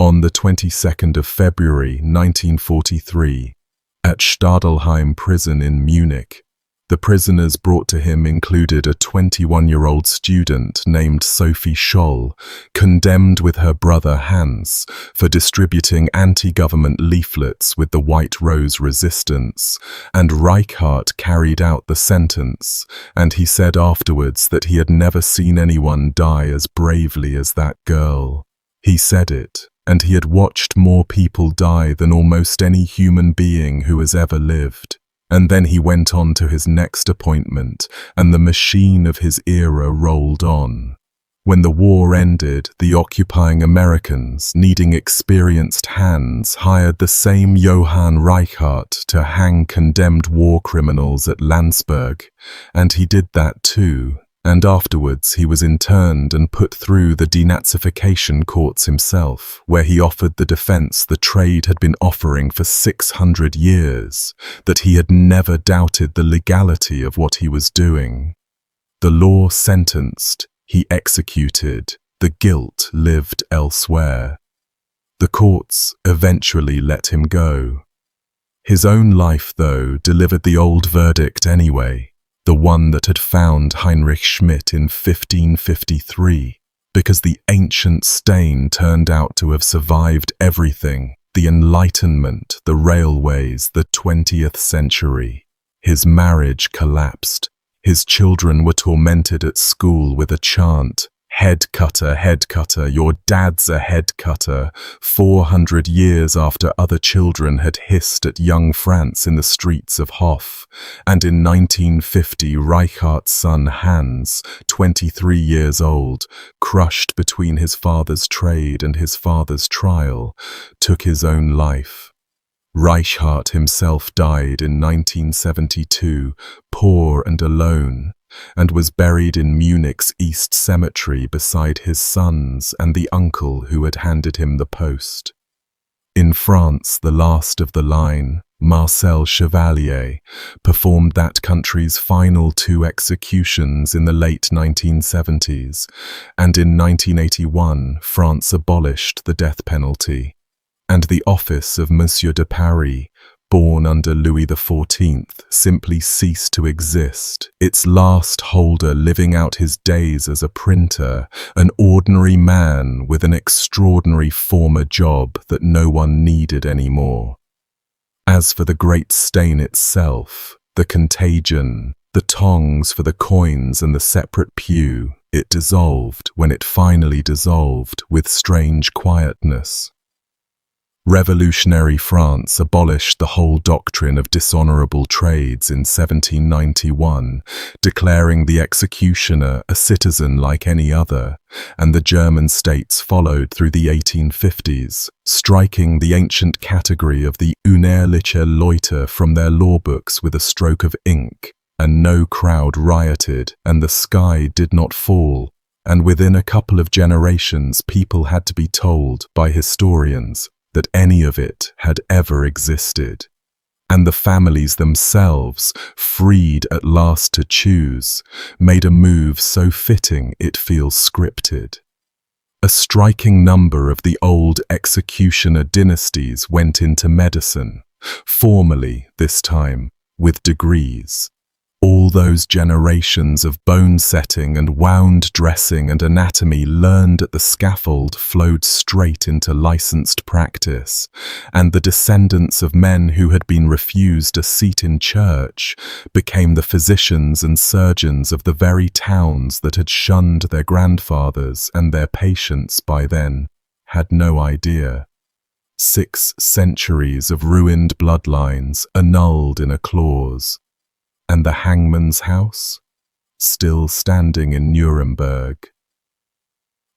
On the 22nd of February 1943, at Stadelheim prison in Munich, the prisoners brought to him included a 21-year-old student named Sophie Scholl, condemned with her brother Hans for distributing anti-government leaflets with the White Rose Resistance, and Reichhardt carried out the sentence, and he said afterwards that he had never seen anyone die as bravely as that girl. He said it, and he had watched more people die than almost any human being who has ever lived. And then he went on to his next appointment, and the machine of his era rolled on. When the war ended, the occupying Americans, needing experienced hands, hired the same Johann Reichhardt to hang condemned war criminals at Landsberg, and he did that too, and afterwards he was interned and put through the denazification courts himself, where he offered the defense the trade had been offering for 600 years, that he had never doubted the legality of what he was doing. The law sentenced, he executed, the guilt lived elsewhere. The courts eventually let him go. His own life, though, delivered the old verdict anyway, the one that had found Heinrich Schmidt in 1553, because the ancient stain turned out to have survived everything, the Enlightenment, the railways, the 20th century. His marriage collapsed. His children were tormented at school with a chant, "Head cutter, your dad's a head cutter," 400 years after other children had hissed at young Frantz in the streets of Hof. And in 1950, Reichardt's son Hans, 23 years old, crushed between his father's trade and his father's trial, took his own life. Reichhardt himself died in 1972, poor and alone, and was buried in Munich's East Cemetery beside his sons and the uncle who had handed him the post. In France, the last of the line, Marcel Chevalier, performed that country's final 2 executions in the late 1970s, and in 1981 France abolished the death penalty. And the office of Monsieur de Paris, born under Louis XIV, simply ceased to exist, its last holder living out his days as a printer, an ordinary man with an extraordinary former job that no one needed anymore. As for the great stain itself, the contagion, the tongs for the coins and the separate pew, it dissolved when it finally dissolved with strange quietness. Revolutionary France abolished the whole doctrine of dishonorable trades in 1791, declaring the executioner a citizen like any other, and the German states followed through the 1850s, striking the ancient category of the unehrliche Leute from their law books with a stroke of ink, and no crowd rioted, and the sky did not fall, and within a couple of generations people had to be told by historians that any of it had ever existed. And the families themselves, freed at last to choose, made a move so fitting it feels scripted. A striking number of the old Executioner Dynasties went into medicine, formally this time, with degrees. All those generations of bone setting and wound dressing and anatomy learned at the scaffold flowed straight into licensed practice, and the descendants of men who had been refused a seat in church became the physicians and surgeons of the very towns that had shunned their grandfathers, and their patients by then had no idea. 6 centuries of ruined bloodlines annulled in a clause. And the hangman's house? Still standing in Nuremberg.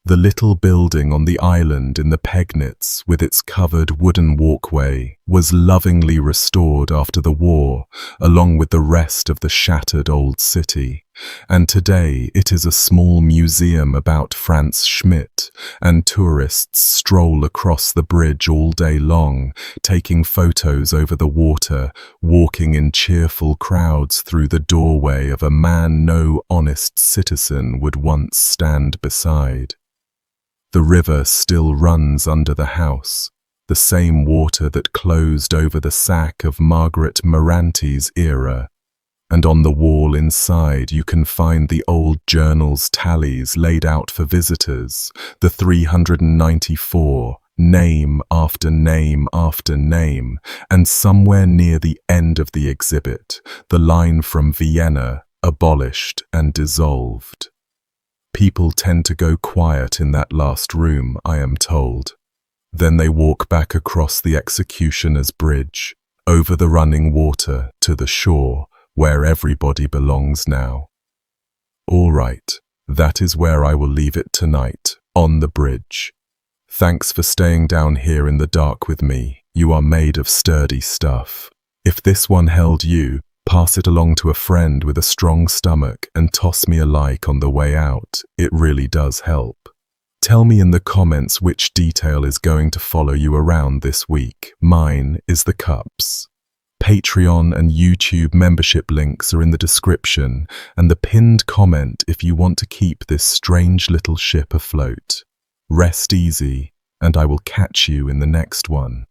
The little building on the island in the Pegnitz, with its covered wooden walkway, was lovingly restored after the war, along with the rest of the shattered old city, and today it is a small museum about Frantz Schmidt, and tourists stroll across the bridge all day long, taking photos over the water, walking in cheerful crowds through the doorway of a man no honest citizen would once stand beside. The river still runs under the house, the same water that closed over the sack of Margaret Moranti's era, and on the wall inside you can find the old journal's tallies laid out for visitors, the 394, name after name after name, and somewhere near the end of the exhibit, the line from Vienna, abolished and dissolved. People tend to go quiet in that last room, I am told. Then they walk back across the executioner's bridge, over the running water to the shore, where everybody belongs now. All right, that is where I will leave it tonight, on the bridge. Thanks for staying down here in the dark with me. You are made of sturdy stuff. If this one held you, Pass it along to a friend with a strong stomach and toss me a like on the way out. It really does help. Tell me in the comments which detail is going to follow you around this week. Mine is the cups. Patreon and YouTube membership links are in the description and the pinned comment if you want to keep this strange little ship afloat. Rest easy, and I will catch you in the next one.